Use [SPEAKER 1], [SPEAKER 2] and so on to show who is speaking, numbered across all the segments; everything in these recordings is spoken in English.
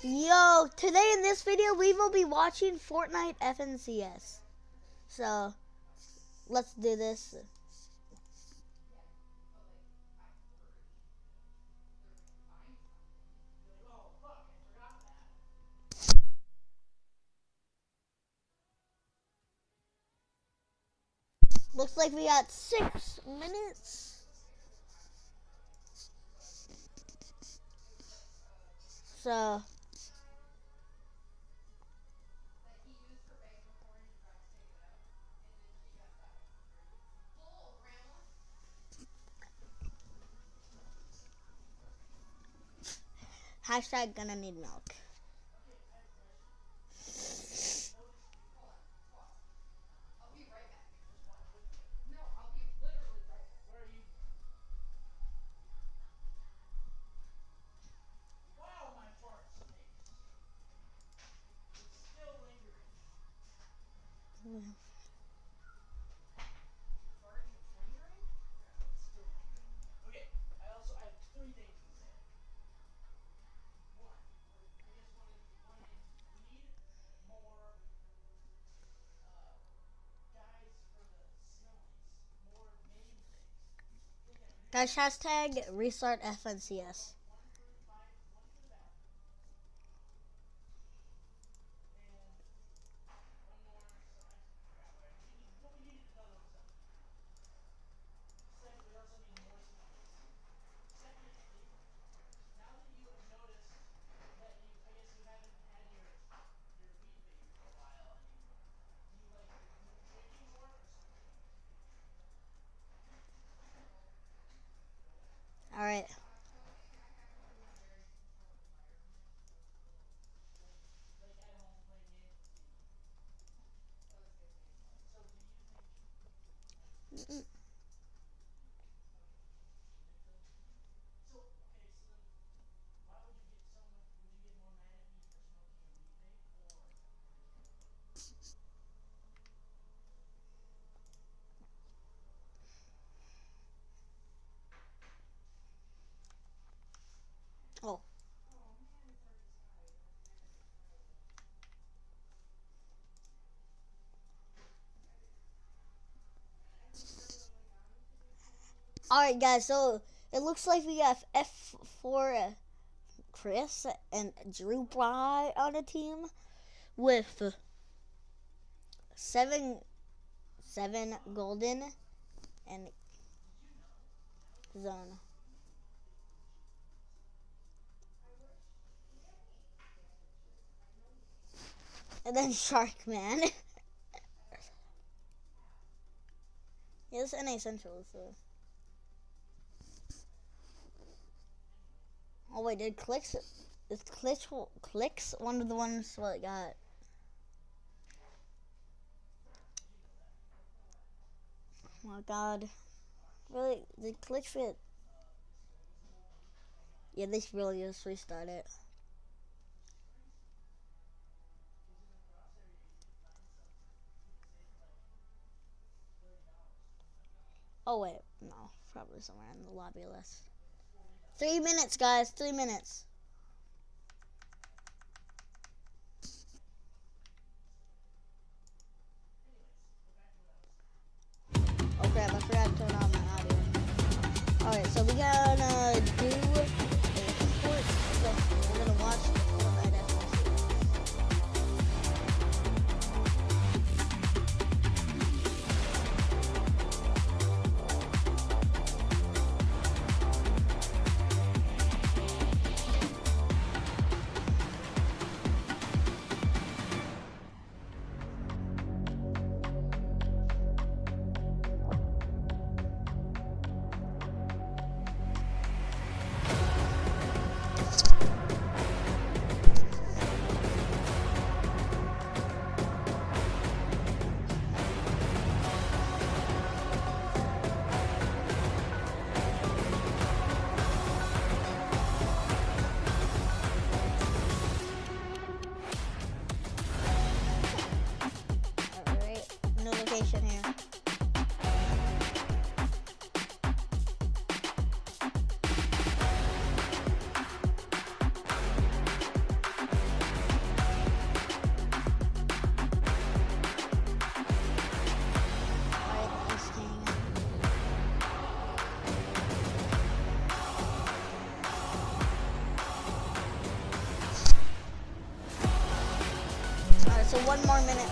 [SPEAKER 1] Yo, today in this video we will be watching Fortnite FNCS. So, let's do this. Looks like we got 6 minutes. So, hashtag gonna need milk. Guys, hashtag restart FNCS. Alright. Oh. Alright guys, so it looks like we got F4 Chris and Drew Bry on the team with 7 golden and zone. And then Shark Man. Yeah, this is NA Central, so. Oh wait, is Clicks one of the ones what got? Oh my god. Really, did Glitch fit? Yeah, this really just restart it. Oh wait, no, probably somewhere in the lobby list. 3 minutes, guys, 3 minutes. Oh crap, I forgot to turn on my audio. Alright, so we gotta do a sport. So we're gonna watch Fortnite So 1 more minute.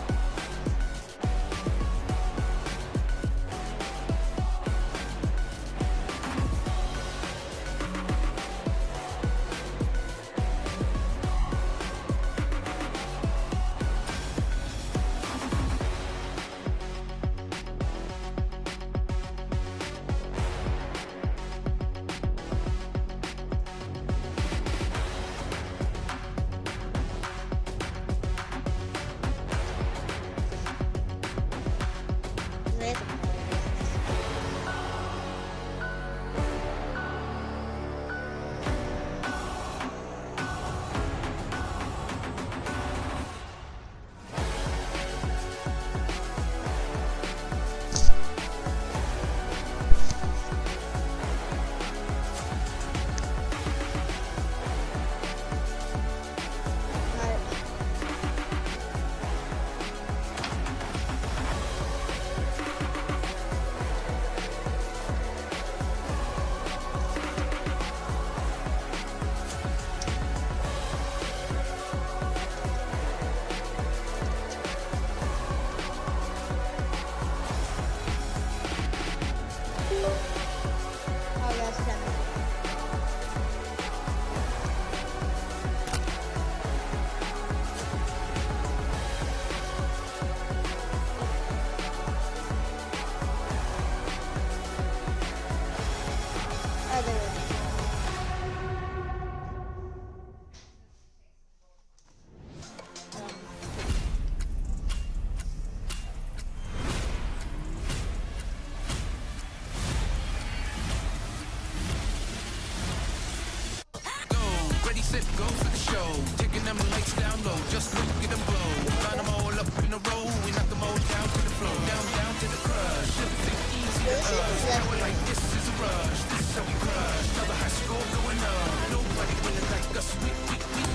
[SPEAKER 2] Set, go for the show. Taking them lights down low. Just look at them blow. Line them all up in a row. We knock them all down to the floor. Down to the crush. Everything easy to us. Now we're like, this is a rush. This is how we crush. Another high score going up. Nobody winning like us. We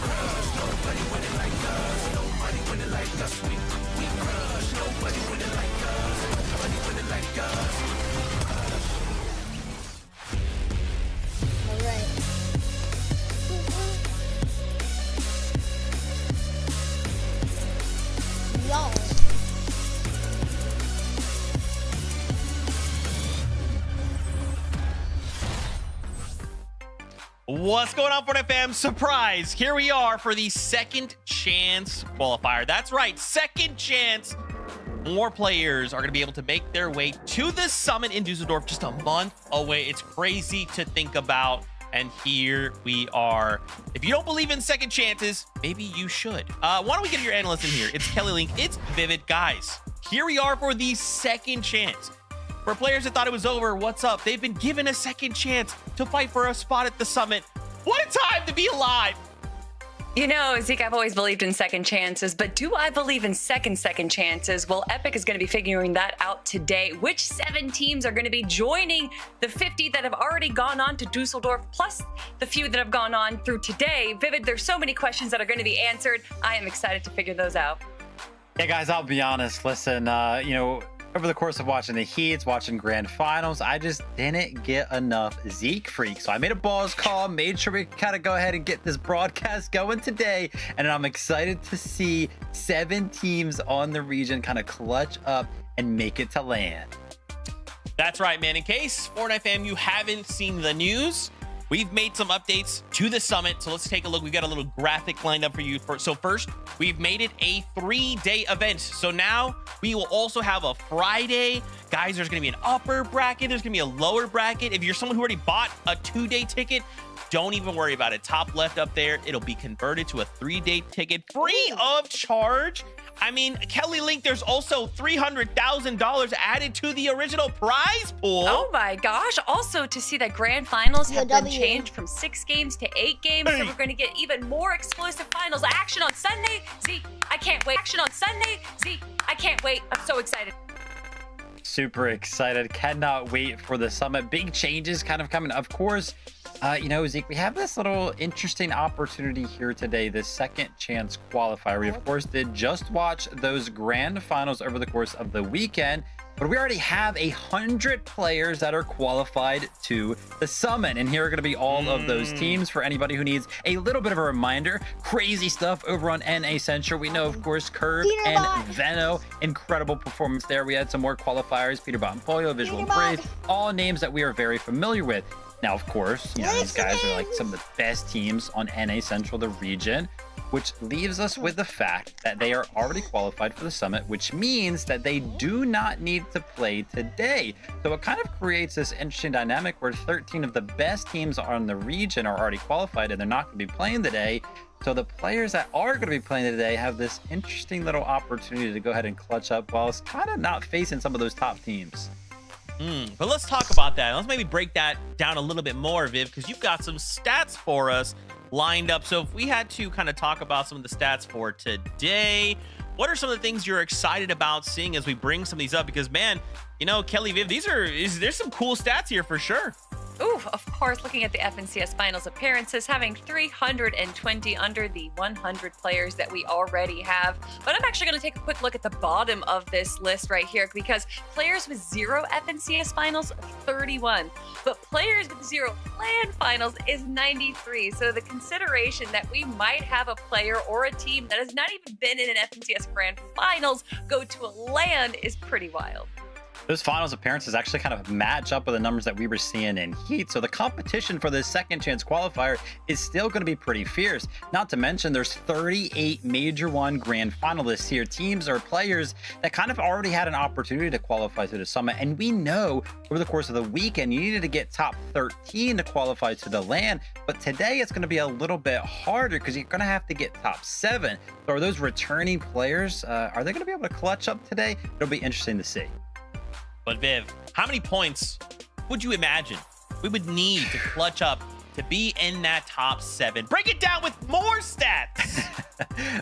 [SPEAKER 2] crush. Nobody winning like us. Nobody winning like us. We crush. Nobody winning like us. Nobody winning like us.
[SPEAKER 1] All right. Y'all.
[SPEAKER 3] What's going on, Fortnite fam? Surprise! Here we are for the second chance qualifier. That's right, second chance. More players are going to be able to make their way to the summit in Dusseldorf just a month away. It's crazy to think about. And here we are. If you don't believe in second chances, maybe you should. Why don't we get your analyst in here? It's Kelly Link. It's Vivid. Guys, here we are for the second chance. For players that thought it was over, what's up? They've been given a second chance to fight for a spot at the summit. What a time to be alive.
[SPEAKER 4] You know, Zeke, I've always believed in second chances, but do I believe in second chances? Well, Epic is going to be figuring that out today. Which 7 teams are going to be joining the 50 that have already gone on to Dusseldorf, plus the few that have gone on through today? Vivid, there's so many questions that are going to be answered. I am excited to figure those out.
[SPEAKER 5] Yeah, guys, I'll be honest. Listen, over the course of watching the heats, watching grand finals, I just didn't get enough Zeke freak. So I made a balls call, made sure we kind of go ahead and get this broadcast going today. And I'm excited to see 7 teams on the region kind of clutch up and make it to land.
[SPEAKER 3] That's right, man. In case, Fortnite fam, you haven't seen the news, we've made some updates to the summit. So let's take a look. We've got a little graphic lined up for you. So first, we've made it a 3-day event. So now we will also have a Friday. Guys, there's going to be an upper bracket. There's going to be a lower bracket. If you're someone who already bought a 2-day ticket, don't even worry about it. Top left up there, it'll be converted to a 3-day ticket free of charge. I mean, Kelly Link, there's also $300,000 added to the original prize pool.
[SPEAKER 4] Oh my gosh. Also, to see that grand finals have been changed from 6 games to 8 games. So we're going to get even more explosive finals action on Sunday. Zeke, I can't wait. Action on Sunday. Zeke, I can't wait. I'm so excited.
[SPEAKER 5] Super excited. Cannot wait for the summit. Big changes kind of coming. Of course, Zeke, we have this little interesting opportunity here today, the second chance qualifier. We, of course, did just watch those grand finals over the course of the weekend. but we already have 100 players that are qualified to the summit. And here are going to be all of those teams for anybody who needs a little bit of a reminder. Crazy stuff over on NA Central. We know, of course, Curve and Veno. Incredible performance there. We had some more qualifiers. Peterbot and Pollo, Visual and Brave. All names that we are very familiar with. Now, of course, you know, these guys are like some of the best teams on NA Central, the region, which leaves us with the fact that they are already qualified for the summit, which means that they do not need to play today. So it kind of creates this interesting dynamic where 13 of the best teams on the region are already qualified and they're not going to be playing today. So the players that are going to be playing today have this interesting little opportunity to go ahead and clutch up while it's kind of not facing some of those top teams.
[SPEAKER 3] But let's talk about that. Let's maybe break that down a little bit more, Viv, because you've got some stats for us lined up. So if we had to kind of talk about some of the stats for today, what are some of the things you're excited about seeing as we bring some of these up? Because, man, you know, Kelly, Viv, there's some cool stats here for sure.
[SPEAKER 4] Ooh, of course, looking at the FNCS Finals appearances, having 320 under the 100 players that we already have. But I'm actually going to take a quick look at the bottom of this list right here, because players with 0 FNCS Finals, 31. But players with 0 LAN Finals is 93. So the consideration that we might have a player or a team that has not even been in an FNCS Grand Finals go to a LAN is pretty wild.
[SPEAKER 5] Those finals appearances actually kind of match up with the numbers that we were seeing in Heat. So the competition for this second chance qualifier is still going to be pretty fierce. Not to mention there's 38 Major 1 Grand Finalists here. Teams or players that kind of already had an opportunity to qualify to the summit. And we know over the course of the weekend, you needed to get top 13 to qualify to the LAN. But today it's going to be a little bit harder because you're going to have to get top 7. So are those returning players, are they going to be able to clutch up today? It'll be interesting to see.
[SPEAKER 3] But Viv, how many points would you imagine we would need to clutch up to be in that top 7? Break it down with more stats.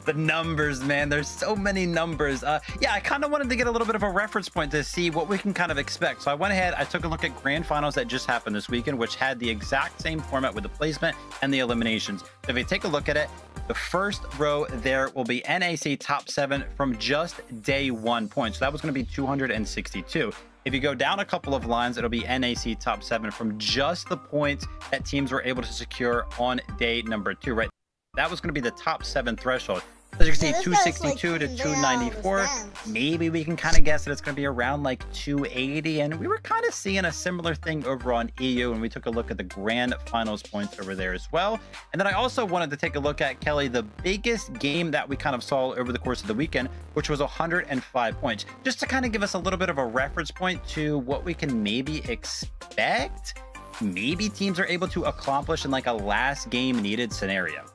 [SPEAKER 5] The numbers, man, there's so many numbers. Yeah, I kind of wanted to get a little bit of a reference point to see what we can kind of expect. So I went ahead, I took a look at Grand Finals that just happened this weekend, which had the exact same format with the placement and the eliminations. So if you take a look at it, the first row there will be NAC top 7 from just day 1 points. So that was going to be 262. If you go down a couple of lines, it'll be NAC top 7 from just the points that teams were able to secure on day number 2, right? That was going to be the top 7 threshold. As you can see, 262 to 294. Maybe we can kind of guess that it's going to be around like 280. And we were kind of seeing a similar thing over on EU when we took a look at the grand finals points over there as well. And then I also wanted to take a look at, Kelly, the biggest game that we kind of saw over the course of the weekend, which was 105 points. Just to kind of give us a little bit of a reference point to what we can maybe expect. Maybe teams are able to accomplish in like a last game needed scenario.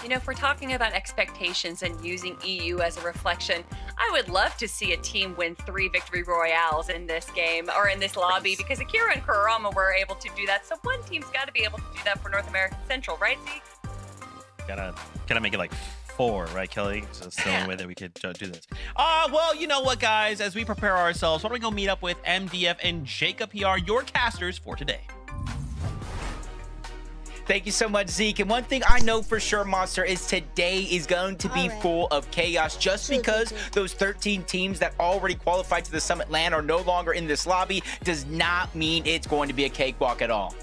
[SPEAKER 4] You know, if we're talking about expectations and using EU as a reflection, I would love to see a team win 3 victory royales in this game or in this lobby, because Akira and Kurama were able to do that. So one team's got to be able to do that for North American Central, right, Zeke?
[SPEAKER 3] Gotta make it like 4, right, Kelly? So that's the only way that we could do this. Well, you know what, guys? As we prepare ourselves, why don't we go meet up with MDF and Jacob PR, your casters for today.
[SPEAKER 6] Thank you so much, Zeke. And one thing I know for sure, Monster, is today is going to be full of chaos, just because those 13 teams that already qualified to the Summit LAN are no longer in this lobby does not mean it's going to be a cakewalk at all.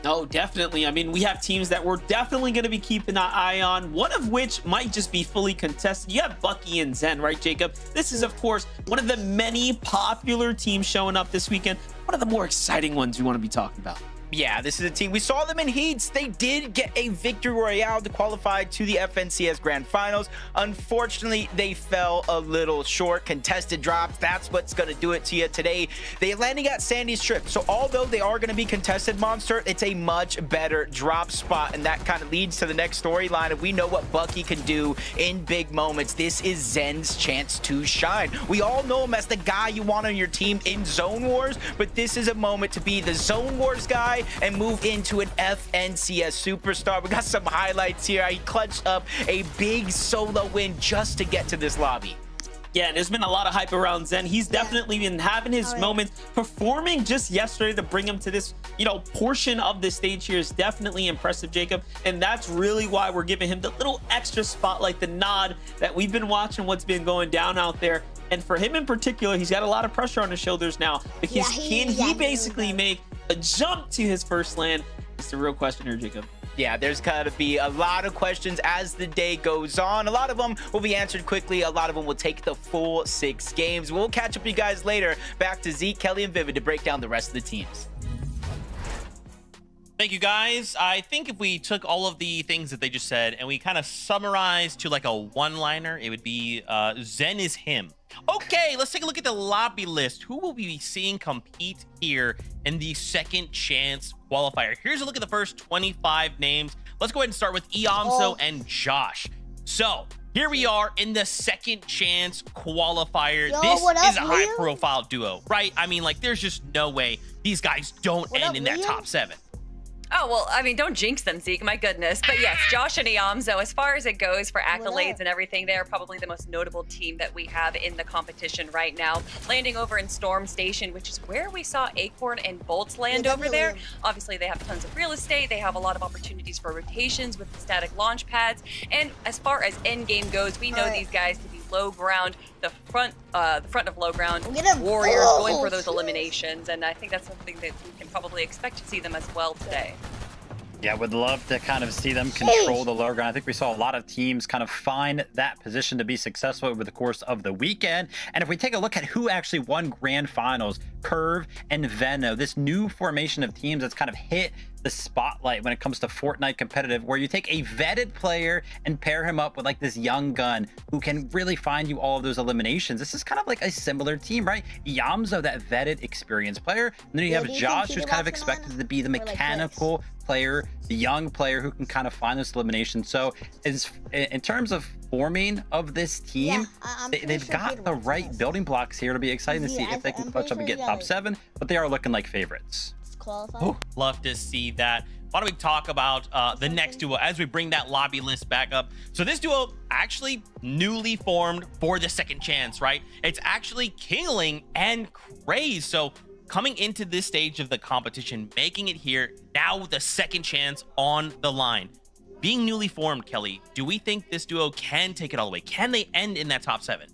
[SPEAKER 7] No, definitely. I mean, we have teams that we're definitely going to be keeping an eye on, one of which might just be fully contested. You have Bucky and Zen, right, Jacob? This is, of course, one of the many popular teams showing up this weekend. One of the more exciting ones we want to be talking about.
[SPEAKER 6] Yeah, this is a team. We saw them in Heats. They did get a victory royale to qualify to the FNCS Grand Finals. Unfortunately, they fell a little short. Contested drops, that's what's going to do it to you today. They landing at Sandy Strip. So although they are going to be contested, Monster, it's a much better drop spot. And that kind of leads to the next storyline. And we know what Bucky can do in big moments. This is Zen's chance to shine. We all know him as the guy you want on your team in Zone Wars. But this is a moment to be the Zone Wars guy and move into an FNCS superstar. We got some highlights here. He clutched up a big solo win just to get to this lobby.
[SPEAKER 7] Yeah, and there's been a lot of hype around Zen. He's definitely been having his moments. Performing just yesterday to bring him to this, portion of the stage here is definitely impressive, Jacob. And that's really why we're giving him the little extra spotlight, the nod that we've been watching what's been going down out there. And for him in particular, he's got a lot of pressure on his shoulders now, because can he basically make a jump to his first land? It's the real question here, Jacob.
[SPEAKER 6] Yeah, there's got to be a lot of questions as the day goes on. A lot of them will be answered quickly. A lot of them will take the full 6 games. We'll catch up with you guys later. Back to Zeke, Kelly, and Vivid to break down the rest of the teams.
[SPEAKER 3] Thank you, guys. I think if we took all of the things that they just said and we kind of summarized to like a one-liner, it would be Zen is him. Okay, let's take a look at the lobby list. Who will we be seeing compete here in the second chance qualifier? Here's a look at the first 25 names. Let's go ahead and start with Iamso and Josh. So here we are in the second chance qualifier. This is a high profile duo, right? I mean, like, there's just no way these guys don't end in that top 7.
[SPEAKER 4] Oh, well, I mean, don't jinx them, Zeke. My goodness. But yes, Josh and Iamso, as far as it goes for accolades and everything, they are probably the most notable team that we have in the competition right now. Landing over in Storm Station, which is where we saw Acorn and Bolts land over there. Obviously, they have tons of real estate. They have a lot of opportunities for rotations with the static launch pads. And as far as endgame goes, we know these guys to be low ground, the front of low ground warriors going for those eliminations, and I think that's something that we can probably expect to see them as well today.
[SPEAKER 5] Yeah, would love to kind of see them control the low ground. I think we saw a lot of teams kind of find that position to be successful over the course of the weekend. And if we take a look at who actually won grand finals, Curve and Venno, this new formation of teams that's kind of hit the spotlight when it comes to Fortnite competitive, where you take a vetted player and pair him up with like this young gun who can really find you all of those eliminations. This is kind of like a similar team, right? Yamzo, that vetted experienced player, and then you have Josh, who's kind of expected to be the mechanical player, the young player who can kind of find this elimination. So in terms of forming of this team, they've got the right building blocks here to be exciting to see if they can clutch up and get top 7, but they are looking like favorites.
[SPEAKER 3] Ooh, love to see that. Why don't we talk about the next duo as we bring that lobby list back up? So this duo actually newly formed for the second chance, right? It's actually Kingling and Craze. So coming into this stage of the competition, making it here, now the second chance on the line. Being newly formed, Kelly, do we think this duo can take it all the way? Can they end in that top 7?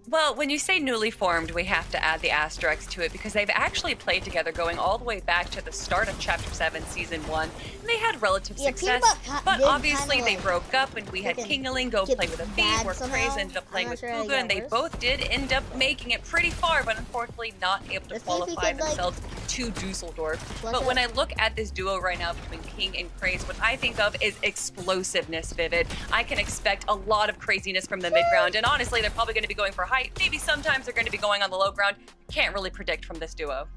[SPEAKER 4] Well, when you say newly formed, we have to add the asterisk to it because they've actually played together going all the way back to the start of Chapter 7, Season 1. And they had relative success, but obviously they broke up and we had Kingling go play with a Thief, where Craze ended up playing with Fuga, and they both did end up making it pretty far, but unfortunately not able to qualify themselves to Dusseldorf. But when I look at this duo right now between King and Craze, what I think of is explosiveness, Vivid. I can expect a lot of craziness from the mid-ground, and honestly, they're probably going to be going for height. Maybe sometimes they're going to be going on the low ground. Can't really predict from this duo.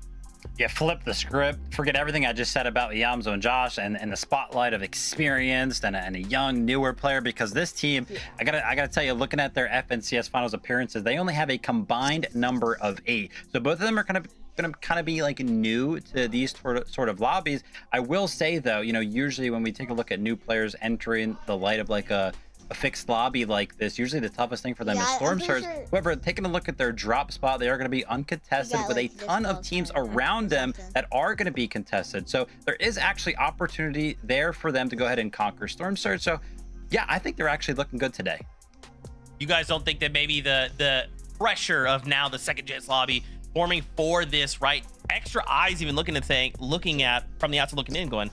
[SPEAKER 5] Yeah, flip the script. Forget everything I just said about Yamzo and Josh and the spotlight of experienced and a young, newer player, because this team, I gotta tell you, looking at their FNCS finals appearances, they only have a combined number of 8. So both of them are gonna kind of be like new to these sort of lobbies. I will say though, usually when we take a look at new players entering the light of like a fixed lobby like this, usually the toughest thing for them is storm surge. However, taking a look at their drop spot, they are going to be uncontested with a ton of teams around them that are going to be contested. So there is actually opportunity there for them to go ahead and conquer storm surge. So yeah, I think they're actually looking good today.
[SPEAKER 3] You guys don't think that maybe the pressure of now the second chance lobby forming for this, right? Extra eyes even looking at from the outside looking in, going,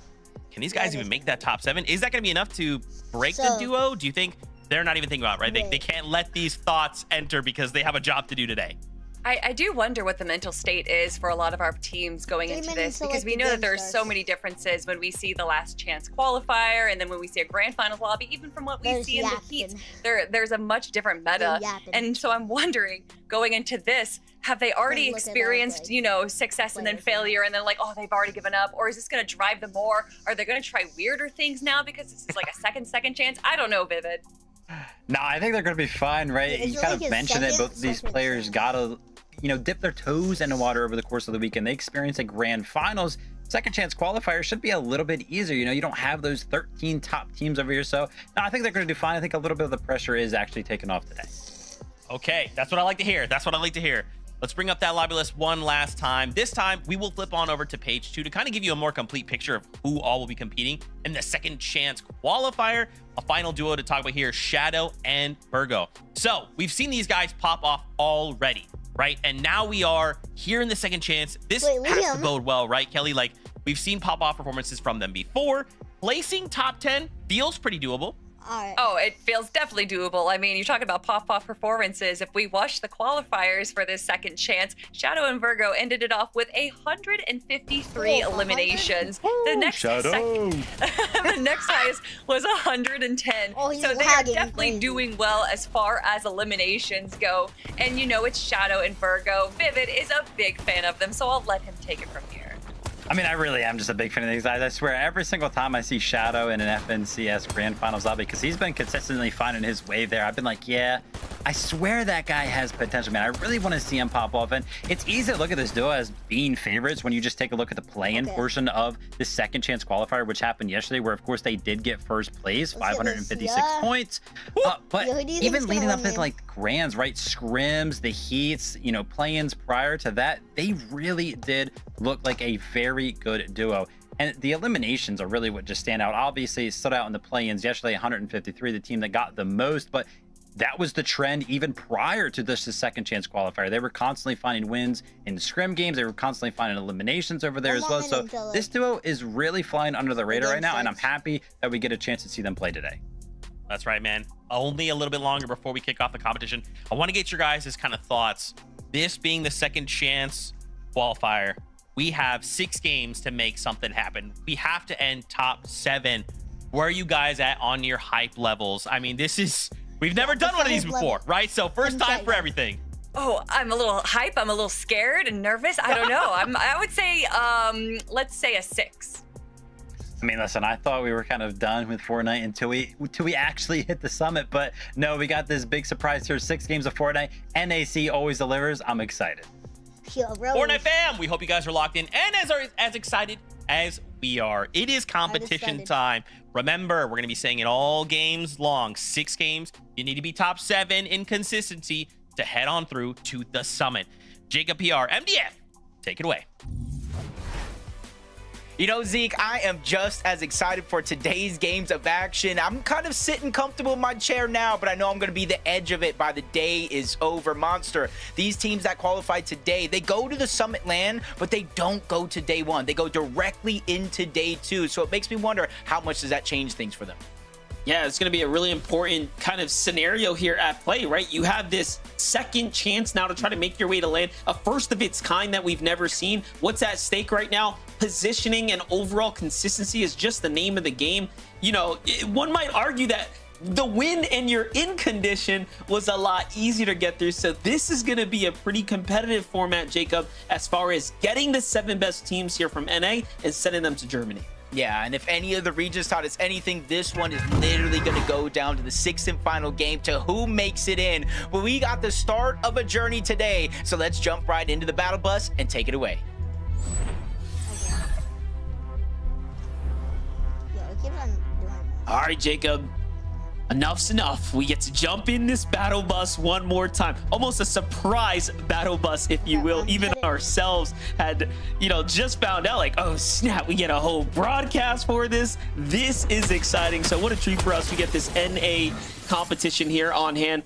[SPEAKER 3] can these guys even make that top 7? Is that going to be enough to break the duo? Do you think they're not even thinking about it, right? They can't let these thoughts enter because they have a job to do today.
[SPEAKER 4] I do wonder what the mental state is for a lot of our teams going into this, because we know that there's so many differences when we see the last chance qualifier and then when we see a grand finals lobby, even from what we see in the heats, there's a much different meta. And so I'm wondering, going into this, have they already experienced, success and then failure and then like, oh, they've already given up? Or is this going to drive them more? Are they going to try weirder things now because this is like a second chance? I don't know, Vivid.
[SPEAKER 5] No, I think they're going to be fine, right? You kind of mentioned it. Both of these players got to, dip their toes in the water over the course of the weekend. They experienced a grand finals. Second chance qualifier should be a little bit easier. You don't have those 13 top teams over here. So no, I think they're going to do fine. I think a little bit of the pressure is actually taken off today.
[SPEAKER 3] Okay, that's what I like to hear. That's what I like to hear. Let's bring up that lobby list one last time. This time, we will flip on over to page 2 to kind of give you a more complete picture of who all will be competing in the second chance qualifier. A final duo to talk about here, Shadow and Virgo. So we've seen these guys pop off already, right? And now we are here in the second chance. This has to
[SPEAKER 1] Liam.
[SPEAKER 3] bode well, right, Kelly? Like, we've seen pop off performances from them before. Placing top 10 feels pretty doable.
[SPEAKER 1] All right.
[SPEAKER 4] Oh, it feels definitely doable. I mean, you're talking about pop-off performances. If we watch the qualifiers for this second chance, Shadow and Virgo ended it off with 153
[SPEAKER 1] Oh,
[SPEAKER 4] eliminations. The next the next highest was 110.
[SPEAKER 1] Oh, he's
[SPEAKER 4] so they are
[SPEAKER 1] lagging
[SPEAKER 4] definitely
[SPEAKER 1] crazy.
[SPEAKER 4] doing well as far as eliminations go. And you know, it's Shadow and Virgo. Vivid is a big fan of them, so I'll let him take it from here.
[SPEAKER 5] I mean, I really am just a big fan of these guys. I swear, every single time I see Shadow in an FNCS Grand Finals lobby, because he's been consistently finding his way there, I've been like, yeah, I swear that guy has potential, man. I really want to see him pop off. And it's easy to look at this duo as being favorites when you just take a look at the play-in portion of the second chance qualifier, which happened yesterday, where, of course, they did get first place,
[SPEAKER 1] Let's get this,
[SPEAKER 5] 556
[SPEAKER 1] yeah.
[SPEAKER 5] points. But
[SPEAKER 1] Yo, who do you
[SPEAKER 5] even
[SPEAKER 1] think's gonna
[SPEAKER 5] leading up
[SPEAKER 1] win,
[SPEAKER 5] into,
[SPEAKER 1] man?
[SPEAKER 5] like, grands, right? Scrims, the heats, you know, play-ins prior to that, they really did look like a very good duo. And the eliminations are really what just stand out. Obviously, it stood out in the play-ins yesterday, 153, the team that got the most, but that was the trend even prior to this the second chance qualifier. They were constantly finding wins in scrim games. They were constantly finding eliminations over there as well. So this duo is really flying under the radar right now, and I'm happy that we get a chance to see them play today.
[SPEAKER 3] That's right, man. Only a little bit longer before we kick off the competition. I want to get your guys' kind of thoughts. This being the second chance qualifier, we have 6 games to make something happen. We have to end top 7. Where are you guys at on your hype levels? I mean, we've never done one of these before, right? So first time for everything.
[SPEAKER 4] Oh, I'm a little hype. I'm a little scared and nervous. I don't know. I would say, let's say a 6.
[SPEAKER 5] I mean, listen, I thought we were kind of done with Fortnite until we actually hit the summit, but no, we got this big surprise here. 6 games of Fortnite. NAC always delivers. I'm excited.
[SPEAKER 1] Yo, bro.
[SPEAKER 3] Fortnite fam, we hope you guys are locked in and as excited as we are. It is competition
[SPEAKER 1] excited.
[SPEAKER 3] time. Remember, we're going to be saying it all games long. 6 games. You need to be top 7 in consistency to head on through to the summit. Jacob PR, MDF, take it away.
[SPEAKER 6] You know, Zeke, I am just as excited for today's games of action. I'm kind of sitting comfortable in my chair now, but I know I'm going to be the edge of it by the day is over. Monster, these teams that qualified today, they go to the summit land, but they don't go to day 1. They go directly into day 2. So it makes me wonder, how much does that change things for them?
[SPEAKER 7] Yeah, it's going to be a really important kind of scenario here at play, right? You have this second chance now to try to make your way to land, a first of its kind that we've never seen. What's at stake right now? Positioning and overall consistency is just the name of the game. You know, one might argue that the win and you're in condition was a lot easier to get through. So this is going to be a pretty competitive format, Jacob, as far as getting the 7 best teams here from NA and sending them to Germany.
[SPEAKER 6] Yeah, and if any of the regions taught us anything, this one is literally going to go down to the 6th and final game to who makes it in. But we got the start of a journey today, so let's jump right into the battle bus and take it away.
[SPEAKER 1] Yo, keep on doing that.
[SPEAKER 7] All right, Jacob. Enough's enough. We get to jump in this battle bus one more time. Almost a surprise battle bus, if you will. Even ourselves had, you know, just found out like, oh snap, we get a whole broadcast for this. This is exciting. So what a treat for us. We get this NA competition here on hand.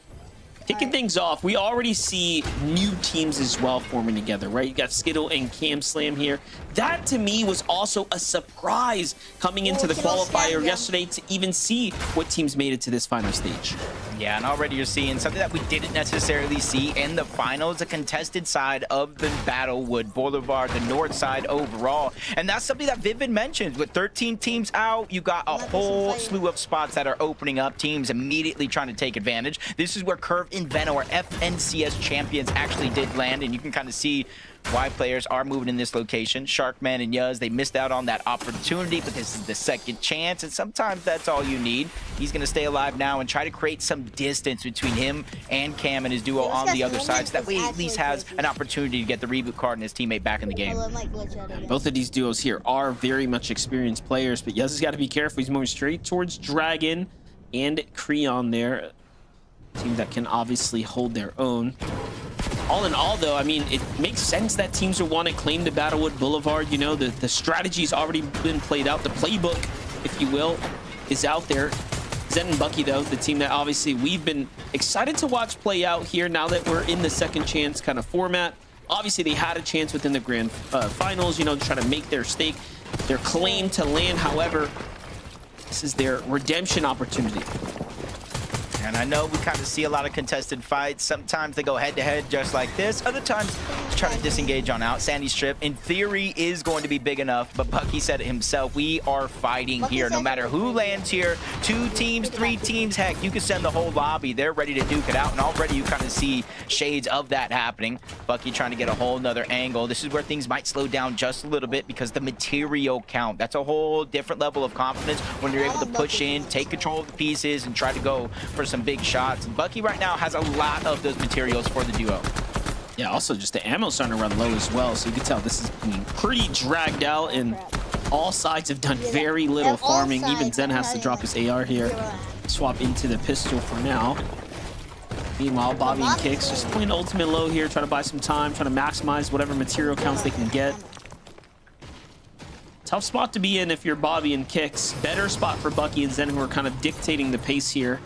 [SPEAKER 7] Kicking things off, we already see new teams as well forming together, right? You got Skittle and Cam Slam here. That, to me, was also a surprise coming into the qualifier yesterday to even see what teams made it to this final stage.
[SPEAKER 6] Yeah, and already you're seeing something that we didn't necessarily see in the finals, a contested side of the Battlewood Boulevard, the north side overall. And that's something that Vivid mentioned. With 13 teams out, you got a whole slew of spots that are opening up, teams immediately trying to take advantage. This is where Curve and Venom, our FNCS champions, actually did land, and you can kind of see why players are moving in this location. Sharkman and Yuz, they missed out on that opportunity, but this is the second chance, and sometimes that's all you need. He's going to stay alive now and try to create some distance between him and Cam and his duo on the other side, so that way he at least has an opportunity to get the reboot card and his teammate back in the game.
[SPEAKER 7] Both of these duos here are very much experienced players, but Yuz has got to be careful. He's moving straight towards Dragon and Creon there. Team that can obviously hold their own. All in all, though, I mean, it makes sense that teams would want to claim the Battlewood Boulevard. You know, the strategy's already been played out. The playbook, if you will, is out there. Zen and Bucky, though, the team that obviously we've been excited to watch play out here now that we're in the second chance kind of format. Obviously, they had a chance within the grand finals, you know, to try to make their stake, their claim to land. However, this is their redemption opportunity.
[SPEAKER 6] And I know we kind of see a lot of contested fights. Sometimes they go head-to-head just like this. Other times, try to disengage on out. Sandy Strip, in theory, is going to be big enough. But Bucky said it himself. We are fighting here. No matter who lands here, 2 teams, 3 teams, heck, you can send the whole lobby. They're ready to duke it out. And already you kind of see shades of that happening. Bucky trying to get a whole nother angle. This is where things might slow down just a little bit because the material count. That's a whole different level of confidence when you're able to push in, take control of the pieces, and try to go for some big shots. And Bucky right now has a lot of those materials for the duo.
[SPEAKER 7] Yeah, also just the ammo starting to run low as well. So you can tell this is being pretty dragged out, and all sides have done very little farming. Even Zen has to drop his AR here, swap into the pistol for now. Meanwhile, Bobby and Kicks just playing ultimate low here, trying to buy some time, trying to maximize whatever material counts they can get. Tough spot to be in if you're Bobby and Kicks. Better spot for Bucky and Zen, who are kind of dictating the pace here.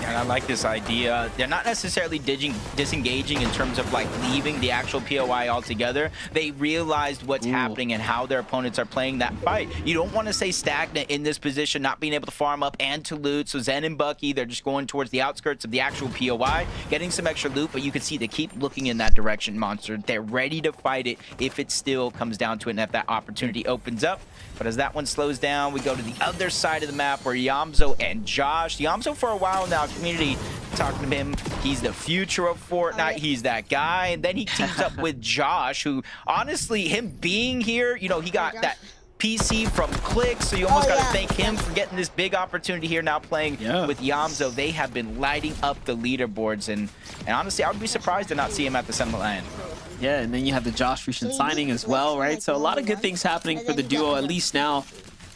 [SPEAKER 6] And I like this idea. They're not necessarily disengaging in terms of like leaving the actual POI altogether. They realized what's happening and how their opponents are playing that fight. You don't want to stay stagnant in this position, not being able to farm up and to loot. So Zen and Bucky, they're just going towards the outskirts of the actual POI, getting some extra loot, but you can see they keep looking in that direction, Monster. They're ready to fight it if it still comes down to it and if that opportunity opens up. But as that one slows down, we go to the other side of the map where Yamzo and Josh. Yamzo for a while now, community talking to him. He's the future of Fortnite. He's that guy. And then he teams up with Josh, who honestly, him being here, you know, he got that PC from Click, so you almost got to thank him for getting this big opportunity here now playing with Yamzo. They have been lighting up the leaderboards, and honestly, I would be surprised to not see him at the semi-line.
[SPEAKER 7] Yeah, and then you have the Josh recent signing as well, right? So a lot of good things happening for the duo, at least now.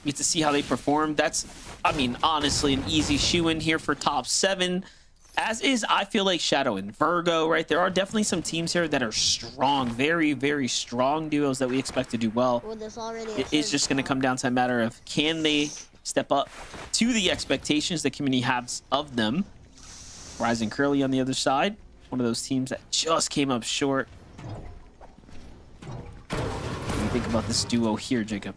[SPEAKER 7] You get to see how they perform. That's, I mean, honestly, an easy shoe-in here for top 7. As is, I feel like Shadow and Virgo, right? There are definitely some teams here that are strong, very, very strong duos that we expect to do well. It's just going to come down to a matter of can they step up to the expectations the community has of them. Rising Curly on the other side, one of those teams that just came up short. What do you think about this duo here, Jacob?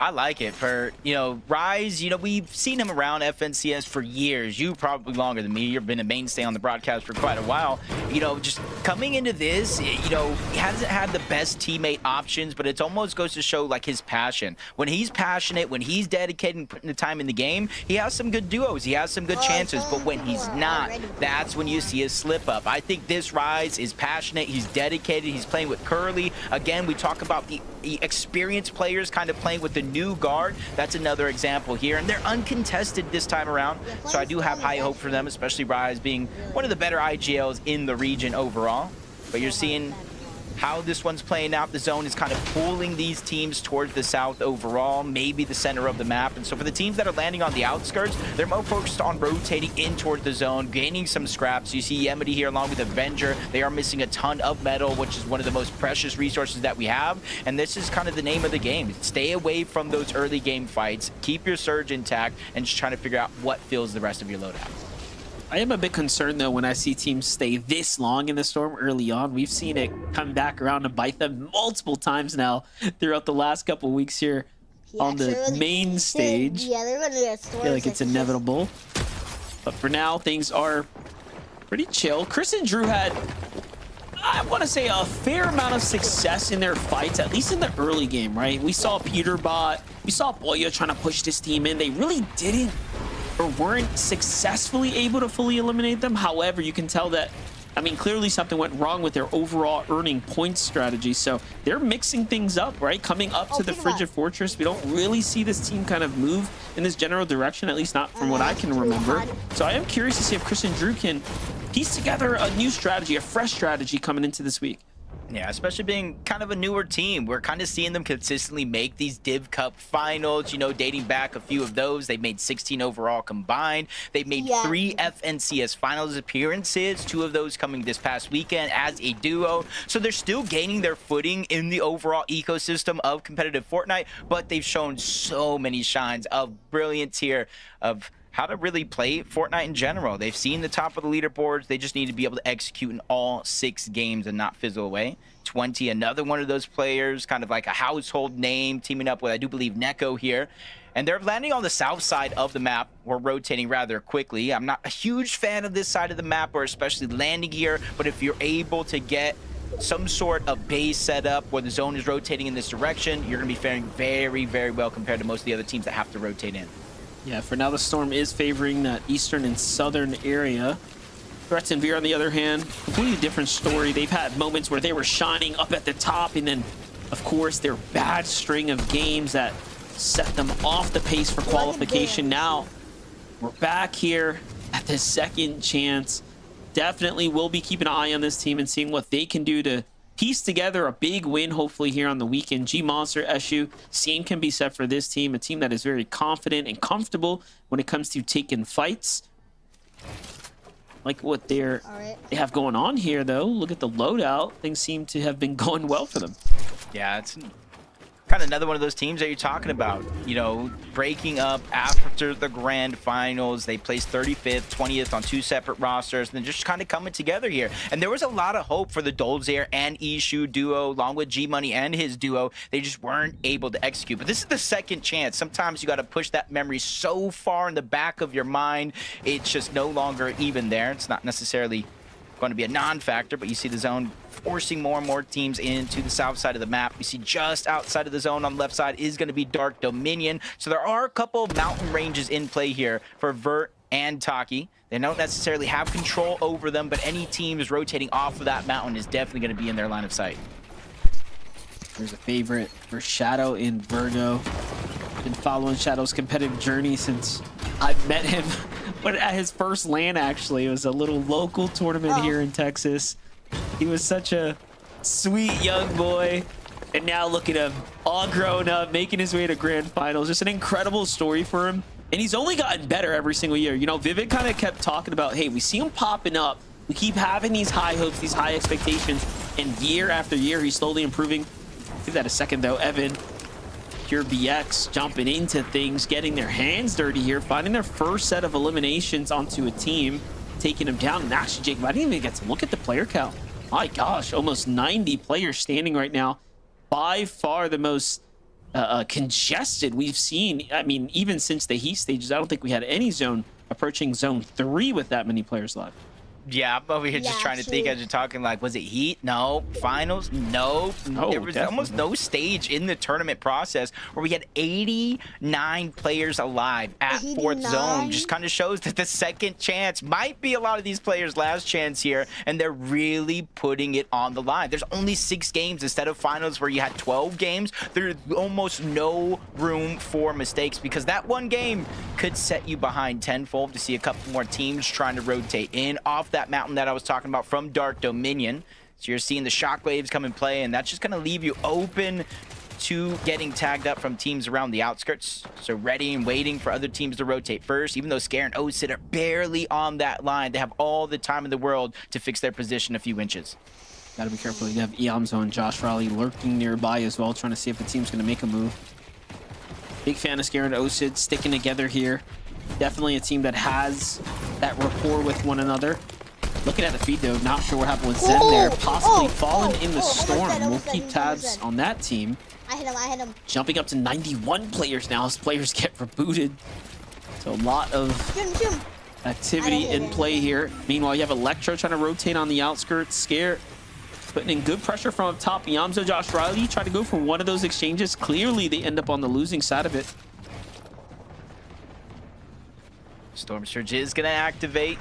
[SPEAKER 6] I like it. For, you know, Rise, you know, we've seen him around FNCS for years. You probably longer than me. You've been a mainstay on the broadcast for quite a while. You know, just coming into this, you know, he hasn't had the best teammate options, but it almost goes to show, like, his passion. When he's passionate, when he's dedicated and putting the time in the game, he has some good duos. He has some good chances, but when he's not, that's when you see a slip up. I think this Rise is passionate. He's dedicated. He's playing with Curly. Again, we talk about the experienced players kind of playing with the new guard. That's another example here, and they're uncontested this time around, so I do have high hope for them, especially Rise being one of the better IGLs in the region overall. But you're seeing how this one's playing out. The zone is kind of pulling these teams towards the south overall, maybe the center of the map. And so for the teams that are landing on the outskirts, they're more focused on rotating in towards the zone, gaining some scraps. You see Yemity here along with Avenger. They are missing a ton of metal, which is one of the most precious resources that we have. And this is kind of the name of the game. Stay away from those early game fights, keep your surge intact, and just trying to figure out what fills the rest of your loadout.
[SPEAKER 7] I am a bit concerned, though, when I see teams stay this long in the storm early on. We've seen it come back around to bite them multiple times now throughout the last couple weeks here on the main stage.
[SPEAKER 1] Yeah, they're gonna get
[SPEAKER 7] I feel like it's inevitable. But for now, things are pretty chill. Chris and Drew had, I want to say, a fair amount of success in their fights, at least in the early game, right? We saw Peterbot, we saw Boya trying to push this team in. They really didn't or weren't successfully able to fully eliminate them. However, you can tell that, I mean, clearly something went wrong with their overall earning points strategy. So they're mixing things up, right? Coming up to the Frigid Fortress, we don't really see this team kind of move in this general direction, at least not from what I can remember. So I am curious to see if Chris and Drew can piece together a new strategy, a fresh strategy coming into this week.
[SPEAKER 6] Yeah, especially being kind of a newer team. We're kind of seeing them consistently make these Div Cup finals, you know, dating back a few of those. They've made 16 overall combined. They've made 3 FNCS finals appearances, 2 of those coming this past weekend as a duo. So they're still gaining their footing in the overall ecosystem of competitive Fortnite, but they've shown so many shines of brilliance here of how to really play Fortnite in general. They've seen the top of the leaderboards. They just need to be able to execute in all 6 games and not fizzle away. 20, another one of those players, kind of like a household name, teaming up with, I do believe, Neko here. And they're landing on the south side of the map. We're rotating rather quickly. I'm not a huge fan of this side of the map, or especially landing here, but if you're able to get some sort of base setup where the zone is rotating in this direction, you're going to be faring very, very well compared to most of the other teams that have to rotate in.
[SPEAKER 7] Yeah, for now the Storm is favoring that eastern and southern area. Threats and Veer, on the other hand, completely different story. They've had moments where they were shining up at the top, and then, of course, their bad string of games that set them off the pace for qualification. Now, we're back here at the second chance. Definitely will be keeping an eye on this team and seeing what they can do to piece together a big win, hopefully, here on the weekend. G-Monster, SU, same can be set for this team, a team that is very confident and comfortable when it comes to taking fights. Like what they have going on here, though. Look at the loadout. Things seem to have been going well for them.
[SPEAKER 6] Yeah, it's kind of another one of those teams that you're talking about, you know, breaking up after the grand finals. They placed 35th, 20th on 2 separate rosters, and then just kind of coming together here. And there was a lot of hope for the Dolzair and Ishu duo, along with G-Money and his duo. They just weren't able to execute. But this is the second chance. Sometimes you got to push that memory so far in the back of your mind, it's just no longer even there. It's not necessarily going to be a non-factor, but you see the zone forcing more and more teams into the south side of the map. You see just outside of the zone on the left side is going to be Dark Dominion. So there are a couple of mountain ranges in play here for Vert and Taki. They don't necessarily have control over them, but any teams rotating off of that mountain is definitely going to be in their line of sight.
[SPEAKER 7] There's a favorite for Shadow in Virgo. Been following Shadow's competitive journey since I met him. But at his first LAN, actually, it was a little local tournament here in Texas. He was such a sweet young boy, and now look at him, all grown up, making his way to grand finals. Just an incredible story for him, and he's only gotten better every single year. You know, Vivid kind of kept talking about, hey, we see him popping up, we keep having these high hopes, these high expectations, and year after year, he's slowly improving. Give that a second, though. Evan, Pure BX jumping into things, getting their hands dirty here, finding their first set of eliminations onto a team, taking them down. And actually, Jacob, I didn't even get to look at the player count. My gosh, almost 90 players standing right now. By far the most congested we've seen. I mean, even since the heat stages, I don't think we had any zone approaching zone 3 with that many players live.
[SPEAKER 6] Yeah, I'm over here just trying to think as you're talking, like, was it heat? No. Finals? No. There was almost no stage in the tournament process where we had 89 players alive at 4th zone. Just kind of shows that the second chance might be a lot of these players' last chance here, and they're really putting it on the line. There's only 6 games instead of finals where you had 12 games. There's almost no room for mistakes because that one game could set you behind tenfold to see a couple more teams trying to rotate in off that mountain that I was talking about from Dark Dominion. So you're seeing the shockwaves come in play, and that's just going to leave you open to getting tagged up from teams around the outskirts. So ready and waiting for other teams to rotate first. Even though Scare and Osid are barely on that line, they have all the time in the world to fix their position a few inches.
[SPEAKER 7] Gotta be careful. You have Iamzo and Josh Raleigh lurking nearby as well, trying to see if the team's going to make a move. Big fan of Scare and Osid sticking together here. Definitely a team that has that rapport with one another. Looking at the feed, though, not sure what happened with Zen there. Possibly fallen in the storm. We'll keep tabs on that team.
[SPEAKER 1] I hit him.
[SPEAKER 7] Jumping up to 91 players now as players get rebooted. So a lot of activity in play here. Meanwhile, you have Electro trying to rotate on the outskirts. Scare putting in good pressure from up top. Iamzo, Josh Riley try to go for one of those exchanges. Clearly, they end up on the losing side of it.
[SPEAKER 6] Storm Surge is going to activate.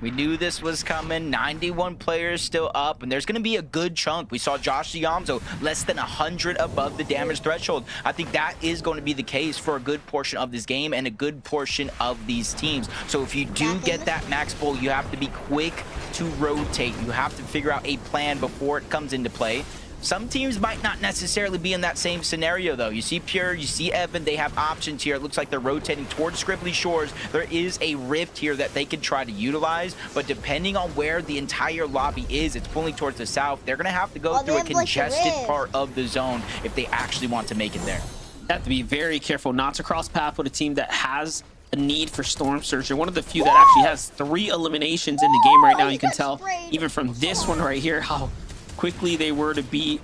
[SPEAKER 6] We knew this was coming. 91 players still up, and there's going to be a good chunk. We saw Josh Yamzo less than 100 above the damage threshold. I think that is going to be the case for a good portion of this game and a good portion of these teams. So if you do get that max pull, you have to be quick to rotate. You have to figure out a plan before it comes into play. Some teams might not necessarily be in that same scenario, though. You see Pure, you see Evan, they have options here. It looks like they're rotating towards Scribbly Shores. There is a rift here that they can try to utilize, but depending on where the entire lobby is, it's pulling towards the south. They're going to have to go through a congested part of the zone if they actually want to make it there.
[SPEAKER 7] Have to be very careful not to cross path with a team that has a need for Storm Surge. They're one of the few that actually has 3 eliminations in the game right now. You can tell even from this one right here how quickly they were to be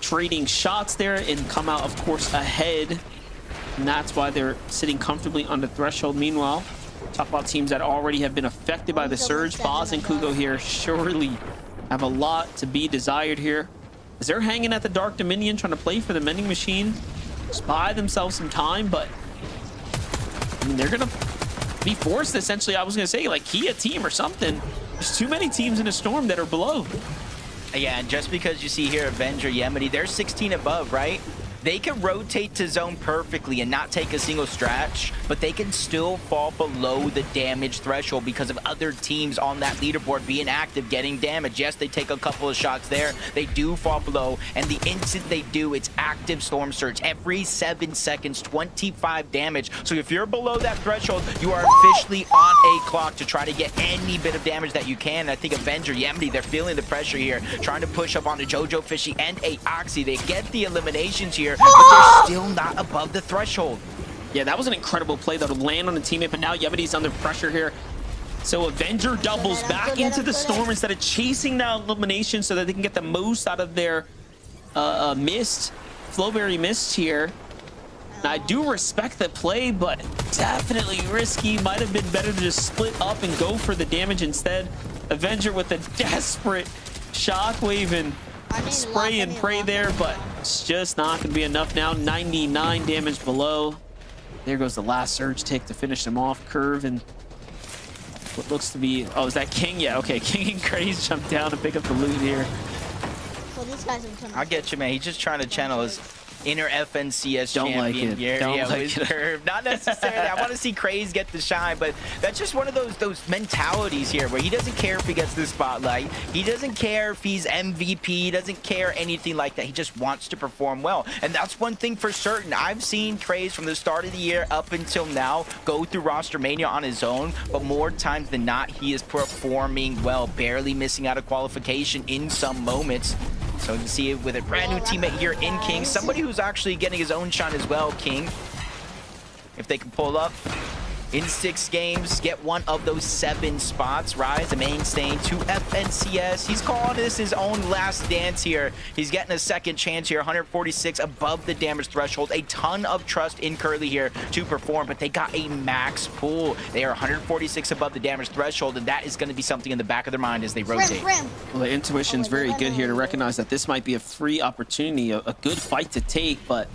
[SPEAKER 7] trading shots there and come out, of course, ahead. And that's why they're sitting comfortably on the threshold. Meanwhile, talk about teams that already have been affected by the surge. Boz and Kugo here surely have a lot to be desired here, as they're hanging at the Dark Dominion trying to play for the Mending Machine, just buy themselves some time. But I mean, they're gonna be forced, essentially, I was gonna say, like, key a team or something. There's too many teams in a storm that are below.
[SPEAKER 6] Yeah, and just because you see here Avenger, Yemity, they're 16 above, right? They can rotate to zone perfectly and not take a single stretch, but they can still fall below the damage threshold because of other teams on that leaderboard being active, getting damage. Yes, they take a couple of shots there. They do fall below, and the instant they do, it's active Storm Surge. Every 7 seconds, 25 damage. So if you're below that threshold, you are officially on a clock to try to get any bit of damage that you can. And I think Avenger, Yemity, they're feeling the pressure here, trying to push up onto Jojo Fishy and a Oxy. They get the eliminations here, but they're still not above the threshold.
[SPEAKER 7] Yeah, that was an incredible play though to land on a teammate, but now Yevity's under pressure here. So Avenger doubles back into the storm instead of chasing that elimination so that they can get the most out of their mist, Flowberry mist here. And I do respect the play, but definitely risky. Might have been better to just split up and go for the damage instead. Avenger with a desperate shockwave and spray and pray there, but it's just not going to be enough now. 99 damage below. There goes the last surge tick to finish them off. Curve and what looks to be, oh, is that King? Yeah, okay. King and Craze jump down to pick up the loot here.
[SPEAKER 1] Well, these guys are coming.
[SPEAKER 6] I get you, man. He's just trying to channel his inner FNCS
[SPEAKER 7] Don't like
[SPEAKER 6] champion
[SPEAKER 7] it.
[SPEAKER 6] here.
[SPEAKER 7] Don't
[SPEAKER 6] Yeah,
[SPEAKER 7] like
[SPEAKER 6] with
[SPEAKER 7] it.
[SPEAKER 6] Curve. Not necessarily. I want to see Craze get the shine, but that's just one of those mentalities here where he doesn't care if he gets the spotlight. He doesn't care if he's MVP. He doesn't care anything like that. He just wants to perform well. And that's one thing for certain. I've seen Craze from the start of the year up until now go through roster mania on his own, but more times than not, he is performing well, barely missing out of qualification in some moments. So you can see it with a brand new teammate here in King, somebody who's actually getting his own shine as well, King. If they can pull up in 6 games, get one of those 7 spots, rise the main stain to FNCS. He's calling this his own last dance here. He's getting a second chance here, 146 above the damage threshold. A ton of trust in Curly here to perform, but they got a max pull. They are 146 above the damage threshold, and that is going to be something in the back of their mind as they rotate.
[SPEAKER 7] Well, the intuition's very good here to recognize that this might be a free opportunity, a good fight to take, but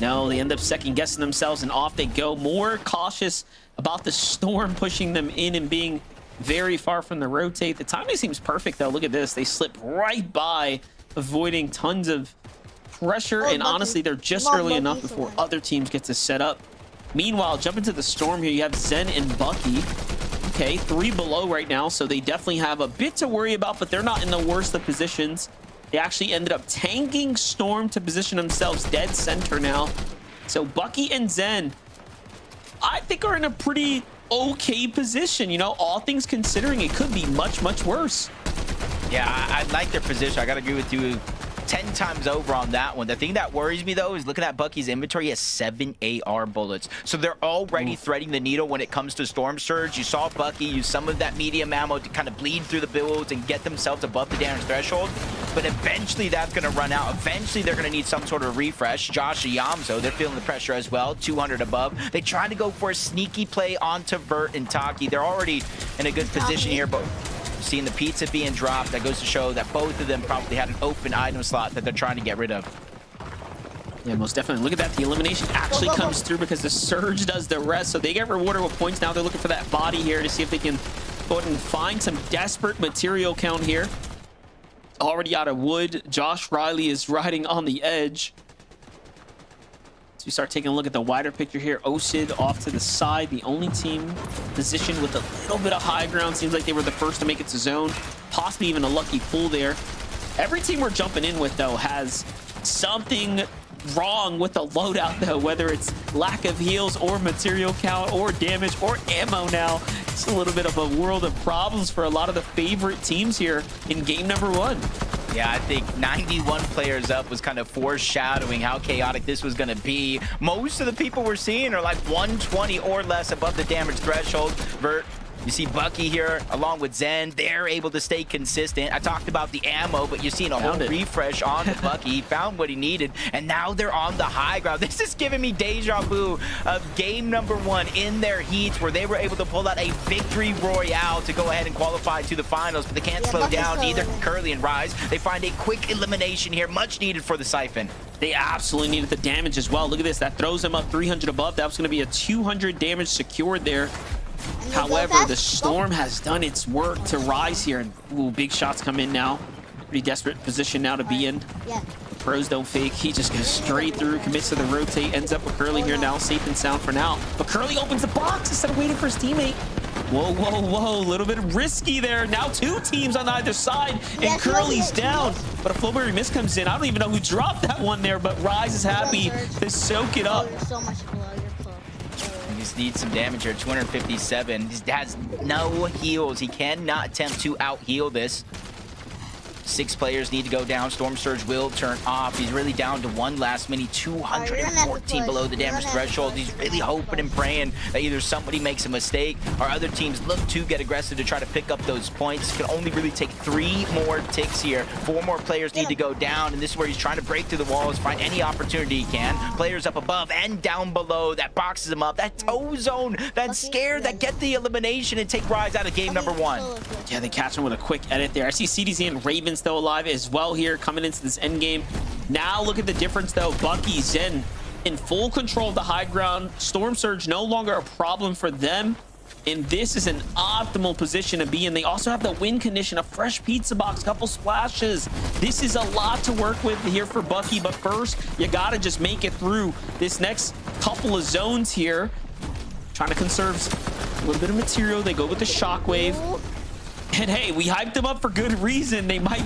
[SPEAKER 7] no, they end up second guessing themselves and off they go. More cautious about the storm pushing them in and being very far from the rotate. The timing seems perfect though. Look at this. They slip right by, avoiding tons of pressure. And honestly, they're just early enough before other teams get to set up. Meanwhile, jump into the storm here. You have Zen and Bucky. Okay, 3 below right now, so they definitely have a bit to worry about, but they're not in the worst of positions. They actually ended up tanking Storm to position themselves dead center now. So Bucky and Zen, I think, are in a pretty okay position. You know, all things considering, it could be much, much worse.
[SPEAKER 6] Yeah, I like their position. I got to agree with you 10 times over on that one. The thing that worries me, though, is looking at Bucky's inventory. He has 7 AR bullets. So they're already threading the needle when it comes to Storm Surge. You saw Bucky use some of that medium ammo to kind of bleed through the builds and get themselves above the damage threshold. But eventually that's going to run out. Eventually they're going to need some sort of refresh. Josh Yamzo, they're feeling the pressure as well. 200 above. They try to go for a sneaky play onto Vert and Taki. They're already in a good position here, but seeing the pizza being dropped, that goes to show that both of them probably had an open item slot that they're trying to get rid of.
[SPEAKER 7] Yeah, most definitely. Look at that. The elimination actually comes through because the Surge does the rest. So they get rewarded with points. Now they're looking for that body here to see if they can go ahead and find some desperate material count here. Already out of wood. Josh Riley is riding on the edge. So we start taking a look at the wider picture here. Osid off to the side. The only team positioned with a little bit of high ground. Seems like they were the first to make it to zone. Possibly even a lucky pull there. Every team we're jumping in with, though, has something wrong with the loadout, though, whether it's lack of heals or material count or damage or ammo. Now it's a little bit of a world of problems for a lot of the favorite teams here in game number 1.
[SPEAKER 6] Yeah, I think 91 players up was kind of foreshadowing how chaotic this was going to be. Most of the people we're seeing are like 120 or less above the damage threshold. Vert, you see Bucky here along with Zen. They're able to stay consistent. I talked about the ammo, but you're seeing a whole refresh on the Bucky. He found what he needed, and now they're on the high ground. This is giving me deja vu of game number 1 in their heats where they were able to pull out a victory royale to go ahead and qualify to the finals, but they can't slow down. Neither Curly and Rise. They find a quick elimination here, much needed for the Siphon.
[SPEAKER 7] They absolutely needed the damage as well. Look at this. That throws them up 300 above. That was going to be a 200 damage secured there. However, the Storm has done its work to rise here, and ooh, big shots come in now. Pretty desperate position now to be in.
[SPEAKER 1] Yeah.
[SPEAKER 7] Pros don't fake. He just goes straight through, commits to the rotate, ends up with Curly here now, safe and sound for now. But Curly opens the box instead of waiting for his teammate. Whoa, whoa, whoa, a little bit risky there. Now 2 teams on either side, and Curly's down. But a Flowberry miss comes in. I don't even know who dropped that one there, but Rise is happy to soak it up.
[SPEAKER 1] So much below your club.
[SPEAKER 6] He just needs some damage here. 257. He has no heals. He cannot attempt to out-heal this. 6 players need to go down. Storm Surge will turn off. He's really down to 1 last minute. 214 below the damage threshold. He's really hoping and praying that either somebody makes a mistake or other teams look to get aggressive to try to pick up those points. Can only really take 3 more ticks here. 4 more players need to go down, and this is where he's trying to break through the walls, find any opportunity he can. Players up above and down below. That boxes him up. That toe zone, that scare, that get the elimination and take Rise out of game number 1.
[SPEAKER 7] Yeah, they catch him with a quick edit there. I see CDZ and Raven still alive as well here coming into this end game. Now look at the difference though. Bucky, Zen in full control of the high ground. Storm Surge no longer a problem for them, and this is an optimal position to be in. They also have the win condition, a fresh pizza box, couple splashes. This is a lot to work with here for Bucky, but first you gotta just make it through this next couple of zones here. Trying to conserve a little bit of material. They go with the shockwave. And hey, we hyped them up for good reason. They might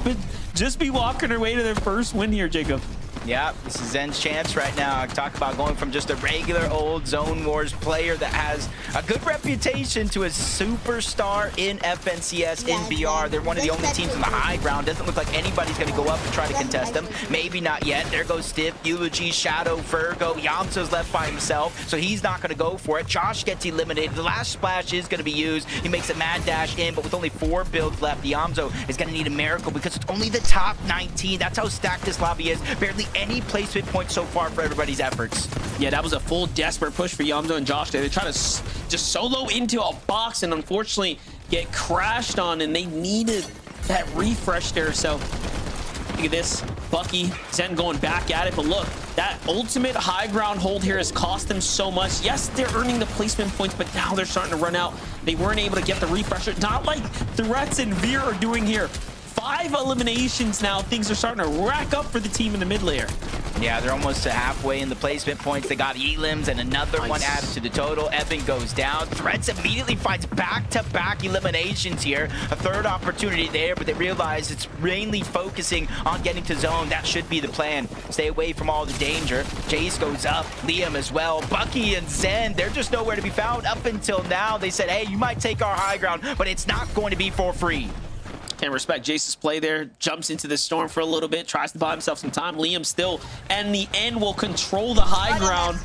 [SPEAKER 7] just be walking their way to their first win here, Jacob.
[SPEAKER 6] Yeah, this is Zen's chance right now. I talk about going from just a regular old Zone Wars player that has a good reputation to a superstar in FNCS, in BR. They're one of the only teams on the high ground. Doesn't look like anybody's going to go up and try to contest them. Maybe not yet. There goes Stiff, Eulogy, Shadow, Virgo. Yamso's left by himself, so he's not going to go for it. Josh gets eliminated. The last splash is going to be used. He makes a mad dash in, but with only 4 builds left, Yamso is going to need a miracle because it's only the top 19. That's how stacked this lobby is. Barely any placement points so far for everybody's efforts.
[SPEAKER 7] Yeah, that was a full desperate push for Yamso and Josh there. They try to just solo into a box and unfortunately get crashed on, and they needed that refresh there. So look at this. Bucky, Zen going back at it, but look, that ultimate high ground hold here has cost them so much. Yes, they're earning the placement points, but now they're starting to run out. They weren't able to get the refresher, not like Threats and Veer are doing here. 5 eliminations now. Things are starting to rack up for the team in the mid layer.
[SPEAKER 6] Yeah, they're almost to halfway in the placement points. They got Elims and another one added to the total. Evan goes down. Threats immediately finds back-to-back eliminations here. A 3rd opportunity there, but they realize it's mainly focusing on getting to zone. That should be the plan. Stay away from all the danger. Jace goes up. Liam as well. Bucky and Zen, they're just nowhere to be found. Up until now, they said, hey, you might take our high ground, but it's not going to be for free.
[SPEAKER 7] Can't respect Jace's play there. Jumps into the storm for a little bit, tries to buy himself some time. Liam still, and the end will control the high ground.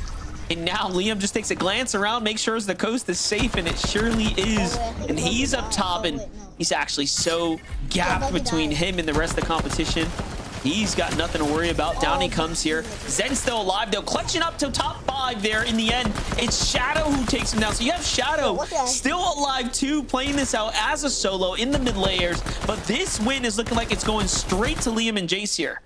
[SPEAKER 7] And now Liam just takes a glance around, makes sure the coast is safe, and it surely is. And he's up top, and he's actually so gapped between him and the rest of the competition. He's got nothing to worry about. Down he comes here. Zen's still alive, though. Clutching up to top 5 there in the end. It's Shadow who takes him down. So you have Shadow still alive, too, playing this out as a solo in the mid layers. But this win is looking like it's going straight to Liam and Jace here.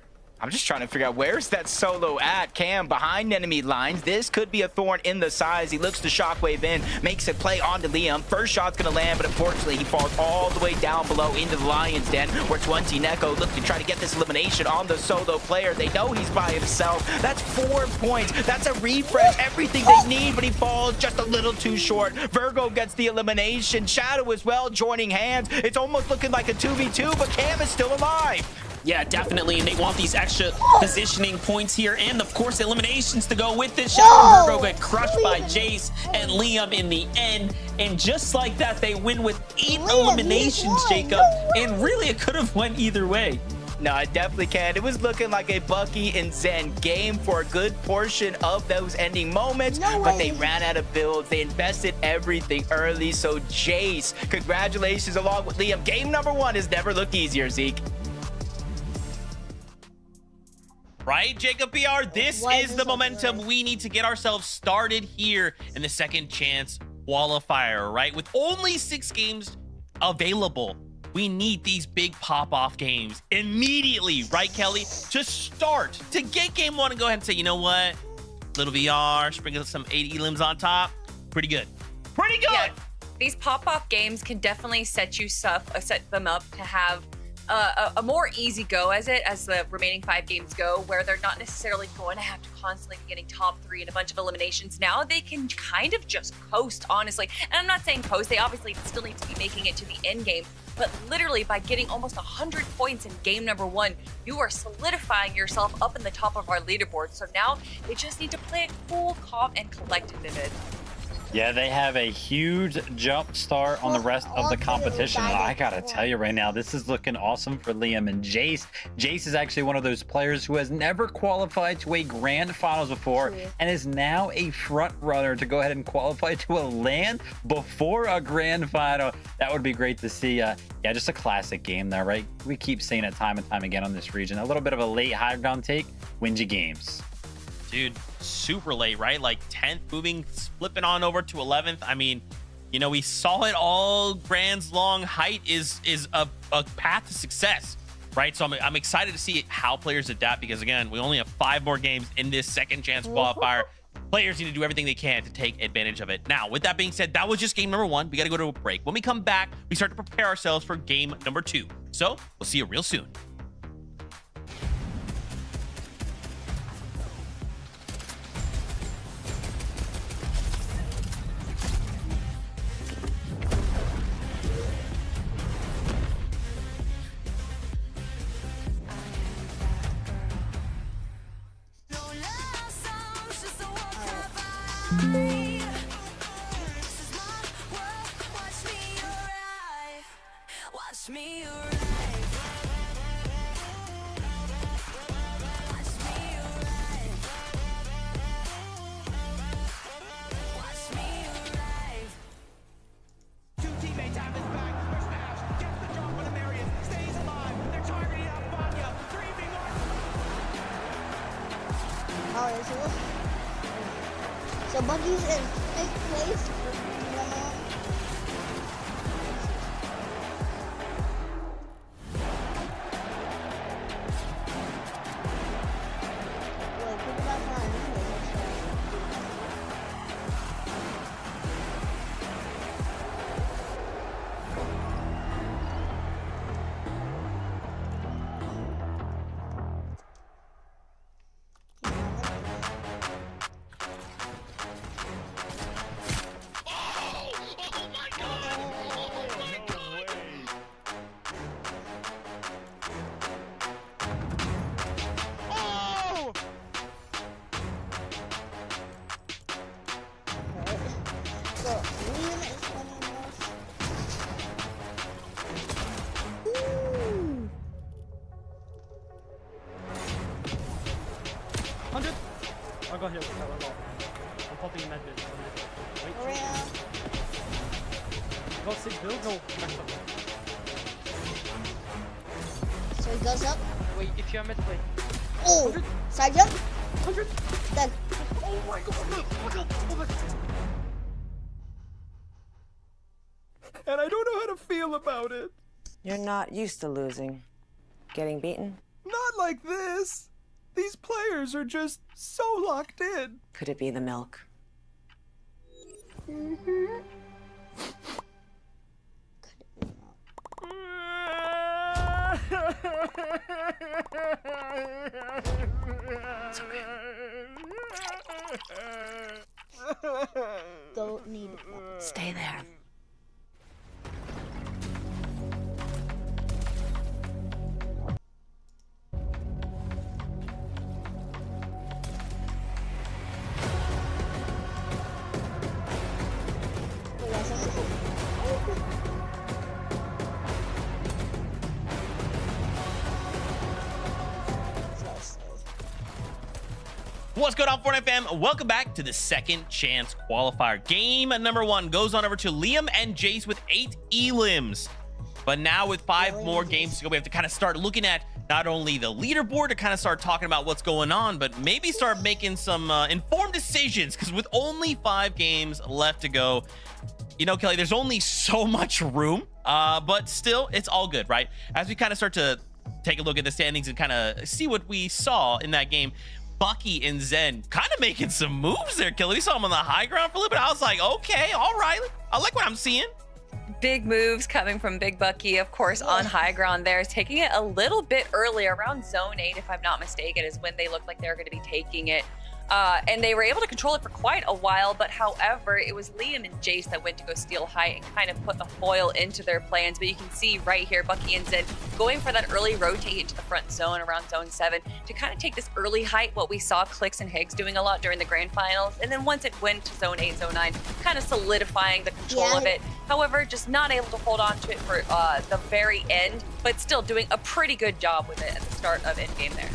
[SPEAKER 6] I'm just trying to figure out where's that solo at. Cam behind enemy lines. This could be a thorn in the size. He looks to shockwave in, makes a play onto Liam. First shot's gonna land, but unfortunately he falls all the way down below into the Lion's Den, where 20 Neko look to try to get this elimination on the solo player. They know he's by himself. That's 4 points. That's a refresh, everything they need, but he falls just a little too short. Virgo gets the elimination. Shadow as well joining hands. It's almost looking like a 2v2, but Cam is still alive.
[SPEAKER 7] Yeah, definitely, and they want these extra positioning points here, and of course eliminations to go with it. Shadow and Virgo get crushed by Jace and Liam in the end, and just like that, they win with 8 eliminations, Jacob. And really, it could have went either way.
[SPEAKER 6] No, it definitely can. It was looking like a Bucky and Zen game for a good portion of those ending moments, but they ran out of builds. They invested everything early, so Jace, congratulations along with Liam. Game number 1 has never looked easier, Zeke.
[SPEAKER 3] Right, Jacob PR? This is the momentum we need to get ourselves started here in the second chance qualifier, right? With only 6 games available, we need these big pop-off games immediately, right, Kelly? To start, to get game 1 and go ahead and say, you know what? Little VR, sprinkle some 8 elims on top. Pretty good. Pretty good!
[SPEAKER 4] Yeah, these pop-off games can definitely set them up to have a more easy go as the remaining 5 games go, where they're not necessarily going to have to constantly be getting top 3 and a bunch of eliminations. Now they can kind of just coast, honestly. And I'm not saying coast, they obviously still need to be making it to the end game, but literally by getting almost 100 points in game number 1, you are solidifying yourself up in the top of our leaderboard. So now they just need to play it cool, calm, and collected in it.
[SPEAKER 5] Yeah, they have a huge jump start on the rest of the competition. And I gotta tell you right now, this is looking awesome for Liam and Jace. Jace is actually one of those players who has never qualified to a grand finals before and is now a front runner to go ahead and qualify to a LAN before a grand final. That would be great to see. Yeah, just a classic game there, right? We keep saying it time and time again on this region. A little bit of a late high ground take wins you games.
[SPEAKER 3] Dude, super late, right? Like 10th, moving, flipping on over to 11th. I mean, you know, we saw it all grands long. Height is a path to success, right? So I'm excited to see how players adapt, because again, we only have 5 more games in this second chance qualifier. Players need to do everything they can to take advantage of it. Now, with that being said, that was just game number 1. We got to go to a break. When we come back, we start to prepare ourselves for game number 2. So we'll see you real soon.
[SPEAKER 8] Watch me
[SPEAKER 2] Two teammates have his back. Where's Nash? Gets the drop on the Marion. Stays alive. They're targeting out Vanya. Dreaming on.
[SPEAKER 1] So Bucky's in 5th place.
[SPEAKER 9] I'll go here. I'll go. I'm popping in that bit. Wait. Go 6 build? No. Next up.
[SPEAKER 1] So he goes up.
[SPEAKER 9] Wait, if you're mid, wait.
[SPEAKER 1] Oh! 100. Side jump.
[SPEAKER 9] 100.
[SPEAKER 1] Dead.
[SPEAKER 9] Oh my god. Oh my god. Oh my god.
[SPEAKER 2] And I don't know how to feel about it.
[SPEAKER 10] You're not used to losing. Getting beaten?
[SPEAKER 2] Not like this.
[SPEAKER 10] These players are just so locked in.
[SPEAKER 4] Could it be the milk?
[SPEAKER 1] Don't need it.
[SPEAKER 4] Stay there.
[SPEAKER 3] What's going on, Fortnite fam? Welcome back to the second chance qualifier. Game number 1 goes on over to Liam and Jace with 8 elims. But now with 5 more games to go, we have to kind of start looking at not only the leaderboard to kind of start talking about what's going on, but maybe start making some informed decisions, because with only 5 games left to go, you know, Kelly, there's only so much room, but still, it's all good, right? As we kind of start to take a look at the standings and kind of see what we saw in that game, Bucky and Zen kind of making some moves there, Kelly. We saw him on the high ground for a little bit. I was like, okay, all right. I like what I'm seeing.
[SPEAKER 4] Big moves coming from Big Bucky, of course, on high ground there. Taking it a little bit early, around zone 8, if I'm not mistaken, is when they looked like they were going to be taking it. And they were able to control it for quite a while, but however, it was Liam and Jace that went to go steal height and kind of put the foil into their plans. But you can see right here, Bucky and Zen going for that early rotate into the front zone around zone 7 to kind of take this early height, what we saw Clicks and Higgs doing a lot during the grand finals. And then once it went to zone 8, zone 9, kind of solidifying the control of it. However, just not able to hold on to it for the very end, but still doing a pretty good job with it at the start of endgame there.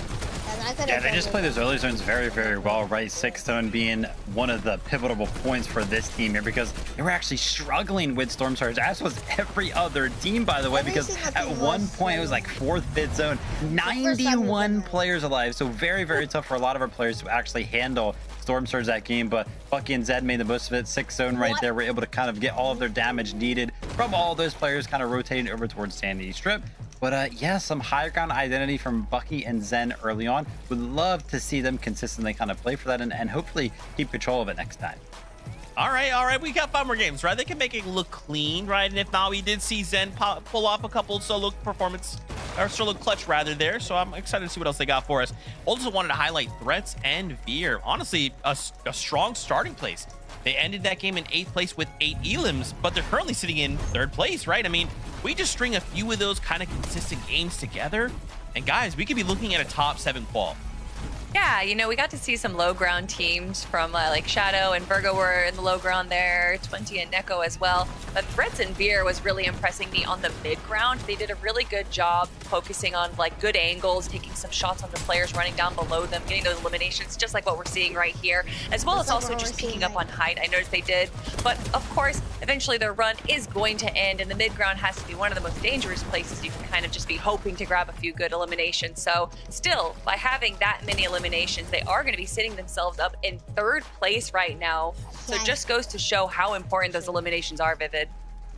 [SPEAKER 5] Yeah, they just play those early zones very, very well, right? 6th zone being one of the pivotal points for this team here, because they were actually struggling with Storm Surge, as was every other team, by the way, because at one point it was like 4th, 5th zone, 91 players alive. So very, very tough for a lot of our players to actually handle Storm Surge that game. But Bucky and Zed made the most of it. 6th zone right there. We're able to kind of get all of their damage needed from all those players kind of rotating over towards Sandy Strip. But yeah, some higher ground identity from Bucky and Zen early on. Would love to see them consistently kind of play for that and hopefully keep control of it next time.
[SPEAKER 3] All right. We got 5 more games, right? They can make it look clean, right? And if not, we did see Zen pull off a couple solo clutch rather there. So I'm excited to see what else they got for us. Also wanted to highlight Threats and Veer. Honestly, a strong starting place. They ended that game in 8th place with 8 elims, but they're currently sitting in 3rd place, right? I mean, we just string a few of those kind of consistent games together, and guys, we could be looking at a top 7 qual.
[SPEAKER 4] Yeah, you know, we got to see some low ground teams from like Shadow and Virgo were in the low ground there, 20 and Neko as well. But Threats and Veer was really impressing me on the mid ground. They did a really good job focusing on like good angles, taking some shots on the players running down below them, getting those eliminations, just like what we're seeing right here, as well as also just picking up on height. I noticed they did. But of course, eventually their run is going to end, and the mid ground has to be one of the most dangerous places you can kind of just be hoping to grab a few good eliminations. So still, by having that many eliminations, they are going to be sitting themselves up in 3rd place right now. So it just goes to show how important those eliminations are, Vivid.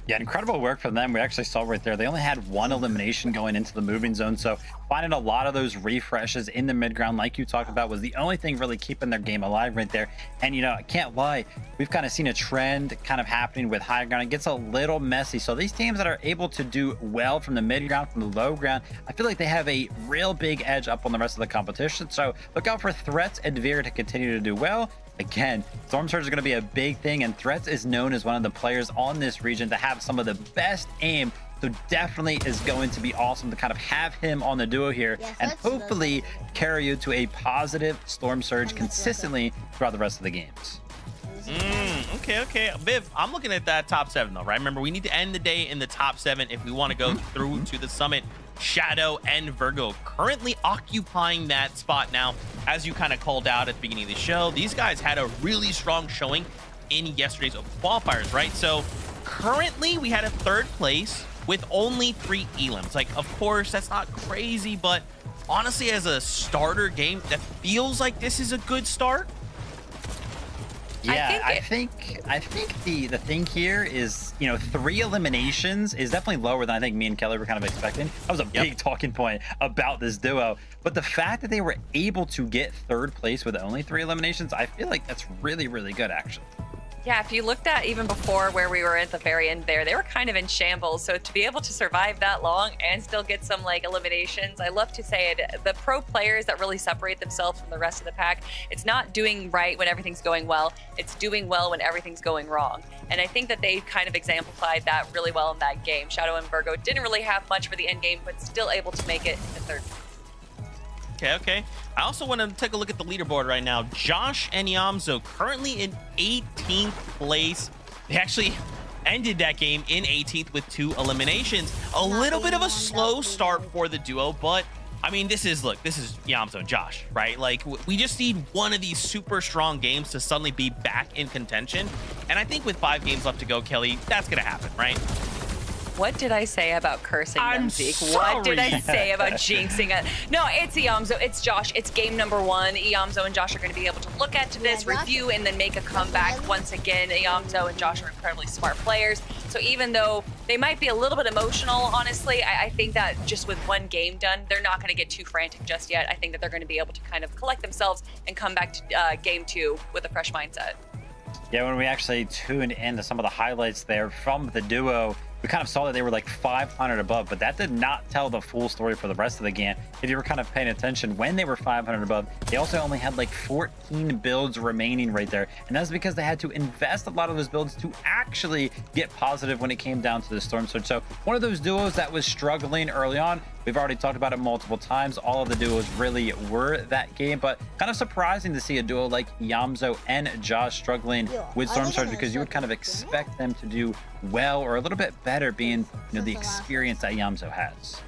[SPEAKER 5] Yeah, incredible work from them. We actually saw right there, they only had 1 elimination going into the moving zone. So finding a lot of those refreshes in the mid ground, like you talked about, was the only thing really keeping their game alive right there. And, you know, I can't lie, we've kind of seen a trend kind of happening with high ground. It gets a little messy. So these teams that are able to do well from the mid ground, from the low ground, I feel like they have a real big edge up on the rest of the competition. So look out for Threats and Veer to continue to do well. Again, Storm Surge is going to be a big thing, and Threats is known as one of the players on this region to have some of the best aim. So definitely is going to be awesome to kind of have him on the duo here, and hopefully carry you to a positive Storm Surge consistently throughout the rest of the games.
[SPEAKER 3] Okay. Viv, I'm looking at that top 7 though, right? Remember, we need to end the day in the top 7 if we want to go through to the summit. Shadow and Virgo currently occupying that spot now. As you kind of called out at the beginning of the show, these guys had a really strong showing in yesterday's open qualifiers, right? So currently we had a 3rd place with only 3 elims. Like, of course, that's not crazy, but honestly, as a starter game, that feels like this is a good start.
[SPEAKER 5] Yeah, I think the thing here is, 3 eliminations is definitely lower than I think me and Kelly were kind of expecting. That was a big talking point about this duo. But the fact that they were able to get 3rd place with only 3 eliminations, I feel like that's really, really good, actually.
[SPEAKER 4] Yeah, if you looked at even before where we were at the very end there, they were kind of in shambles. So to be able to survive that long and still get some like eliminations, I love to say it, the pro players that really separate themselves from the rest of the pack, it's not doing right when everything's going well, it's doing well when everything's going wrong. And I think that they kind of exemplified that really well in that game. Shadow and Virgo didn't really have much for the end game, but still able to make it to 3rd.
[SPEAKER 3] Okay. I also want to take a look at the leaderboard right now. Josh and Yamzo currently in 18th place. They actually ended that game in 18th with 2 eliminations. A little bit of a slow start for the duo, but I mean, this is Yamzo and Josh, right? Like, we just need one of these super strong games to suddenly be back in contention. And I think with 5 games left to go, Kelly, that's going to happen, right?
[SPEAKER 4] What did I say about cursing them, Zeke? What did I say about jinxing it? No, it's Iamzo, it's Josh, it's game number 1. Iamzo and Josh are going to be able to look at this, review, and then make a comeback once again. Iamzo and Josh are incredibly smart players. So even though they might be a little bit emotional, honestly, I think that just with 1 game done, they're not going to get too frantic just yet. I think that they're going to be able to kind of collect themselves and come back to game 2 with a fresh mindset.
[SPEAKER 5] Yeah, when we actually tuned into some of the highlights there from the duo, we kind of saw that they were like 500 above, but that did not tell the full story for the rest of the game. If you were kind of paying attention, when they were 500 above, they also only had like 14 builds remaining right there. And that's because they had to invest a lot of those builds to actually get positive when it came down to the Storm Surge. So one of those duos that was struggling early on, we've already talked about it multiple times. All of the duos really were that game, but kind of surprising to see a duo like Yamzo and Josh struggling with Storm Surge, because you would kind of expect them to do well or a little bit better, being the experience that Yamzo has.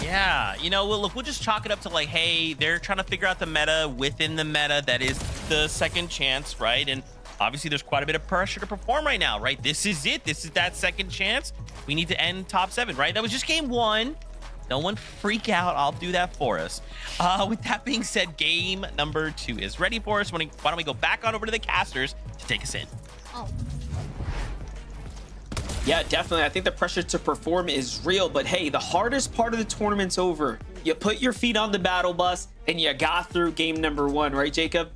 [SPEAKER 3] Yeah, look, we'll just chalk it up to like, hey, they're trying to figure out the meta within the meta that is the second chance, right? And obviously there's quite a bit of pressure to perform right now, right? This is it. This is that second chance. We need to end top 7, right? That was just game 1. No one freak out. I'll do that for us. With that being said, game number 2 is ready for us. Why don't we go back on over to the casters to take us in?
[SPEAKER 1] Oh.
[SPEAKER 7] Yeah, definitely. I think the pressure to perform is real, but hey, the hardest part of the tournament's over. You put your feet on the battle bus and you got through game number 1, right, Jacob?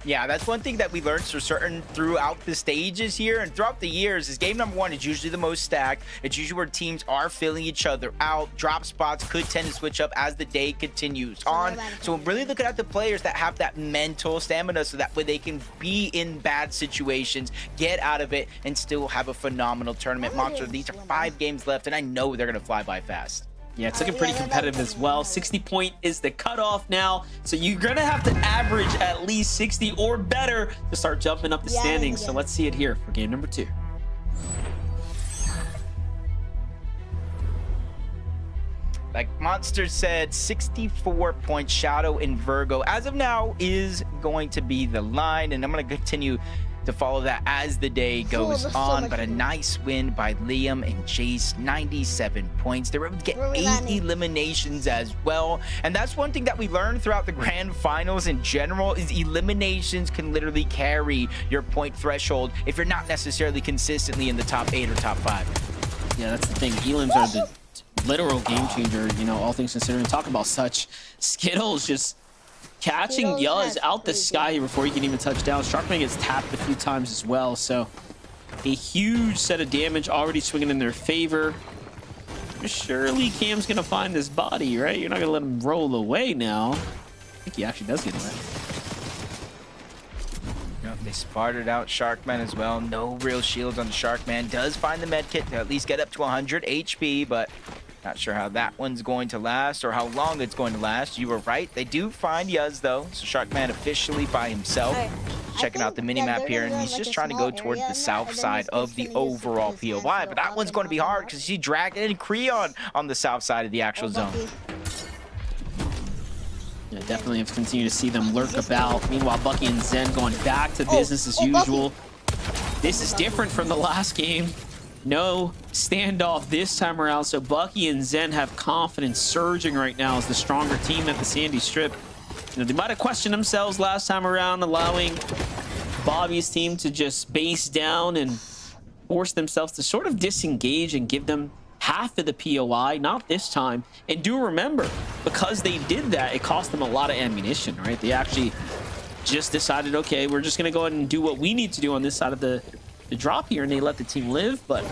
[SPEAKER 6] Yeah, that's one thing that we learned throughout the stages here and throughout the years is game number 1 is usually the most stacked. It's usually where teams are filling each other out. Drop spots could tend to switch up as the day continues on. So we're really looking at the players that have that mental stamina, so that way they can be in bad situations, get out of it, and still have a phenomenal tournament. Monster, these are 5 games left, and I know they're going to fly by fast.
[SPEAKER 7] Yeah, it's looking pretty competitive as well. 60 point is the cutoff now. So you're going to have to average at least 60 or better to start jumping up the standings. So let's see it here for game number 2.
[SPEAKER 6] Like Monster said, 64 points. Shadow and Virgo, as of now, is going to be the line. And I'm going to continue to follow that as the day goes on. But a nice win by Liam and Jace, 97 points. They were able to get 8 eliminations as well. And that's one thing that we learned throughout the grand finals in general, is eliminations can literally carry your point threshold if you're not necessarily consistently in the top 8 or top 5.
[SPEAKER 7] Yeah, that's the thing. Elims are the literal game changer, all things considering. Talk about such Skittles just catching Yuz out the sky here before he can even touch down. Sharkman gets tapped a few times as well, so a huge set of damage already swinging in their favor. Surely Cam's gonna find this body, right? You're not gonna let him roll away now. I think he actually does get away.
[SPEAKER 6] They sparted out Sharkman as well. No real shields on the Sharkman. Does find the medkit to at least get up to 100 HP, but not sure how that one's going to last or how long it's going to last. You were right. They do find Yuz, though. So Sharkman officially by himself. Checking out the minimap here, and he's just trying to go towards the south side of the overall POI. But that one's going to be hard because you see Dragon and Creon on the south side of the actual zone.
[SPEAKER 7] Yeah, definitely have continued to see them lurk about. Meanwhile, Bucky and Zen going back to business as usual. This is different from the last game. No standoff this time around, so Bucky and Zen have confidence surging right now as the stronger team at the Sandy Strip. They might have questioned themselves last time around, allowing Bobby's team to just base down and force themselves to sort of disengage and give them half of the POI, not this time. And do remember, because they did that, it cost them a lot of ammunition, right? They actually just decided, okay, we're just gonna go ahead and do what we need to do on this side of the drop here, and they let the team live, but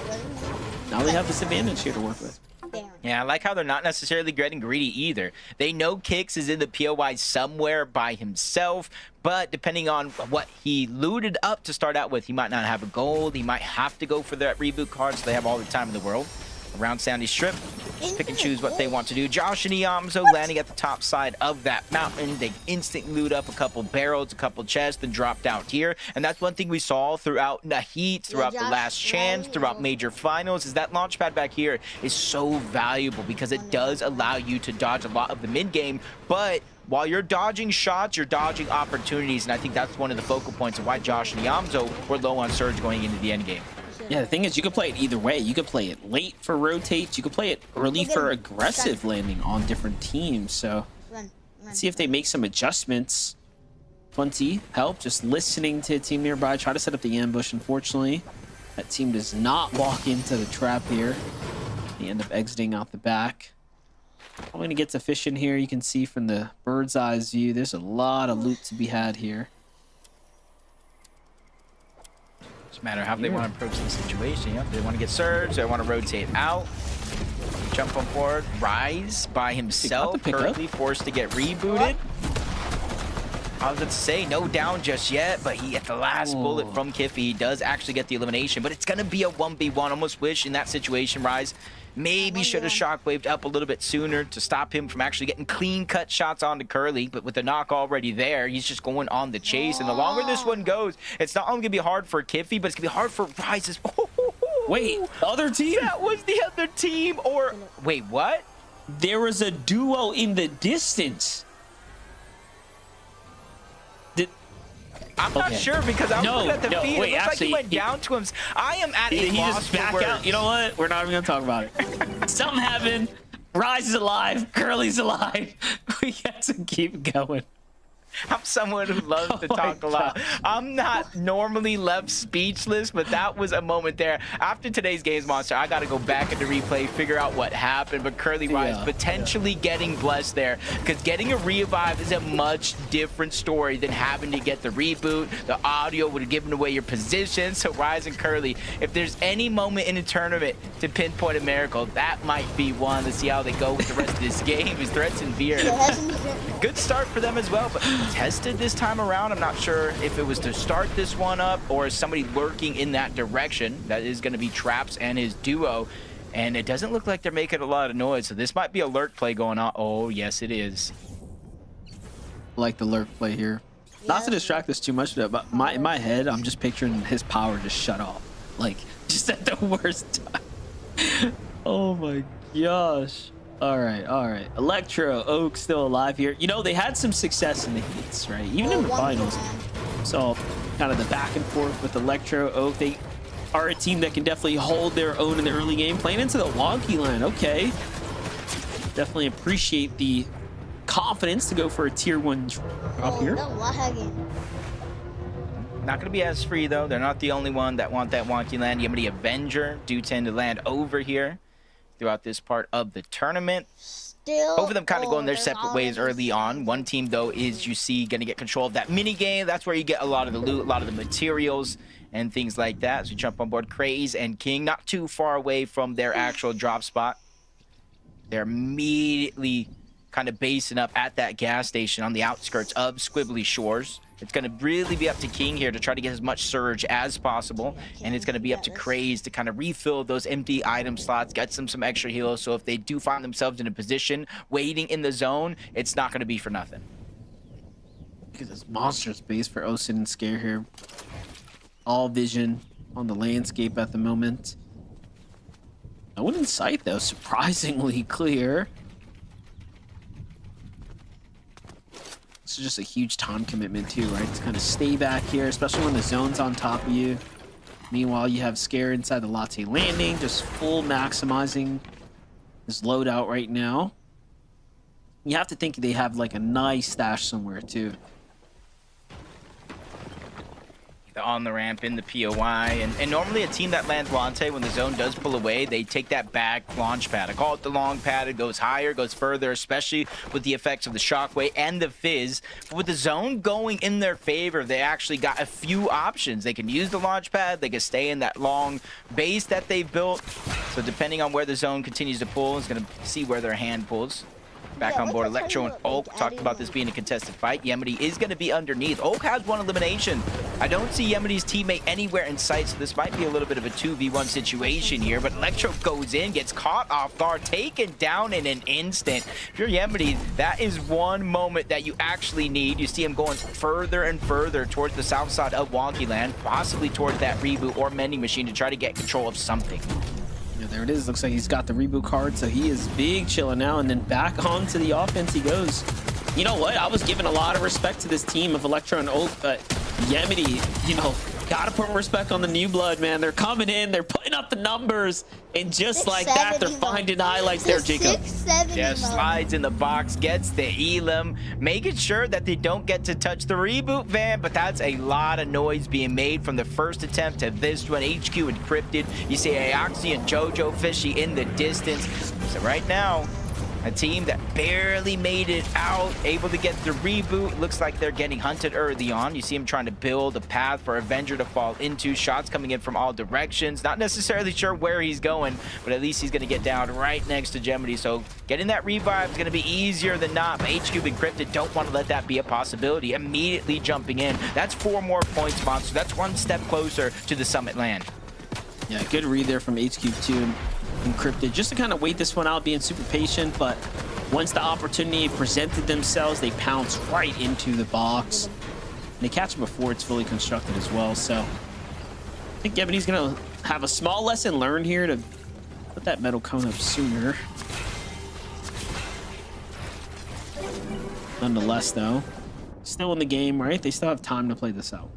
[SPEAKER 7] now they have this advantage here to work with.
[SPEAKER 6] Yeah, I like how they're not necessarily getting greedy either. They know Kix is in the POI somewhere by himself, but depending on what he looted up to start out with, he might not have a gold. He might have to go for that reboot card, so they have all the time in the world. Around Sandy Strip, pick and choose what they want to do. Josh and Iamzo landing at the top side of that mountain. They instantly loot up a couple barrels, a couple chests, then dropped out here. And that's one thing we saw throughout the heat, throughout the last chance, throughout major finals, is that launch pad back here is so valuable because it does allow you to dodge a lot of the mid game. But while you're dodging shots, you're dodging opportunities. And I think that's one of the focal points of why Josh and Iamzo were low on surge going into the end game.
[SPEAKER 7] Yeah, the thing is, you could play it either way. You could play it late for rotates. You could play it early for aggressive landing on different teams. So let's see if they make some adjustments. 20 help, just listening to a team nearby. Try to set up the ambush. Unfortunately, that team does not walk into the trap here. They end up exiting out the back. I'm going to get to fishing here. You can see from the bird's eye view, there's a lot of loot to be had here.
[SPEAKER 6] Matter how they want to approach the situation. Yep. They want to get surge, they want to rotate out, jump on board, Rise by himself, currently forced to get rebooted. I was about to say no down just yet, but he at the last bullet from Kiffy, he does actually get the elimination, but it's gonna be a 1v1. Almost wish in that situation Rise maybe should have shockwaved up a little bit sooner to stop him from actually getting clean cut shots onto Curly, but with the knock already there, he's just going on the chase. And the longer this one goes, it's not only gonna be hard for Kiffy, but it's gonna be hard for Rise as well.
[SPEAKER 7] Wait, other team?
[SPEAKER 6] That was the other team, or wait, what?
[SPEAKER 7] There was a duo in the distance.
[SPEAKER 6] I'm not sure because I was looking at the feed.
[SPEAKER 7] Wait,
[SPEAKER 6] it looks
[SPEAKER 7] actually,
[SPEAKER 6] like he went down to him. I am at a
[SPEAKER 7] he
[SPEAKER 6] loss
[SPEAKER 7] just
[SPEAKER 6] for
[SPEAKER 7] back
[SPEAKER 6] words.
[SPEAKER 7] out. You know what? We're not even gonna talk about it. Something happened. Rise is alive. Curly's alive. We got to keep going.
[SPEAKER 6] I'm someone who loves to talk a lot. I'm not normally left speechless, but that was a moment there. After today's Games Monster, I got to go back into replay, figure out what happened. But Curly Rise potentially getting blessed there, because getting a revive is a much different story than having to get the reboot. The audio would have given away your position. So Rise and Curly, if there's any moment in a tournament to pinpoint a miracle, that might be one. To see how they go with the rest of this game is Threats and Veer. Good start for them as well, but tested this time around. I'm not sure if it was to start this one up or somebody lurking in that direction. That is going to be Traps and his duo, and it doesn't look like they're making a lot of noise, so this might be a lurk play going on. Oh yes, it is.
[SPEAKER 7] Like the lurk play here. Not to distract us too much, but in my head, I'm just picturing his power just shut off, like just at the worst time. Oh my gosh. All right. Electro, Oak still alive here. You know, they had some success in the heats, right? Even in the finals. So kind of the back and forth with Electro, Oak. They are a team that can definitely hold their own in the early game. Playing into the wonky line, okay. Definitely appreciate the confidence to go for a tier 1 drop here.
[SPEAKER 6] Not going to be as free, though. They're not the only one that want that wonky land. Yamity Avenger do tend to land over here throughout this part of the tournament. Both of them kind of going their separate ways early on. One team, though, is, you see, going to get control of that mini game. That's where you get a lot of the loot, a lot of the materials, and things like that. So you jump on board Craze and King, not too far away from their actual drop spot. They're immediately kind of basing up at that gas station on the outskirts of Squibbly Shores. It's going to really be up to King here to try to get as much surge as possible. And it's going to be up to Craze to kind of refill those empty item slots, get some extra heals. So if they do find themselves in a position waiting in the zone, it's not going to be for nothing.
[SPEAKER 7] Look at this monster space for Osin and Scare here. All vision on the landscape at the moment. No one in sight, though. Surprisingly clear. This is just a huge time commitment too, right? To kind of stay back here, especially when the zone's on top of you. Meanwhile, you have Scare inside the Latte landing, just full maximizing his loadout right now. You have to think they have like a nice stash somewhere too.
[SPEAKER 6] on the ramp in the POI. And normally a team that lands Lante, when the zone does pull away, they take that back launch pad. I call it the long pad. It goes higher, goes further, especially with the effects of the shockwave and the fizz. But with the zone going in their favor, they actually got a few options. They can use the launch pad. They can stay in that long base that they've built. So depending on where the zone continues to pull, it's going to see where their hand pulls. Back on board, Electro and Oak talked about this being a contested fight. Yemity is going to be underneath. Oak has one elimination. I don't see Yemity's teammate anywhere in sight, so this might be a little bit of a 2v1 situation here, but Electro goes in, gets caught off guard, taken down in an instant. If you're Yemity, that is one moment that you actually need. You see him going further and further towards the south side of Wonky Land, possibly towards that reboot or mending machine to try to get control of something.
[SPEAKER 7] Yeah, there it is. Looks like he's got the reboot card, so he is big chilling now, and then back onto the offense he goes. You know what? I was giving a lot of respect to this team of Electro and Oak, but Yemity, you know, gotta put respect on the new blood, man. They're coming in, they're putting up the numbers, and just like that, they're finding highlights there, Jacob.
[SPEAKER 6] Yeah, slides in the box, gets the elim, making sure that they don't get to touch the reboot van, but that's a lot of noise being made from the first attempt to this one. HQ encrypted. You see Aoxy and Jojo Fishy in the distance. So right now, a team that barely made it out, able to get the reboot. Looks like they're getting hunted early on. You see him trying to build a path for Avenger to fall into. Shots coming in from all directions. Not necessarily sure where he's going, but at least he's going to get down right next to Gemini. So getting that revive is going to be easier than not. But HQ encrypted don't want to let that be a possibility. Immediately jumping in. That's 4 more points, Monster. That's 1 step closer to the summit land.
[SPEAKER 7] Yeah, good read there from HQ2. Encrypted just to kind of wait this one out, being super patient, but once the opportunity presented themselves, they pounce right into the box. And they catch it before it's fully constructed as well. So I think Yemity's gonna have a small lesson learned here to put that metal cone up sooner. Nonetheless, though, still in the game, right? They still have time to play this out.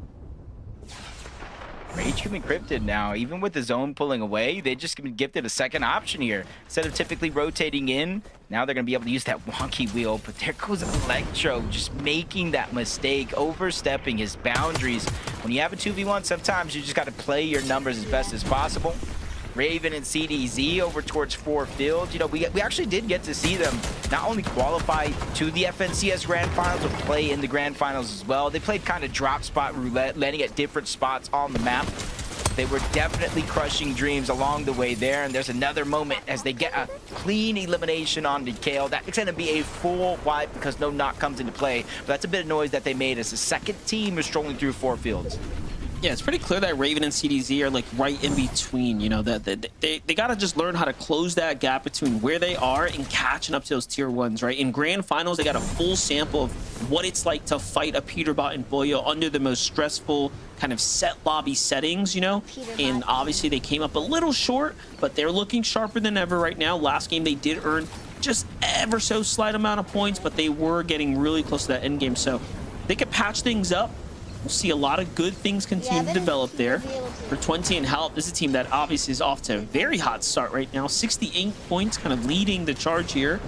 [SPEAKER 6] HQ encrypted now, even with the zone pulling away, they just been gifted a second option here. Instead of typically rotating in, now they're going to be able to use that wonky wheel. But there goes Electro, just making that mistake, overstepping his boundaries. When you have a 2v1, sometimes you just got to play your numbers as best as possible. Raven and CDZ over towards 4 Field. You know, we actually did get to see them not only qualify to the FNCS Grand Finals, but play in the Grand Finals as well. They played kind of drop spot roulette, landing at different spots on the map. They were definitely crushing dreams along the way there, and there's another moment as they get a clean elimination on Kale. That's going to be a full wipe because no knock comes into play, but that's a bit of noise that they made as the second team is strolling through 4 Fields.
[SPEAKER 7] Yeah, it's pretty clear that Raven and CDZ are like right in between, you know, that they got to just learn how to close that gap between where they are and catching up to those tier 1s, right? In Grand Finals, they got a full sample of what it's like to fight a Peterbot and Boyo under the most stressful kind of set lobby settings, you know? And obviously they came up a little short, but they're looking sharper than ever right now. Last game, they did earn just ever so slight amount of points, but they were getting really close to that end game. So they could patch things up. We'll see a lot of good things continue to develop there. For 20 and Help, this is a team that obviously is off to a very hot start right now. 68 points, kind of leading the charge here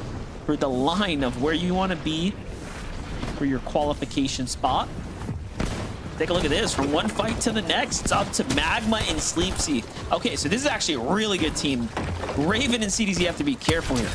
[SPEAKER 7] for the line of where you want to be for your qualification spot. Take a look at this. From one fight to the next, it's up to Magma and Sleepsy. Okay, so this is actually a really good team. Raven and CDZ have to be careful here.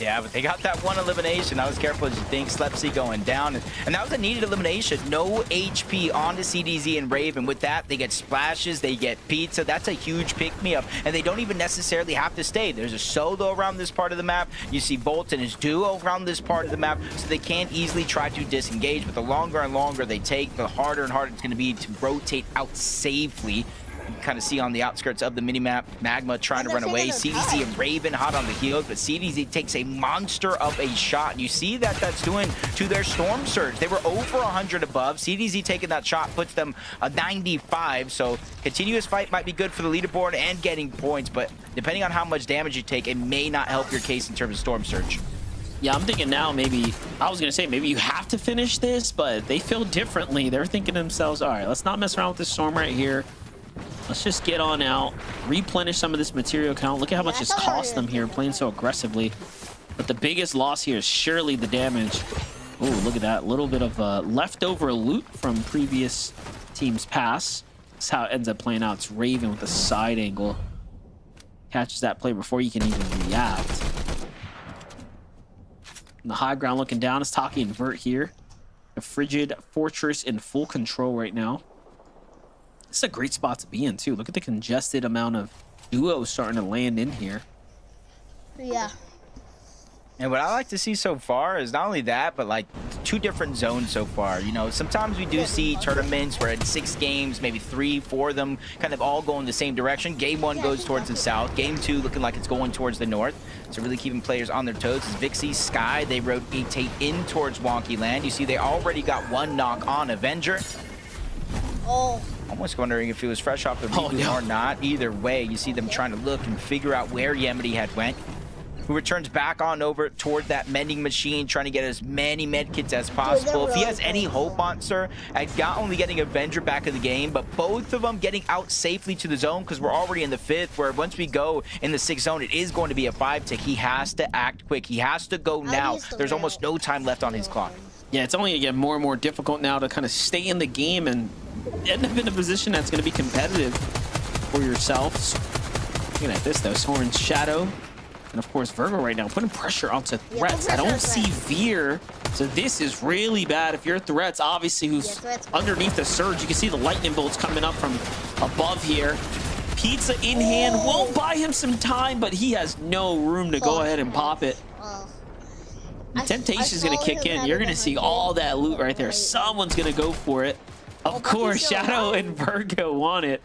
[SPEAKER 6] Yeah, but they got that one elimination. I was careful as you think. Slepsy going down. And that was a needed elimination. No HP onto CDZ and Raven. With that, they get splashes. They get pizza. That's a huge pick-me-up. And they don't even necessarily have to stay. There's a solo around this part of the map. You see Volt and his duo around this part of the map. So they can't easily try to disengage. But the longer and longer they take, the harder and harder it's going to be to rotate out safely. You kind of see on the outskirts of the minimap, Magma trying to run away. CDZ and Raven hot on the heels, but CDZ takes a monster of a shot. You see that that's doing to their Storm Surge. They were over 100 above. CDZ taking that shot puts them a 95, so continuous fight might be good for the leaderboard and getting points, but depending on how much damage you take, it may not help your case in terms of Storm Surge.
[SPEAKER 7] Yeah, I'm thinking now maybe, I was going to say maybe you have to finish this, but they feel differently. They're thinking to themselves, all right, let's not mess around with this Storm right here. Let's just get on out, replenish some of this material count. Look at how much it's cost them here playing so aggressively. But the biggest loss here is surely the damage. Oh, look at that. Little bit of leftover loot from previous teams pass. That's how it ends up playing out. It's Raven with a side angle. Catches that play before you can even react. On the high ground looking down is Taki and Vert here. The Frigid Fortress in full control right now. This is a great spot to be in too. Look at the congested amount of duos starting to land in here.
[SPEAKER 1] Yeah.
[SPEAKER 6] And what I like to see so far is not only that, but like 2 different zones so far. You know, sometimes we do see tournaments where in 6 games, maybe 3, 4 of them kind of all go in the same direction. Game 1 goes towards the south. Game 2 looking like it's going towards the north. So really keeping players on their toes. As Vixie, Sky, they rotate in towards Wonky Land. You see they already got 1 knock on Avenger.
[SPEAKER 1] Oh.
[SPEAKER 6] Almost wondering if it was fresh off the reboot or not. Either way, you see them trying to look and figure out where Yemity had went. Who returns back on over toward that mending machine, trying to get as many med kits as possible. If he has any hope on, sir, at not only getting Avenger back in the game, but both of them getting out safely to the zone, because we're already in the 5th, where once we go in the 6th zone, it is going to be a 5-tick. He has to act quick. He has to go now. There's almost no time left on his clock.
[SPEAKER 7] Yeah, it's only getting more and more difficult now to kind of stay in the game and end up in a position that's going to be competitive for yourselves. Looking at this, though, Soren's Shadow. And of course, Virgo right now putting pressure onto Threats. I don't see Veer, so this is really bad. If you're Threats, obviously, who's underneath the surge, you can see the lightning bolts coming up from above here. Pizza in hand won't buy him some time, but he has no room to go ahead and pop it. Temptation is going to kick in. You're going to see all that loot right there. Someone's going to go for it. Of course, Shadow and Virgo want it.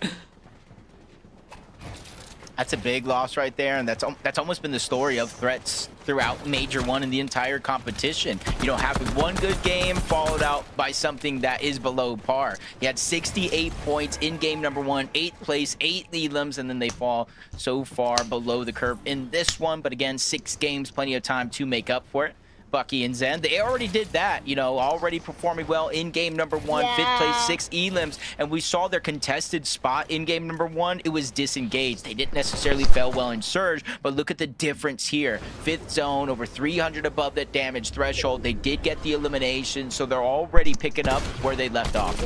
[SPEAKER 6] That's a big loss right there, and that's almost been the story of Threats throughout Major 1 in the entire competition. You know, having one good game followed out by something that is below par. He had 68 points in game number 1, 8th place, 8 elims, and then they fall so far below the curve in this one. But again, 6 games, plenty of time to make up for it. Bucky and Zen, they already did that, you know, already performing well in game number 1, 5th place, 6 elims, and we saw their contested spot in game number 1. It was disengaged. They didn't necessarily fail well in Surge, but look at the difference here. 5th zone, over 300 above that damage threshold. They did get the elimination, so they're already picking up where they left off.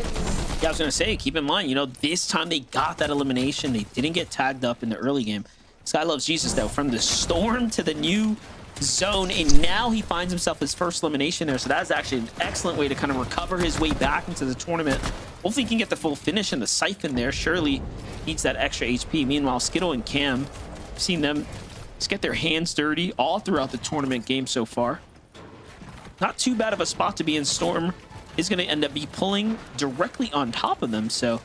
[SPEAKER 7] Yeah, I was going to say, keep in mind, you know, this time they got that elimination. They didn't get tagged up in the early game. Sky loves Jesus, though, from the Storm to the new zone, and now he finds himself his first elimination there, so that's actually an excellent way to kind of recover his way back into the tournament. Hopefully he can get the full finish in the Siphon there. Surely needs that extra HP. Meanwhile, Skittle and Cam, I've seen them just get their hands dirty all throughout the tournament game so far. Not too bad of a spot to be in. Storm is going to end up be pulling directly on top of them, so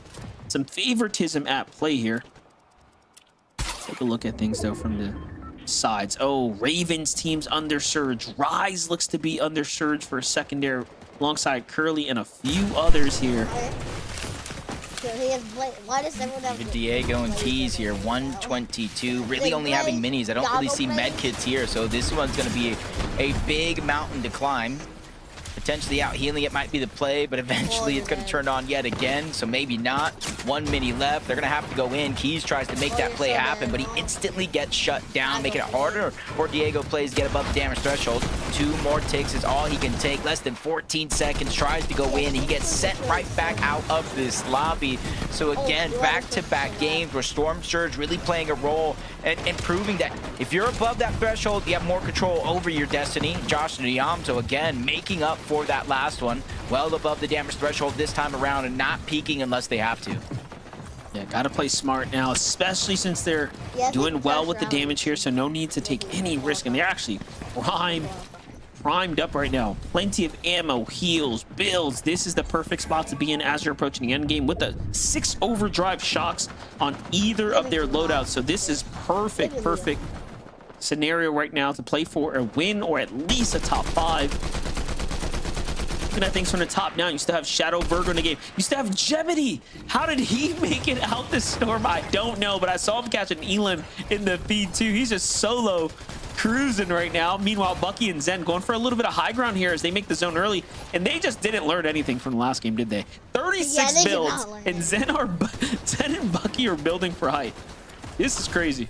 [SPEAKER 7] some favoritism at play here. Take a look at things though from the sides. Oh, Ravens team's under surge. Rise looks to be under surge for a secondary alongside Curly and a few others here.
[SPEAKER 1] Why does everyone have
[SPEAKER 6] Even Diego and Keys here, 122. Really only having minis. I don't really see med kits here, so this one's going to be a big mountain to climb. Potentially out healing, it might be the play, but eventually it's going to turn on yet again, so maybe not. 1 mini left. They're going to have to go in. Keys tries to make that play happen, but he instantly gets shut down, making it harder for Diego plays to get above the damage threshold. 2 more ticks is all he can take. Less than 14 seconds. Tries to go in. He gets sent right back out of this lobby. So again, back-to-back games where Storm Surge really playing a role and proving that if you're above that threshold, you have more control over your destiny. Josh Nyamto again making up for that last one, well above the damage threshold this time around and not peeking unless they have to.
[SPEAKER 7] Yeah, gotta play smart now, especially since they're doing well with the damage here, so no need to take any risk, and they're actually primed up right now. Plenty of ammo, heals, builds. This is the perfect spot to be in as you're approaching the end game with the 6 overdrive shocks on either of their loadouts, so this is perfect scenario right now to play for a win or at least a top 5. Looking at things from the top now, you still have Shadow Virgo in the game. You still have Jemity. How did he make it out the storm? I don't know, but I saw him catch an Elim in the feed too. He's just solo cruising right now. Meanwhile, Bucky and Zen going for a little bit of high ground here as they make the zone early, and they just didn't learn anything from the last game, did they? 36 builds, and Zen and Bucky are building for height. This is crazy.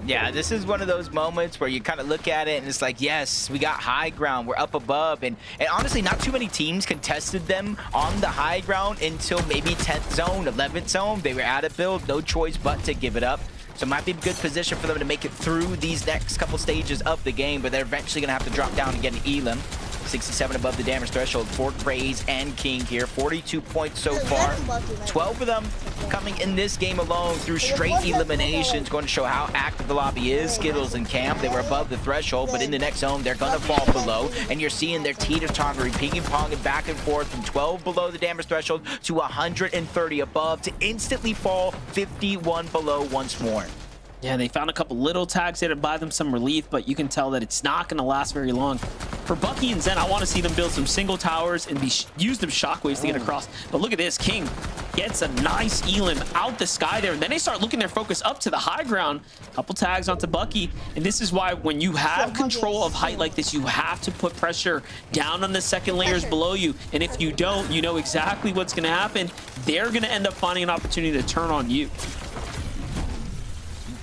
[SPEAKER 6] Yeah, this is one of those moments where you kind of look at it and it's like, yes, we got high ground, we're up above, and honestly, not too many teams contested them on the high ground until maybe 10th zone, 11th zone. They were out of build, no choice but to give it up. So it might be a good position for them to make it through these next couple stages of the game, but they're eventually gonna have to drop down and get an Elim. 67 above the damage threshold for Craze and King here. 42 points so far. 12 of them coming in this game alone through straight eliminations. Going to show how active the lobby is. Skittles and Cam, they were above the threshold, but in the next zone, they're going to fall below. And you're seeing their teeter-tottering, ping-ponging back and forth from 12 below the damage threshold to 130 above to instantly fall 51 below once more.
[SPEAKER 7] Yeah, they found a couple little tags there to buy them some relief, but you can tell that it's not going to last very long. For Bucky and Zen, I want to see them build some single towers and use them shockwaves to get across. But look at this. King gets a nice Elim out the sky there, and then they start looking their focus up to the high ground. Couple tags onto Bucky, and this is why when you have control of height like this, you have to put pressure down on the second layers below you. And if you don't, you know exactly what's going to happen. They're going to end up finding an opportunity to turn on you.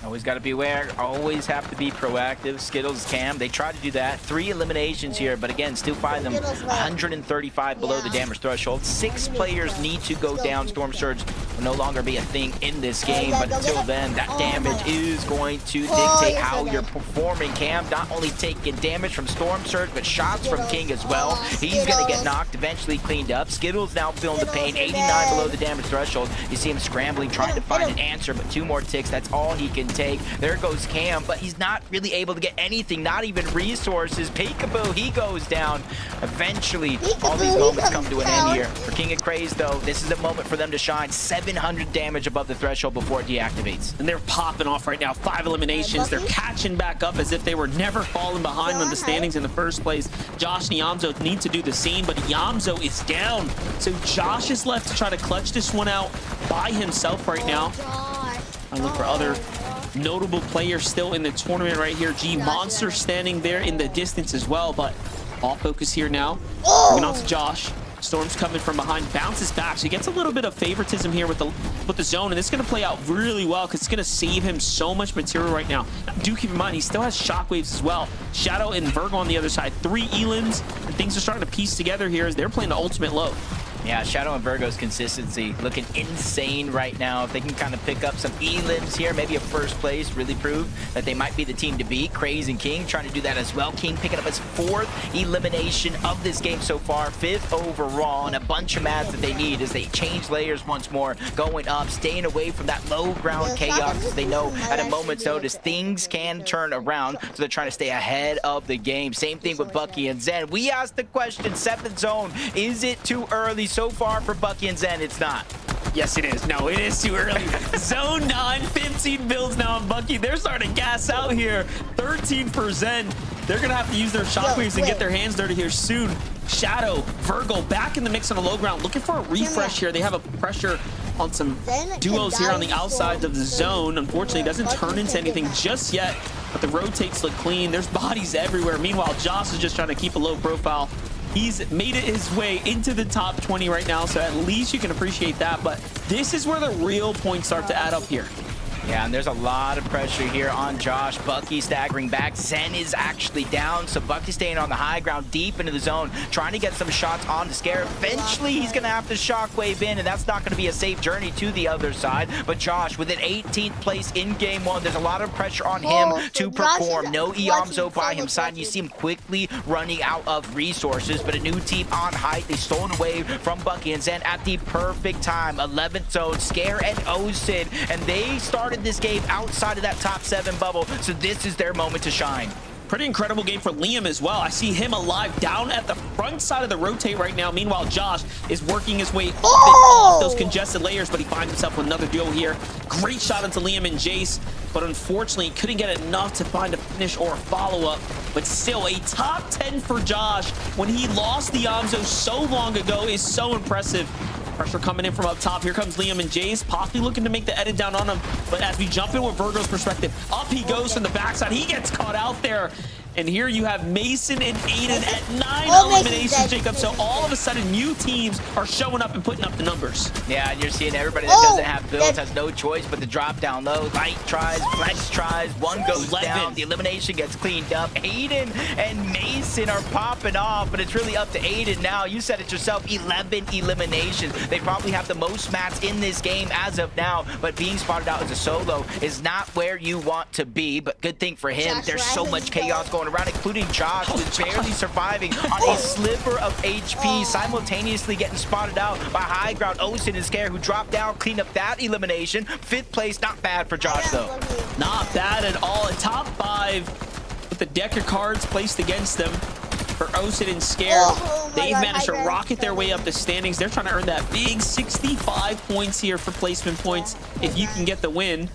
[SPEAKER 6] Always got to be aware, always have to be proactive. Skittles, Cam, they try to do that. 3 eliminations here, but again, still find them 135 below the damage threshold. 6 players need to go down. Storm Surge will no longer be a thing in this game, but until then, that damage is going to dictate how you're performing. Cam not only taking damage from Storm Surge, but shots from King as well. He's going to get knocked, eventually cleaned up. Skittles now feeling the pain, 89 below the damage threshold. You see him scrambling, trying to find an answer, but 2 more ticks, that's all he can take. There goes Cam, but he's not really able to get anything, not even resources. Peekaboo, he goes down. Eventually, all these moments come to an end here. For King and Craze, though, this is a moment for them to shine. 700 damage above the threshold before it deactivates.
[SPEAKER 7] And they're popping off right now. 5 eliminations. They're catching back up as if they were never falling behind on the standings in the first place. Josh and Yamzo need to do the same, but Yamzo is down. So Josh is left to try to clutch this one out by himself right now. I look for other notable players still in the tournament right here. G Monster standing there in the distance as well, but all focus here now. Bringing on to Josh. Storm's coming from behind, bounces back, so he gets a little bit of favoritism here with the zone, and this is going to play out really well because it's going to save him so much material right now. Do keep in mind, he still has shockwaves as well. Shadow and Virgo on the other side, 3 Elims, and things are starting to piece together here as they're playing the ultimate low.
[SPEAKER 6] Yeah, Shadow and Virgo's consistency looking insane right now. If they can kind of pick up some elims here, maybe a first place, really prove that they might be the team to beat. Craze and King trying to do that as well. King picking up his 4th elimination of this game so far, 5th overall, and a bunch of mats that they need as they change layers once more, going up, staying away from that low ground chaos, as they know at a moment's notice things can turn around, so they're trying to stay ahead of the game. Same thing with Bucky and Zen. We asked the question, 7th zone, is it too early? So far for Bucky and Zen, it's not.
[SPEAKER 7] Yes, it is. No, it is too early. Zone 9, 15 builds now on Bucky. They're starting to gas out here. 13 for Zen. They're going to have to use their shockwaves and get their hands dirty here soon. Shadow, Virgo back in the mix on the low ground. Looking for a refresh here. They have a pressure on some duos here on the outsides of the zone. Unfortunately, it doesn't turn into anything just yet, but the rotates look clean. There's bodies everywhere. Meanwhile, Josh is just trying to keep a low profile. He's made it his way into the top 20 right now, so at least you can appreciate that. But this is where the real points start to add up here.
[SPEAKER 6] Yeah, and there's a lot of pressure here on Josh. Bucky staggering back. Zen is actually down, so Bucky staying on the high ground deep into the zone, trying to get some shots on the scare. Eventually, he's going to have to shockwave in, and that's not going to be a safe journey to the other side. But Josh, with an 18th place in Game 1, there's a lot of pressure on him to perform. No Iamzo by his side, and you see him quickly running out of resources. But a new team on height, they stole it away from Bucky and Zen at the perfect time. 11th zone, Scare and Osid, and they started this game outside of that top 7 bubble, so this is their moment to shine.
[SPEAKER 7] Pretty incredible game for Liam as well. I see him alive down at the front side of the rotate right now. Meanwhile, Josh is working his way up and off those congested layers, but he finds himself with another duo here. Great shot into Liam and Jace, but unfortunately couldn't get enough to find a finish or a follow-up. But still, a top 10 for Josh when he lost the Amzo so long ago is so impressive. Pressure coming in from up top. Here comes Liam and Jace, possibly looking to make the edit down on him. But as we jump in with Virgo's perspective, up he goes from the backside. He gets caught out there. And here you have Mason and Aiden at 9
[SPEAKER 1] Oh, Mason's
[SPEAKER 7] eliminations,
[SPEAKER 1] dead.
[SPEAKER 7] Jacob. So all of a sudden, new teams are showing up and putting up the numbers.
[SPEAKER 6] Yeah, and you're seeing everybody that
[SPEAKER 1] Oh,
[SPEAKER 6] doesn't have builds
[SPEAKER 1] that-
[SPEAKER 6] has no choice but to drop down low. Light tries, Flex tries, one goes
[SPEAKER 7] 11.
[SPEAKER 6] down, the elimination gets cleaned up. Aiden and Mason are popping off, but it's really up to Aiden now. You said it yourself, 11 eliminations. They probably have the most mats in this game as of now, but being spotted out as a solo is not where you want to be, but good thing for him.
[SPEAKER 1] Josh
[SPEAKER 6] There's so
[SPEAKER 1] Riley's
[SPEAKER 6] much chaos going around, including Josh, who's barely surviving on a sliver of HP, simultaneously getting spotted out by high ground Osin and Scare, who dropped down, cleaned up that elimination. 5th place, not bad for Josh, though.
[SPEAKER 7] Not bad at all. A top 5 with the deck of cards placed against them for Osin and Scare.
[SPEAKER 1] Oh my
[SPEAKER 7] They've
[SPEAKER 1] God,
[SPEAKER 7] managed to
[SPEAKER 1] high ground.
[SPEAKER 7] rocket their way up the standings. They're trying to earn that big 65 points here for placement points if you can get the win.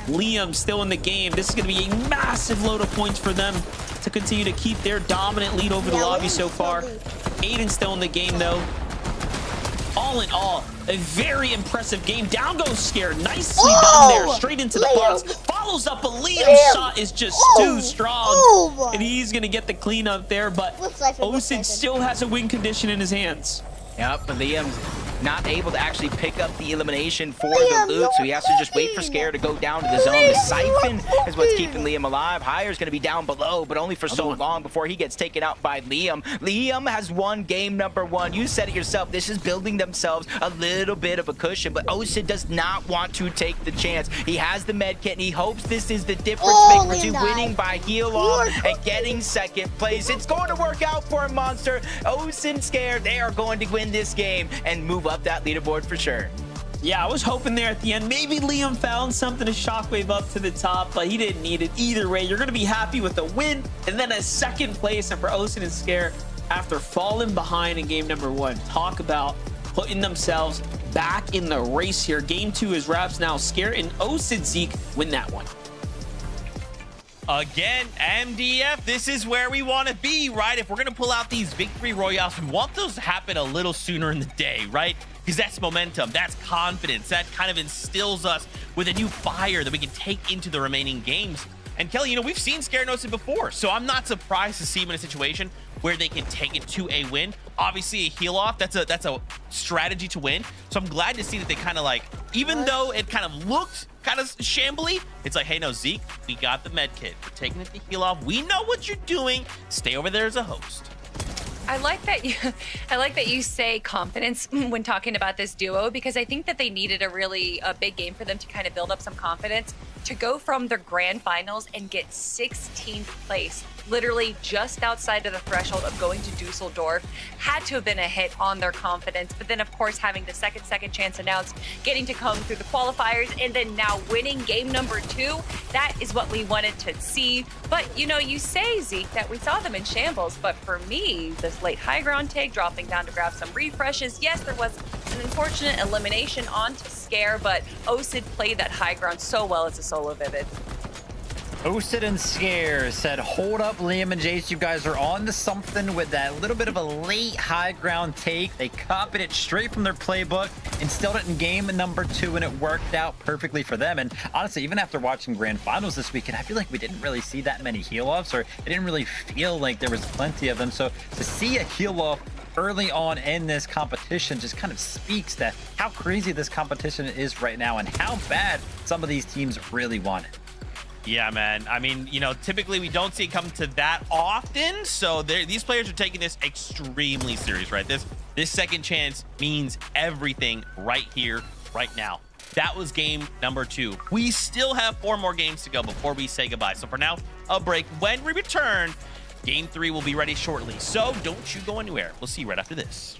[SPEAKER 7] Liam still in the game. This is going to be a massive load of points for them to continue to keep their dominant lead over the lobby so far. Aiden's still in the game, though. All in all, a very impressive game. Down goes Scare. Nicely done there. Straight into the box. Follows up, but Liam's shot is just too strong. And he's going to get the cleanup there, but Osin still has a win condition in his hands.
[SPEAKER 6] Yep, but Liam's not able to actually pick up the elimination for the loot, so he has to just wait for Scare to go down to the zone. The siphon is what's keeping Liam alive. Hire's going to be down below, but only for so long before he gets taken out by Liam. Liam has won game number 1. You said it yourself. This is building themselves a little bit of a cushion, but Osin does not want to take the chance. He has the med kit, and he hopes this is the difference maker to winning by heal off and getting 2nd place. It's going to work out for a Monster. Osin, Scare, they are going to win this game and move up that leaderboard for sure.
[SPEAKER 7] Yeah, I was hoping there at the end. Maybe Liam found something to shockwave up to the top, but he didn't need it. Either way, you're going to be happy with a win and then a 2nd place. And for Osin and Scare, after falling behind in game number 1, talk about putting themselves back in the race here. Game 2 is wraps now. Scare and Osin Zeke win that one.
[SPEAKER 3] Again, MDF, this is where we want to be, right? If we're going to pull out these victory royales, we want those to happen a little sooner in the day, right? Because that's momentum, that's confidence, that kind of instills us with a new fire that we can take into the remaining games. And Kelly, you know, we've seen Scare and Osin before, so I'm not surprised to see him in a situation where they can take it to a win. Obviously, a heal off, that's a strategy to win. So I'm glad to see that they kind of like, even though it kind of looked kind of shambly, it's like, hey, no, Zeke, we got the med kit. We're taking it to heal off. We know what you're doing. Stay over there as a host.
[SPEAKER 4] I like that you say confidence when talking about this duo, because I think that they needed a big game for them to kind of build up some confidence to go from their grand finals and get 16th place, literally just outside of the threshold of going to Dusseldorf, had to have been a hit on their confidence. But then, of course, having the second chance announced, getting to come through the qualifiers, and then now winning game number 2, that is what we wanted to see. But, you know, you say, Zeke, that we saw them in shambles, but for me, this late high ground take, dropping down to grab some refreshes, yes, there was an unfortunate elimination onto Scare, but Osid played that high ground so well as a solo Vivid.
[SPEAKER 5] Osid and Scare said, hold up, Liam and Jace, you guys are on to something with that little bit of a late high ground take. They copied it straight from their playbook, instilled it in game number 2, and it worked out perfectly for them. And honestly, even after watching grand finals this weekend, I feel like we didn't really see that many heal offs, or it didn't really feel like there was plenty of them. So to see a heal off early on in this competition just kind of speaks to how crazy this competition is right now and how bad some of these teams really want it.
[SPEAKER 3] Yeah, man. I mean, you know, typically we don't see it come to that often. So these players are taking this extremely serious, right? This second chance means everything right here, right now. That was game number 2. We still have 4 more games to go before we say goodbye. So for now, a break. When we return, game 3 will be ready shortly. So don't you go anywhere. We'll see you right after this.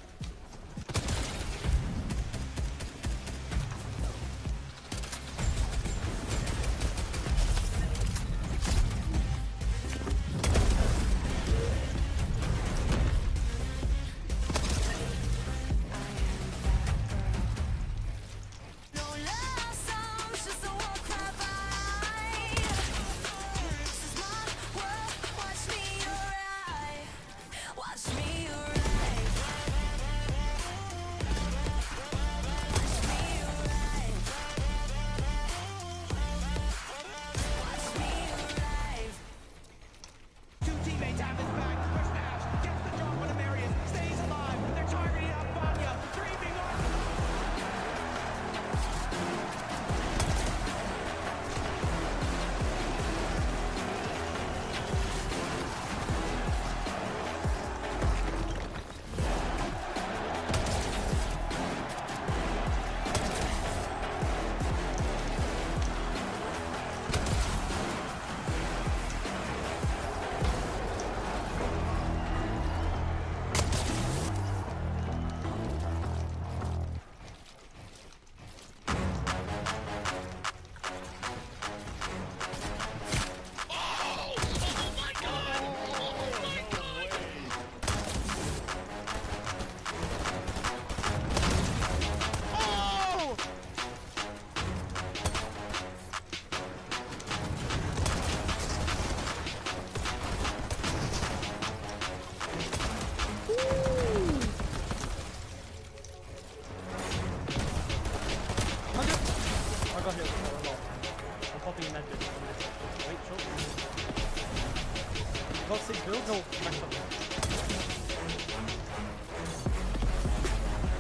[SPEAKER 9] Você Google.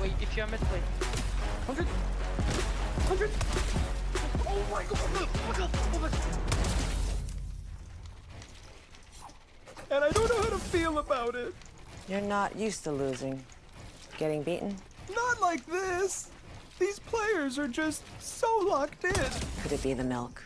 [SPEAKER 9] Wait, if you are mid, wait. 100. 100. Oh my god. Oh my god. Oh my god.
[SPEAKER 10] And I don't know how to feel about it.
[SPEAKER 11] You're not used to losing. Getting beaten?
[SPEAKER 10] Not like this. These players are just so locked in.
[SPEAKER 11] Could it be the milk?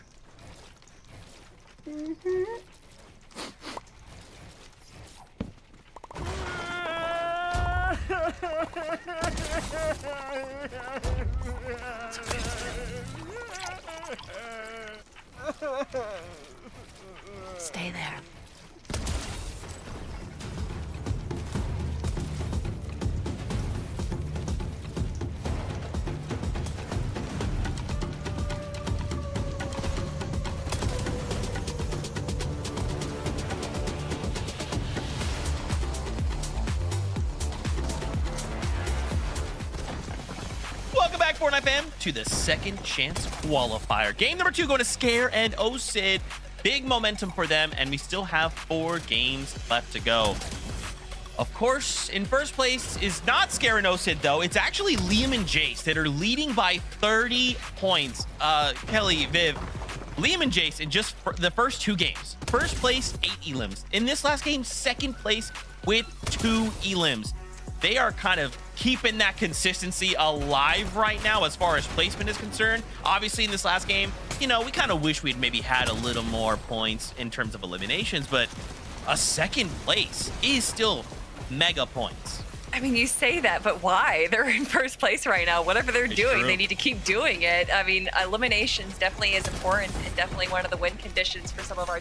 [SPEAKER 11] Stay there.
[SPEAKER 3] Welcome back, Fortnite fam, to the second chance qualifier. Game number 2 going to Scare and OSID. Big momentum for them, and we still have 4 games left to go. Of course, in first place is not Scare and OSID, though. It's actually Liam and Jace that are leading by 30 points. Kelly, Viv, Liam and Jace in just the first 2 games. First place, 8 elims. In this last game, second place with 2 elims. They are kind of keeping that consistency alive right now as far as placement is concerned. Obviously, in this last game, you know, we kind of wish we'd maybe had a little more points in terms of eliminations, but a second place is still mega points.
[SPEAKER 4] I mean, you say that, but why? They're in first place right now. Whatever they're doing,
[SPEAKER 3] true.
[SPEAKER 4] they need to keep doing it. I mean, eliminations definitely is important and definitely one of the win conditions for some of our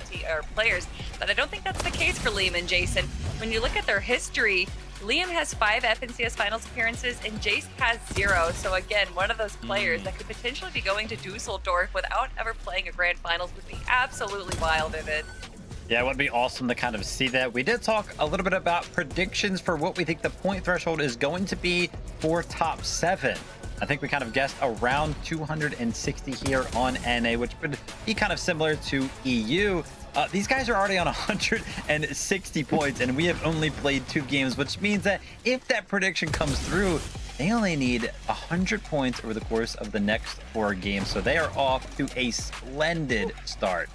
[SPEAKER 4] players. But I don't think that's the case for Liam and Jason. When you look at their history, Liam has 5 FNCS finals appearances and Jace has 0. So again, one of those players that could potentially be going to Dusseldorf without ever playing a grand finals would be absolutely wild of it.
[SPEAKER 5] Yeah, it would be awesome to kind of see that. We did talk a little bit about predictions for what we think the point threshold is going to be for top 7. I think we kind of guessed around 260 here on NA, which would be kind of similar to EU. These guys are already on 160 points, and we have only played 2 games, which means that if that prediction comes through, they only need 100 points over the course of the next 4 games. So they are off to a splendid start.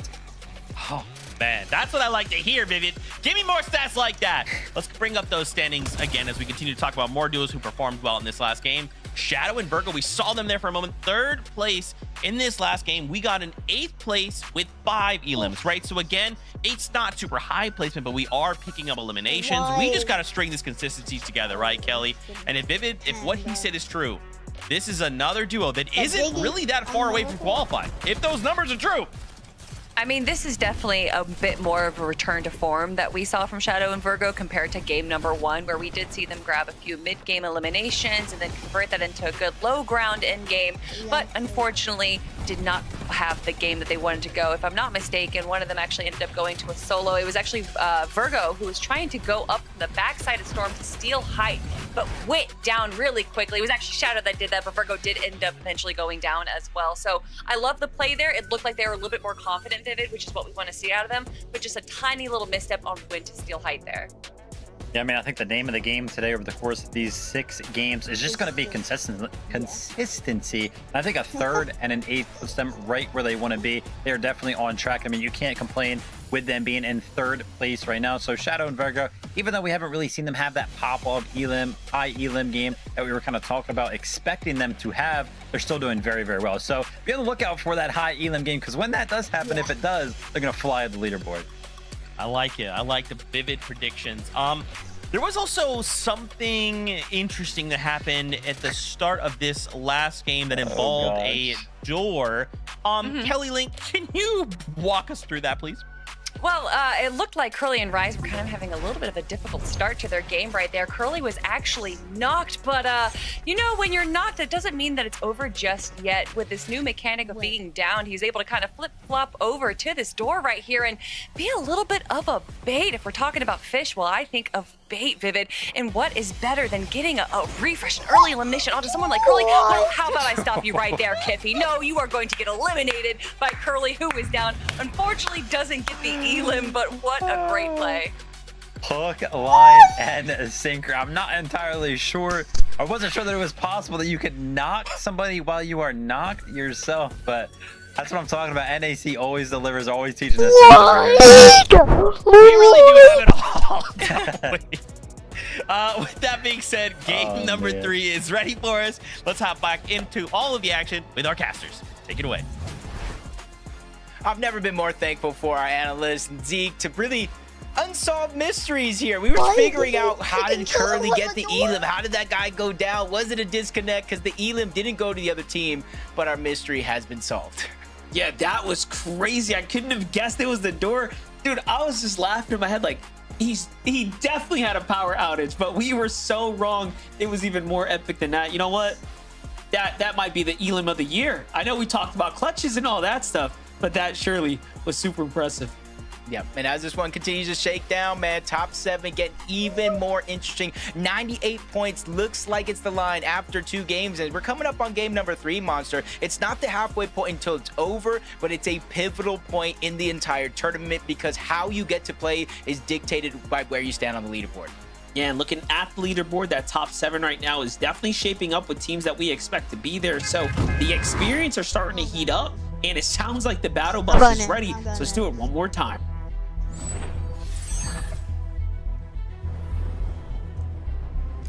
[SPEAKER 3] Oh, man, that's what I like to hear, Vivian. Give me more stats like that. Let's bring up those standings again as we continue to talk about more duos who performed well in this last game. Shadow and Virgo, we saw them there for a moment. 3rd place in this last game. We got an 8th place with 5 elims, right? So again, 8's not super high placement, but we are picking up eliminations. We just got to string these consistencies together, right, Kelly? And if Vivid, if what he said is true, this is another duo that isn't really that far away from qualifying, if those numbers are true.
[SPEAKER 4] I mean, this is definitely a bit more of a return to form that we saw from Shadow and Virgo compared to game number 1, where we did see them grab a few mid-game eliminations and then convert that into a good low ground end game, but unfortunately did not have the game that they wanted to go. If I'm not mistaken, one of them actually ended up going to a solo. It was actually Virgo who was trying to go up the backside of Storm to steal height, but went down really quickly. It was actually Shadow that did that, but Virgo did end up eventually going down as well. So I love the play there. It looked like they were a little bit more confident in it, which is what we want to see out of them, but just a tiny little misstep on when to steal height there.
[SPEAKER 5] Yeah, I mean, I think the name of the game today over the course of these 6 games is just going to be consistency. And I think a 3rd and an 8th puts them right where they want to be. They're definitely on track. I mean, you can't complain with them being in 3rd place right now. So Shadow and Virgo, even though we haven't really seen them have that pop-off high elim game that we were kind of talking about expecting them to have, they're still doing very, very well. So be on the lookout for that high elim game, because when that does happen, if it does, they're going to fly at the leaderboard.
[SPEAKER 3] I like it. I like the vivid predictions. There was also something interesting that happened at the start of this last game that involved a door. Kelly Link, can you walk us through that, please?
[SPEAKER 4] Well, it looked like Curly and Rise were kind of having a little bit of a difficult start to their game right there. Curly was actually knocked, but you know, when you're knocked, that doesn't mean that it's over just yet. With this new mechanic of being down, he's able to kind of flip-flop over to this door right here and be a little bit of a bait if we're talking about fish. Well, I think of bait, Vivid. And what is better than getting a refresh, an early elimination onto someone like Curly? Well, how about I stop you right there, Kiffy? No, you are going to get eliminated by Curly, who is down. Unfortunately, doesn't get the elim, but what a great play.
[SPEAKER 5] Hook, line, and sinker. I'm not entirely sure. I wasn't sure that it was possible that you could knock somebody while you are knocked yourself, but that's what I'm talking about. NAC always delivers, always teaching us.
[SPEAKER 3] We really do have it all. don't we? With that being said, game number 3 is ready for us. Let's hop back into all of the action with our casters. Take it away.
[SPEAKER 6] I've never been more thankful for our analyst, Zeke, to really unsolved mysteries here. We were figuring out how did Curly get the elim? How did that guy go down? Was it a disconnect because the elim didn't go to the other team? But our mystery has been solved.
[SPEAKER 7] Yeah, that was crazy. I couldn't have guessed it was the door. Dude, I was just laughing in my head like, he definitely had a power outage, but we were so wrong. It was even more epic than that. You know what? That might be the elim of the year. I know we talked about clutches and all that stuff, but that surely was super impressive.
[SPEAKER 6] Yep, and as this one continues to shake down, man, top 7 get even more interesting. 98 points looks like it's the line after 2 games, and we're coming up on game number 3, Monster. It's not the halfway point until it's over, but it's a pivotal point in the entire tournament because how you get to play is dictated by where you stand on the leaderboard.
[SPEAKER 7] Yeah, and looking at the leaderboard, that top 7 right now is definitely shaping up with teams that we expect to be there. So the experience are starting to heat up, and it sounds like the battle bus is ready. So let's do it one more time.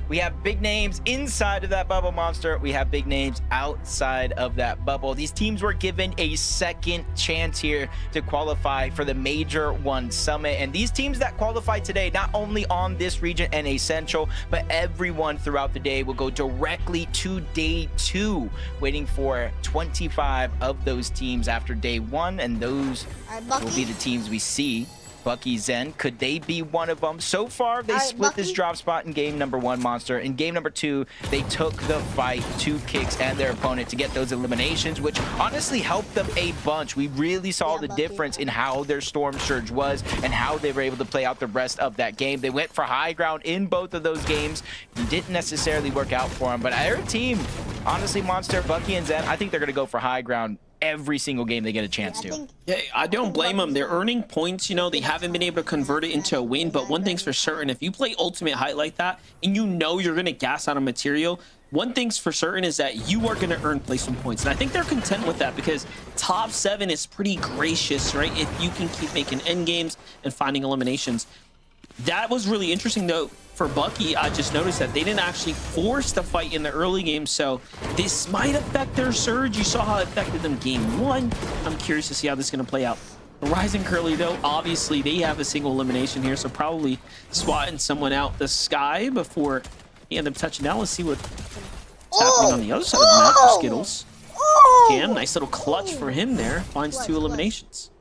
[SPEAKER 6] We have big names inside of that bubble, Monster. We have big names outside of that bubble. These teams were given a second chance here to qualify for the Major 1 Summit. And these teams that qualify today, not only on this region NA Central, but everyone throughout the day will go directly to day 2, waiting for 25 of those teams after day 1. And those will be the teams we see. Bucky, Zen, could they be one of them? So far, they split this drop spot in game number 1, Monster. In game number 2, they took the fight to Kicks and their opponent to get those eliminations, which honestly helped them a bunch. We really saw the difference in how their Storm Surge was and how they were able to play out the rest of that game. They went for high ground in both of those games. It didn't necessarily work out for them, but their team, honestly, Monster, Bucky, and Zen, I think they're going to go for high ground every single game they get a chance to.
[SPEAKER 7] Yeah, I don't blame them. They're earning points. You know, they haven't been able to convert it into a win, but one thing's for certain, if you play Ultimate Height like that and you know you're going to gas out of material, one thing's for certain is that you are going to earn placement points. And I think they're content with that because top 7 is pretty gracious, right? If you can keep making end games and finding eliminations. That was really interesting, though. For Bucky, I just noticed that they didn't actually force the fight in the early game, so this might affect their surge. You saw how it affected them game 1. I'm curious to see how this is going to play out. Rising Curly, though, obviously they have a single elimination here, so probably swatting someone out the sky before he ends up touching down. Let's see what's happening on the other side of the map for Skittles. Cam, nice little clutch for him there. Finds 2 eliminations.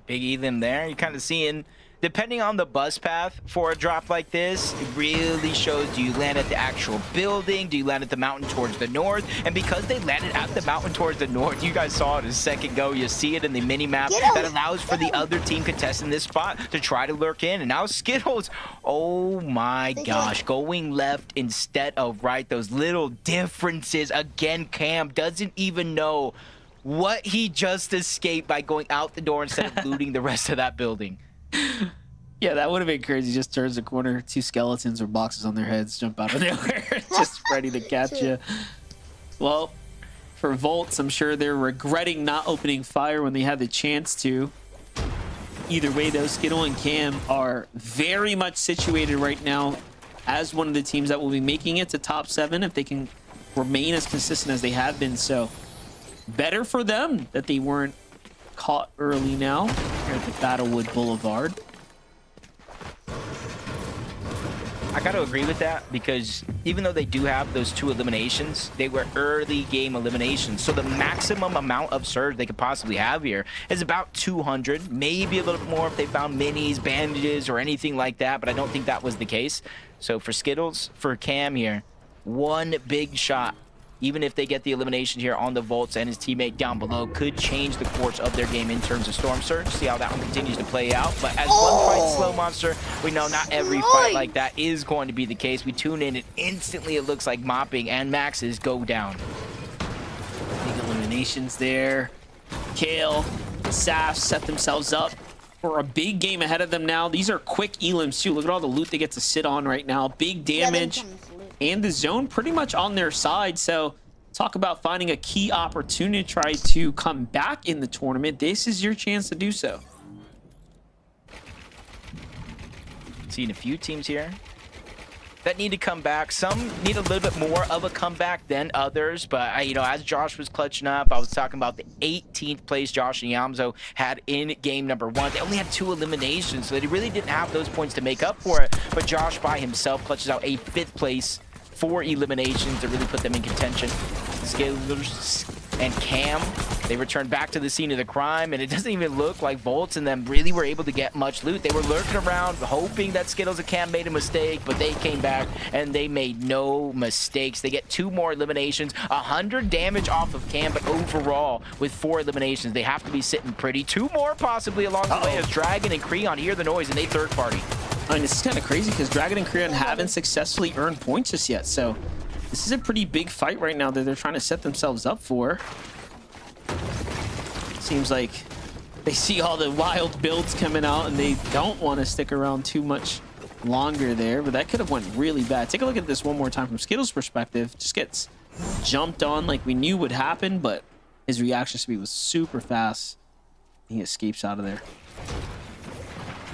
[SPEAKER 6] Big elim there. You're kind of seeing, depending on the bus path for a drop like this, it really shows, do you land at the actual building? Do you land at the mountain towards the north? And because they landed at the mountain towards the north, you guys saw it a second ago, you see it in the mini map, that allows for the other team contesting this spot to try to lurk in. And now Skittles, oh my gosh, going left instead of right. Those little differences. Again, Cam doesn't even know what he just escaped by going out the door instead of looting the rest of that building.
[SPEAKER 7] Yeah, that would have been crazy. Just turns the corner, 2 skeletons or boxes on their heads jump out of nowhere, just ready to catch you. Well, for Volts, I'm sure they're regretting not opening fire when they had the chance to. Either way, though, Skittle and Cam are very much situated right now as one of the teams that will be making it to top 7 if they can remain as consistent as they have been. So better for them that they weren't caught early now here at the Battlewood Boulevard.
[SPEAKER 6] I got to agree with that because even though they do have those 2 eliminations, they were early game eliminations. So the maximum amount of surge they could possibly have here is about 200, maybe a little bit more if they found minis, bandages, or anything like that. But I don't think that was the case. So for Skittles, for Cam here, 1 big shot even if they get the elimination here on the Volts and his teammate down below, could change the course of their game in terms of Storm Surge. See how that one continues to play out. But as one fight Slow Monster, we know not every fight like that is going to be the case. We tune in and instantly it looks like Mopping and Max's go down.
[SPEAKER 7] Big eliminations there. Kale, Saf set themselves up for a big game ahead of them now. These are quick elims too. Look at all the loot they get to sit on right now. Big damage. And the zone pretty much on their side. So talk about finding a key opportunity to try to come back in the tournament. This is your chance to do so.
[SPEAKER 6] Seeing a few teams here that need to come back. Some need a little bit more of a comeback than others, but you know, as Josh was clutching up, I was talking about the 18th place Josh and Yamzo had in game number 1. They only had 2 eliminations, so they really didn't have those points to make up for it. But Josh by himself clutches out a 5th place, 4 eliminations to really put them in contention. Skittles and Cam, they returned back to the scene of the crime, and it doesn't even look like Volts and them really were able to get much loot. They were lurking around hoping that Skittles and Cam made a mistake, but they came back and they made no mistakes. They get 2 more eliminations, 100 damage off of Cam, but overall with 4 eliminations, they have to be sitting pretty. 2 more possibly along the way as Dragon and Creon hear the noise and they third party.
[SPEAKER 7] I mean, this is kind of crazy because Dragon and Creon haven't successfully earned points just yet, so this is a pretty big fight right now that they're trying to set themselves up for. Seems like they see all the wild builds coming out and they don't want to stick around too much longer there, but that could have went really bad. Take a look at this one more time from Skittles' perspective. Just gets jumped on like we knew would happen, but his reaction speed was super fast. He escapes out of there.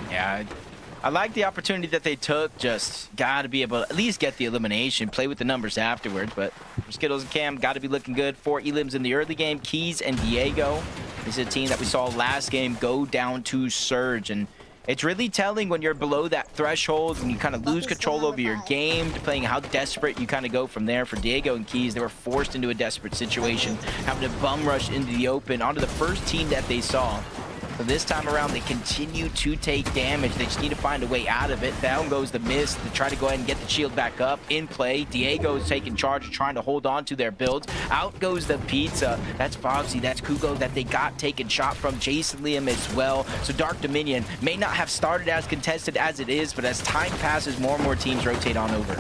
[SPEAKER 6] Yeah, I like the opportunity that they took. Just got to be able to at least get the elimination, play with the numbers afterwards. But for Skittles and Cam, got to be looking good. 4 elims in the early game. Keys and Diego. This is a team that we saw last game go down to Surge. And it's really telling when you're below that threshold, when you kind of lose control over your game, depending how desperate you kind of go from there. For Diego and Keys, they were forced into a desperate situation, having to bum rush into the open onto the first team that they saw. So this time around, they continue to take damage. They just need to find a way out of it. Down goes the mist to try to go ahead and get the shield back up in play. Diego is taking charge of trying to hold on to their builds. Out goes the pizza. That's Foxy. That's Kugo that they got taken shot from. Jason Liam as well. So Dark Dominion may not have started as contested as it is, but as time passes, more and more teams rotate on over.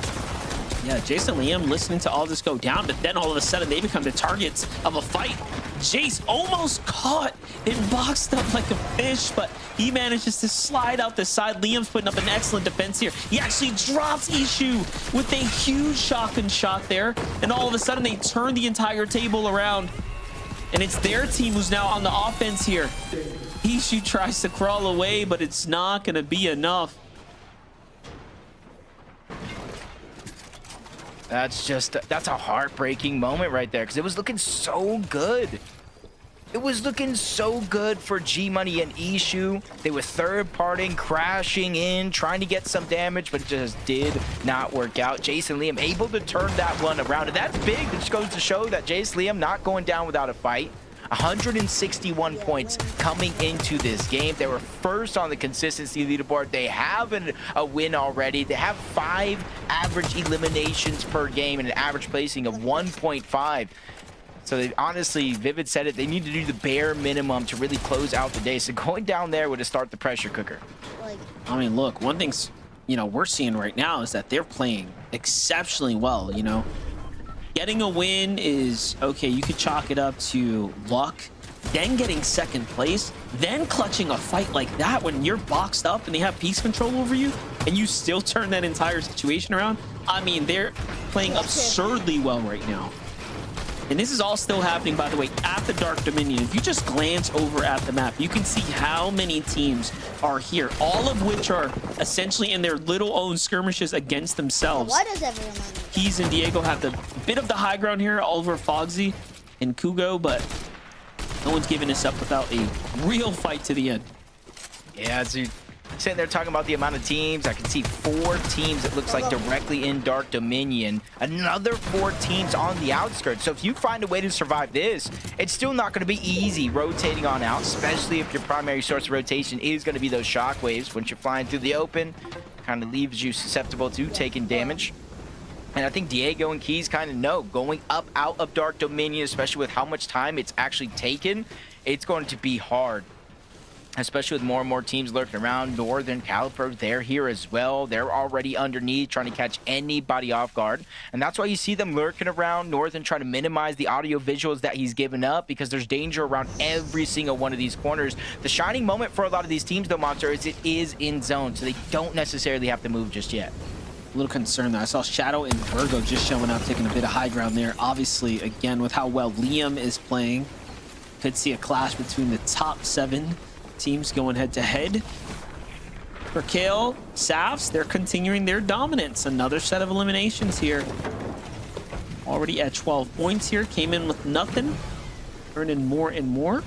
[SPEAKER 7] Yeah, Jason Liam listening to all this go down, but then all of a sudden they become the targets of a fight. Jace almost caught and boxed up like a fish, but he manages to slide out the side. Liam's putting up an excellent defense here. He actually drops Ishu with a huge shotgun shot there, and all of a sudden they turn the entire table around, and it's their team who's now on the offense here. Ishu tries to crawl away, but it's not going to be enough.
[SPEAKER 6] That's a heartbreaking moment right there, because it was looking so good. It was looking so good for G-Money and Ishu. They were third-partying, crashing in, trying to get some damage, but it just did not work out. Jason Liam able to turn that one around, and that's big. It just goes to show that Jason Liam not going down without a fight. 161 points coming into this game. They were first on the consistency leaderboard. They have a win already. They have 5 average eliminations per game and an average placing of 1.5. So they honestly, Vivid said it, they need to do the bare minimum to really close out the day. So going down there would have started the pressure cooker.
[SPEAKER 7] I mean, look, one thing's, you know, we're seeing right now is that they're playing exceptionally well, you know. Getting a win is, okay, you could chalk it up to luck, then getting second place, then clutching a fight like that when you're boxed up and they have piece control over you, and you still turn that entire situation around. I mean, they're playing absurdly well right now. And this is all still happening, by the way, at the Dark Dominion. If you just glance over at the map, you can see how many teams are here, all of which are essentially in their little own skirmishes against themselves.
[SPEAKER 1] Why does everyone?
[SPEAKER 7] Keys and Diego have the bit of the high ground here over Fogsy and Kugo, but no one's giving this up without a real fight to the end.
[SPEAKER 6] Yeah, dude. Sitting there talking about the amount of teams, I can see 4 teams, it looks like, directly in Dark Dominion. Another 4 teams on the outskirts. So if you find a way to survive this, it's still not going to be easy rotating on out, especially if your primary source of rotation is going to be those shockwaves. Once you're flying through the open, kind of leaves you susceptible to taking damage. And I think Diego and Keys kind of know going up out of Dark Dominion, especially with how much time it's actually taken, it's going to be hard. Especially with more and more teams lurking around. Northern Caliper, they're here as well. They're already underneath trying to catch anybody off guard. And that's why you see them lurking around. Northern trying to minimize the audio visuals that he's given up because there's danger around every single one of these corners. The shining moment for a lot of these teams, though, Monster, is it is in zone. So they don't necessarily have to move just yet.
[SPEAKER 7] A little concerned there. I saw Shadow and Virgo just showing up, taking a bit of high ground there. Obviously, again, with how well Liam is playing, could see a clash between the top 7 teams going head to head. For Kale, Safs, they're continuing their dominance. Another set of eliminations here. Already at 12 points here. Came in with nothing. Earning more and more.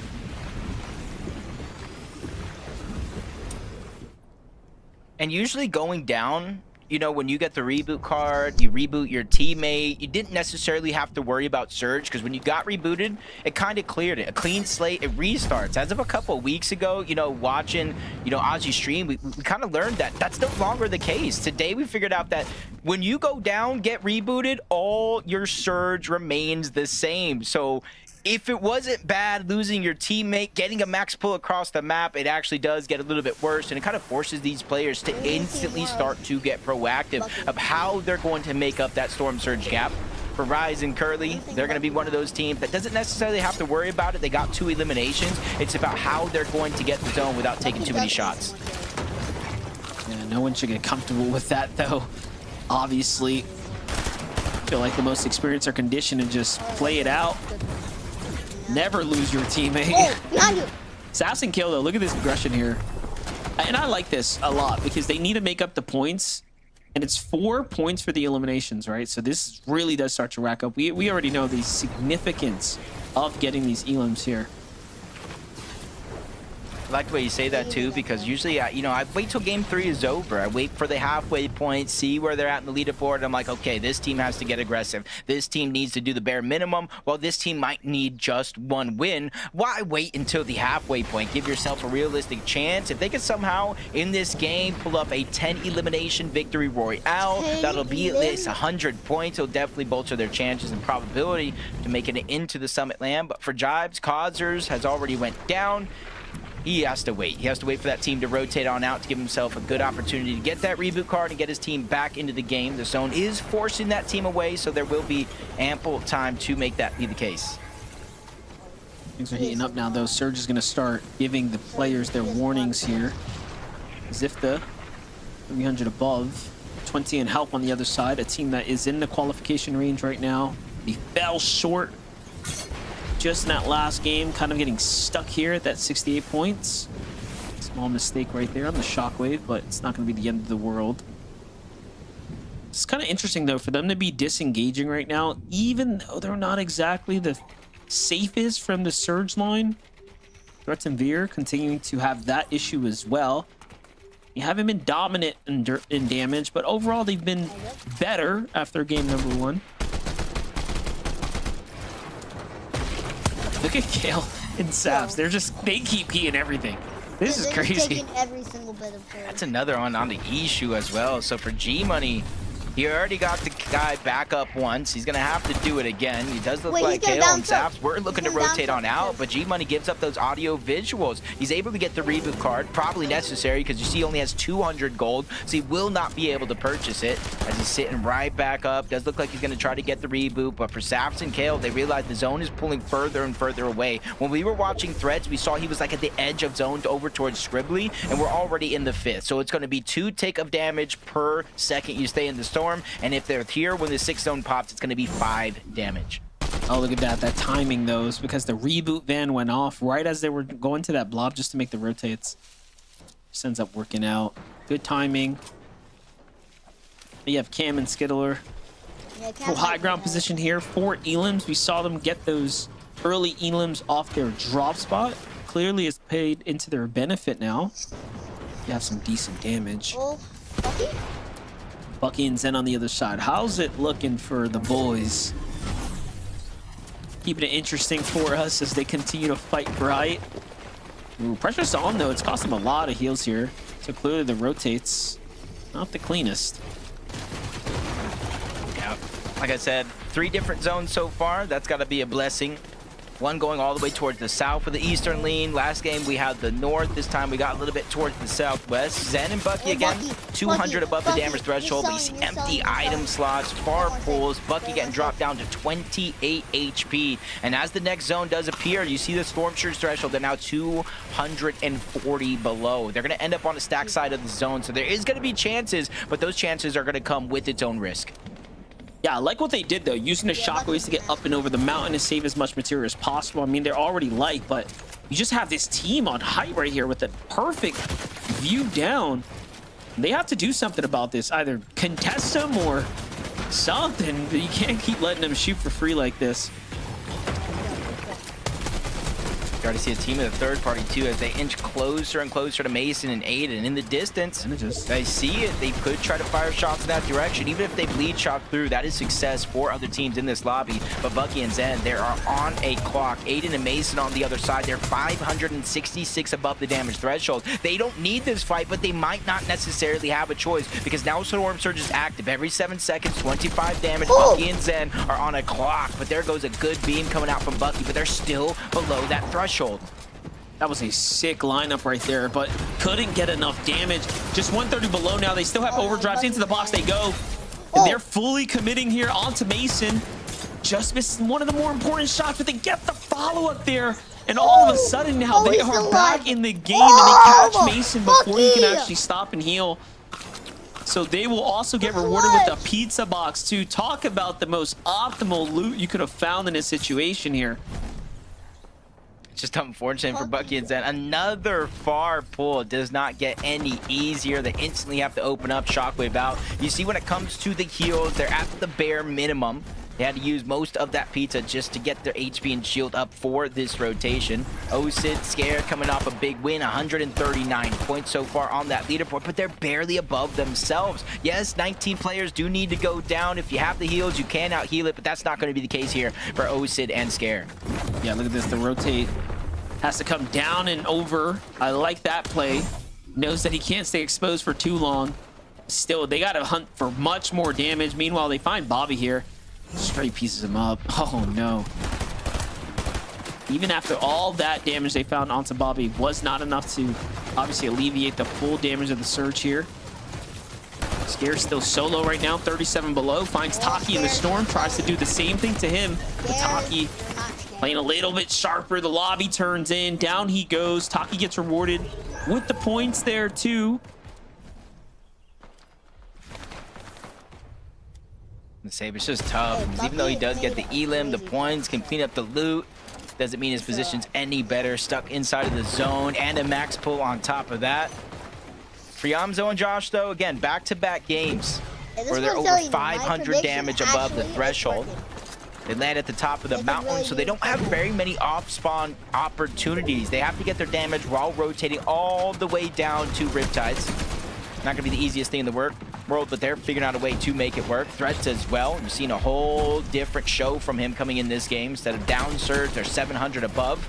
[SPEAKER 6] And usually going down, you know, when you get the reboot card, you reboot your teammate, you didn't necessarily have to worry about Surge because when you got rebooted, it kind of cleared it. A clean slate, it restarts. As of a couple of weeks ago, you know, watching, you know, Ozzy stream, we kind of learned that that's no longer the case. Today, we figured out that when you go down, get rebooted, all your Surge remains the same. So if it wasn't bad losing your teammate, getting a max pull across the map, it actually does get a little bit worse, and it kind of forces these players to instantly start to get proactive of how they're going to make up that Storm Surge gap. For Rise and Curly, they're going to be one of those teams that doesn't necessarily have to worry about it. They got 2 eliminations. It's about how they're going to get the zone without taking too many shots.
[SPEAKER 7] Yeah, no one should get comfortable with that, though. Obviously, feel like the most experienced are conditioned and just play it out. Never lose your teammate.
[SPEAKER 1] Oh, behind you.
[SPEAKER 7] Assassin kill, though. Look at this aggression here. And I like this a lot because they need to make up the points. And it's 4 points for the eliminations, right? So this really does start to rack up. We already know the significance of getting these elims here.
[SPEAKER 6] I like the way you say that too, because usually, you know, I wait till game 3 is over. I wait for the halfway point, see where they're at in the leaderboard. I'm like, okay, this team has to get aggressive. This team needs to do the bare minimum, while this team might need just 1 win. Why wait until the halfway point? Give yourself a realistic chance. If they can somehow, in this game, pull up a 10 elimination victory royale, that'll be at least 100 points. It'll definitely bolster their chances and probability to making it into the Summit Land. But for Jibes, Causers has already went down. He has to wait. He has to wait for that team to rotate on out to give himself a good opportunity to get that reboot card and get his team back into the game. The zone is forcing that team away, so there will be ample time to make that be the case.
[SPEAKER 7] Things are heating up now, though. Surge is going to start giving the players their warnings here. Zifta, 300 above. 20 in help on the other side. A team that is in the qualification range right now. He fell short just in that last game, kind of getting stuck here at that 68 points. Small mistake right there on the shockwave, but it's not going to be the end of the world. It's kind of interesting, though, for them to be disengaging right now, even though they're not exactly the safest from the Surge line. Threats and Veer continuing to have that issue as well. You haven't been dominant in damage, but overall they've been better after game number 1. Look at Kale and Saps. They keep keying everything. This is crazy.
[SPEAKER 1] Taking every single bit of her.
[SPEAKER 6] That's another one on the issue as well. So for G-Money, he already got the guy back up once. He's going to have to do it again. He does look like Kale and Saps. We're looking to rotate on out, but G-Money gives up those audio visuals. He's able to get the reboot card, probably necessary because you see he only has 200 gold, so he will not be able to purchase it as he's sitting right back up. Does look like he's going to try to get the reboot, but for Saps and Kale, they realize the zone is pulling further and further away. When we were watching Threads, we saw he was like at the edge of zone over towards Scribbly, and we're already in the 5th. So it's going to be 2 tick of damage per second you stay in the storm, and if they're here when the 6th zone pops, it's going to be 5 damage.
[SPEAKER 7] Oh, look at that. That timing, though, is because the reboot van went off right as they were going to that blob just to make the rotates. Just ends up working out. Good timing. You have Cam and Skittler.
[SPEAKER 1] Yeah,
[SPEAKER 7] Full high ground position here. 4 elims. We saw them get those early elims off their drop spot. Clearly it's paid into their benefit now. You have some decent damage.
[SPEAKER 1] Oh, Bucky?
[SPEAKER 7] Bucky and Zen on the other side. How's it looking for the boys? Keeping it interesting for us as they continue to fight bright. Ooh, pressure's on, though. It's cost them a lot of heals here. So clearly the rotates not the cleanest.
[SPEAKER 6] Yeah, Like I said, 3 different zones so far. That's got to be a blessing. One going all the way towards the south with the eastern lean. Last game we had the north. This time we got a little bit towards the southwest. Zen and Bucky again, 200 above the damage threshold. But you see empty item slots, far pulls. Bucky getting dropped down to 28 HP. And as the next zone does appear, you see the Storm Surge threshold. They're now 240 below. They're going to end up on the stack side of the zone. So there is going to be chances, but those chances are going to come with its own risk.
[SPEAKER 7] Yeah, I like what they did, though, using the shockwaves to get up and over the mountain and save as much material as possible. I mean, they're already light, but you just have this team on height right here with a perfect view down. They have to do something about this, either contest them or something. You can't keep letting them shoot for free like this.
[SPEAKER 6] You already see a team of the third party too as they inch closer and closer to Mason and Aiden. In the distance, they see it. They could try to fire shots in that direction. Even if they bleed shot through, that is success for other teams in this lobby. But Bucky and Zen, they are on a clock. Aiden and Mason on the other side, they're 566 above the damage threshold. They don't need this fight, but they might not necessarily have a choice because now Storm Surge is active. Every 7 seconds, 25 damage. Bucky and Zen are on a clock, but there goes a good beam coming out from Bucky, but they're still below that threshold.
[SPEAKER 7] That was a sick lineup right there, but couldn't get enough damage. Just 130 below now. They still have overdrives. Into the box they go. And they're fully committing here onto Mason. Just missing one of the more important shots, but they get the follow-up there. And all of a sudden now they are back in the game, and they catch Mason before he can actually stop and heal. So they will also get rewarded with a pizza box to talk about the most optimal loot you could have found in a situation here.
[SPEAKER 6] Just unfortunate for Bucky and Zen. Another far pull does not get any easier. They instantly have to open up, shockwave out. You see when it comes to the heals, they're at the bare minimum. They had to use most of that pizza just to get their HP and shield up for this rotation. Osid, Scare coming off a big win, 139 points so far on that leaderboard, but they're barely above themselves. Yes, 19 players do need to go down. If you have the heals, you can out-heal it, but that's not going to be the case here for Osid and Scare.
[SPEAKER 7] Yeah, look at this. The rotate has to come down and over. I like that play. Knows that he can't stay exposed for too long. Still, they got to hunt for much more damage. Meanwhile, they find Bobby here. Straight pieces him up. Oh, no. Even after all that damage they found onto Bobby was not enough to obviously alleviate the full damage of the surge here. Scare's still solo right now, 37 below. Finds Taki in the storm, tries to do the same thing to him. But Taki playing a little bit sharper. The lobby turns in. Down he goes. Taki gets rewarded with the points there, too.
[SPEAKER 6] The Saber's just tough. Even though he does get the elim, the points, can clean up the loot, doesn't mean his position's any better. Stuck inside of the zone and a max pull on top of that. For Yamzo and Josh, though, again, back-to-back games where they're over 500 damage above the threshold. They land at the top of the mountain, so they don't have very many off-spawn opportunities. They have to get their damage while rotating all the way down to Riptides. Not going to be the easiest thing in the world, but they're figuring out a way to make it work. Threats as well. You've seen a whole different show from him coming in this game. Instead of down surge, they're 700 above.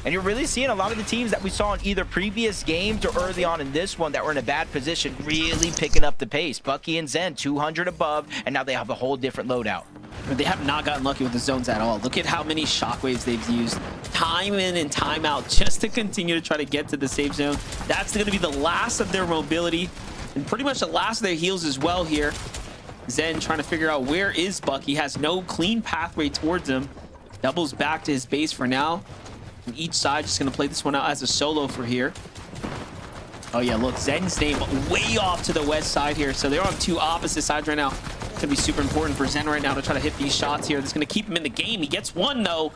[SPEAKER 6] And you're really seeing a lot of the teams that we saw in either previous games or early on in this one that were in a bad position really picking up the pace. Bucky and Zen, 200 above, and now they have a whole different loadout.
[SPEAKER 7] They have not gotten lucky with the zones at all. Look at how many shockwaves they've used time in and time out just to continue to try to get to the safe zone. That's going to be the last of their mobility and pretty much the last of their heals as well here. Zen trying to figure out where is Bucky. Has no clean pathway towards him. Doubles back to his base for now. And each side just going to play this one out as a solo for here. Oh yeah, look, Zen's name way off to the west side here. So they're on two opposite sides right now. It's going to be super important for Zen right now to try to hit these shots here. That's going to keep him in the game. He gets one, though.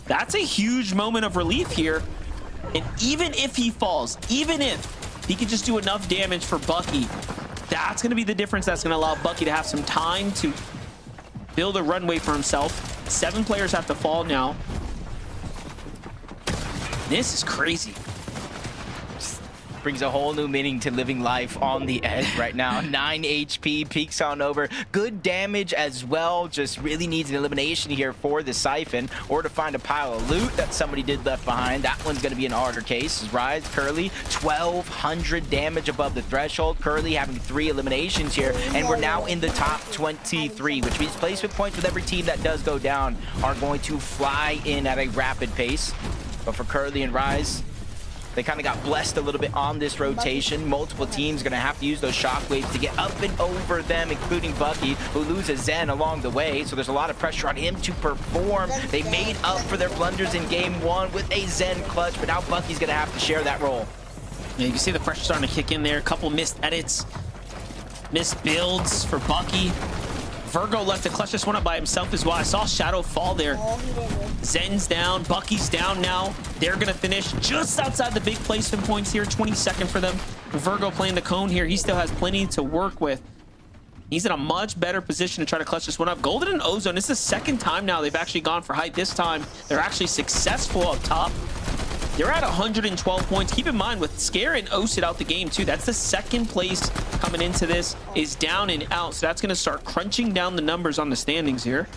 [SPEAKER 7] That's a huge moment of relief here. And even if he falls, even if he could just do enough damage for Bucky, that's going to be the difference that's going to allow Bucky to have some time to build a runway for himself. 7 players have to fall now. This is crazy.
[SPEAKER 6] brings a whole new meaning to living life on the edge right now. 9 HP, peeks on over. Good damage as well. Just really needs an elimination here for the Siphon, or to find a pile of loot that somebody did left behind. That one's going to be an harder case. Rise, Curly, 1,200 damage above the threshold. Curly having 3 eliminations here, and we're now in the top 23, which means placement points with every team that does go down are going to fly in at a rapid pace. But for Curly and Rise, they kind of got blessed a little bit on this rotation. Multiple teams going to have to use those shockwaves to get up and over them, including Bucky, who loses Zen along the way. So there's a lot of pressure on him to perform. They made up for their blunders in game 1 with a Zen clutch, but now Bucky's going to have to share that role.
[SPEAKER 7] Yeah, you can see the pressure starting to kick in there. A couple missed edits, missed builds for Bucky. Virgo left to clutch this one up by himself as well. I saw Shadow fall there. Zen's down, Bucky's down now. They're gonna finish just outside the big placement points here. 22nd for them. Virgo playing the cone here. He still has plenty to work with. He's in a much better position to try to clutch this one up. Golden and Ozone, this is the second time now they've actually gone for height. This time, they're actually successful up top. They're at 112 points. Keep in mind, with Scare and Osid out the game, too, that's the second place coming into this is down and out. So that's going to start crunching down the numbers on the standings here.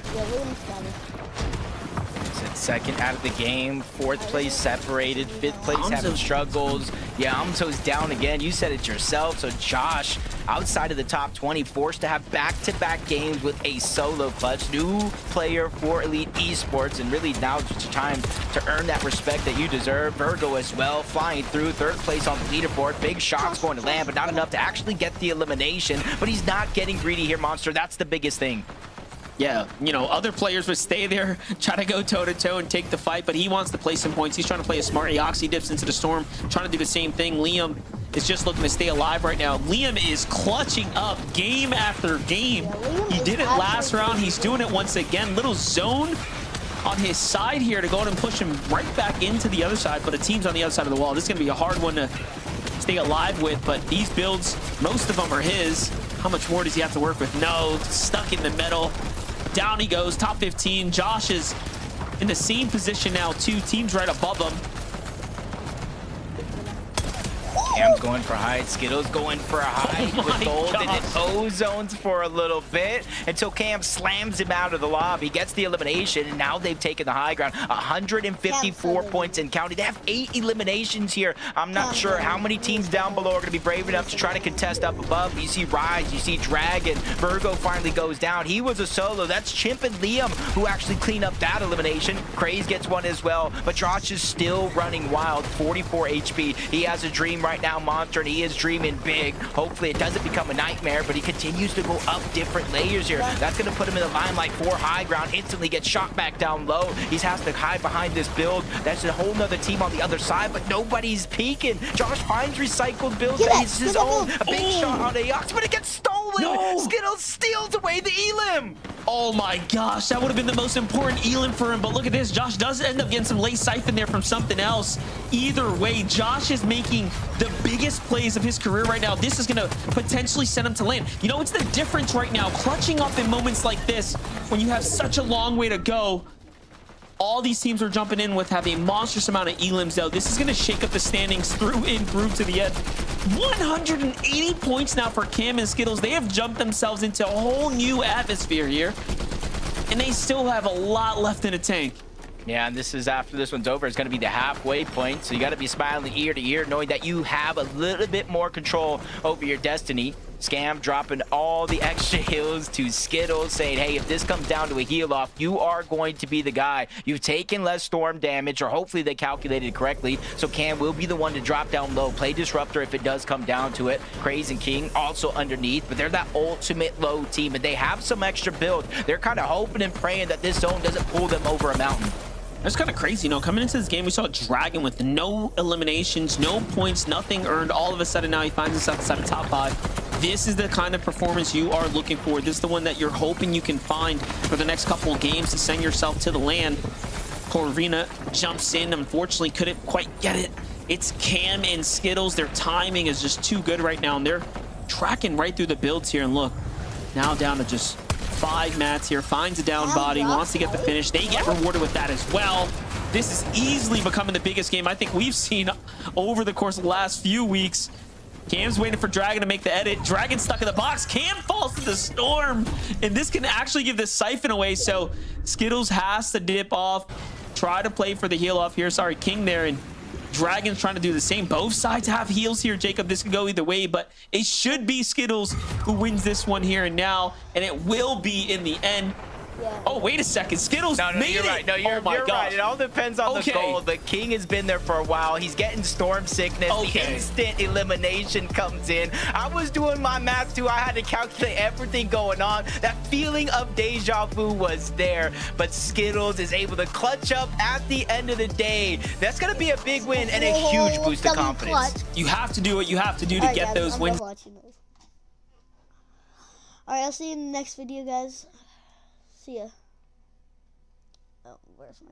[SPEAKER 6] Second out of the game, 4th place separated, 5th place having struggles. Yeah, Amso's down again. You said it yourself. So Josh, outside of the top 20, forced to have back-to-back games with a solo clutch. New player for Elite Esports, and really now is just time to earn that respect that you deserve. Virgo as well, flying through 3rd place on the leaderboard. Big shots going to land, but not enough to actually get the elimination. But he's not getting greedy here, Monster. That's the biggest thing.
[SPEAKER 7] Yeah, you know, other players would stay there, try to go toe-to-toe and take the fight, but he wants to play some points. He's trying to play a smart. Eoxy dips into the storm, trying to do the same thing. Liam is just looking to stay alive right now. Liam is clutching up game after game. He did it last round. He's doing it once again. Little zone on his side here to go ahead and push him right back into the other side, but a team's on the other side of the wall. This is going to be a hard one to stay alive with, but these builds, most of them are his. How much more does he have to work with? No, stuck in the middle. Down he goes, top 15. Josh is in the same position now, 2 teams right above him.
[SPEAKER 6] Cam's going for height, Skittles going for a height with Golden and Ozones for a little bit until Cam slams him out of the lobby, gets the elimination, and now they've taken the high ground. 154 points and counting. They have 8 eliminations here. I'm not sure how many teams down below are going to be brave enough to try to contest up above. You see Rise, you see Dragon. Virgo finally goes down. He was a solo. That's Chimp and Liam who actually clean up that elimination. Craze gets one as well, but Josh is still running wild. 44 HP. He has a dream right now, Monster, and he is dreaming big. Hopefully it doesn't become a nightmare, but he continues to go up different layers here. That's going to put him in the limelight for high ground. Instantly gets shot back down low. He has to hide behind this build. That's a whole nother team on the other side, but nobody's peeking. Josh finds recycled builds. He's his own. A big shot on Aox, but it gets stolen.
[SPEAKER 7] No.
[SPEAKER 6] Skittles steals away the Elim.
[SPEAKER 7] Oh my gosh, that would have been the most important Elim for him, but look at this. Josh does end up getting some late siphon there from something else. Either way, Josh is making the biggest plays of his career right now. This is going to potentially send him to land. You know, it's the difference right now, clutching up in moments like this when you have such a long way to go. All these teams are jumping in with having a monstrous amount of elims, though. This is going to shake up the standings through and through to the end. 180 points now for Cam and Skittles. They have jumped themselves into a whole new atmosphere here, and they still have a lot left in the tank.
[SPEAKER 6] Yeah, and this is after this one's over. It's going to be the halfway point, so you got to be smiling ear to ear, knowing that you have a little bit more control over your destiny. Scam dropping all the extra heals to Skittles, saying, hey, if this comes down to a heal off, you are going to be the guy. You've taken less storm damage, or hopefully they calculated correctly, so Cam will be the one to drop down low, play Disruptor if it does come down to it. Craze and King also underneath, but they're that ultimate low team, and they have some extra build. They're kind of hoping and praying that this zone doesn't pull them over a mountain.
[SPEAKER 7] That's kind of crazy, you know, coming into this game, we saw Dragon with no eliminations, no points, nothing earned. All of a sudden now he finds himself inside the top 5. This is the kind of performance you are looking for. This is the one that you're hoping you can find for the next couple of games to send yourself to the land. Corvina jumps in, unfortunately couldn't quite get it. It's Cam and Skittles. Their timing is just too good right now, and they're tracking right through the builds here. And look, now down to just 5 mats here, finds a down body, wants to get the finish. They get rewarded with that as well. This is easily becoming the biggest game I think we've seen over the course of the last few weeks. Cam's waiting for Dragon to make the edit. Dragon stuck in the box. Cam falls to the storm. And this can actually give the siphon away. So Skittles has to dip off. Try to play for the heal off here. Sorry, King there. And Dragon's trying to do the same. Both sides have heals here, Jacob. This could go either way. But it should be Skittles who wins this one here and now. And it will be in the end.
[SPEAKER 1] Yeah.
[SPEAKER 7] Oh, wait a second. Skittles made
[SPEAKER 6] you're
[SPEAKER 7] it.
[SPEAKER 6] right. No, you're,
[SPEAKER 7] oh my
[SPEAKER 6] you're
[SPEAKER 7] gosh.
[SPEAKER 6] right. It all depends on the goal. The King has been there for a while. He's getting storm sickness. The instant elimination comes in. I was doing my math too. I had to calculate everything going on. That feeling of deja vu was there. But Skittles is able to clutch up at the end of the day. That's going to be a big win and a huge boost of confidence.
[SPEAKER 7] You have to do what you have to do to get those wins.
[SPEAKER 1] Alright, I'll see you in the next video, guys. See ya. Oh, where's my...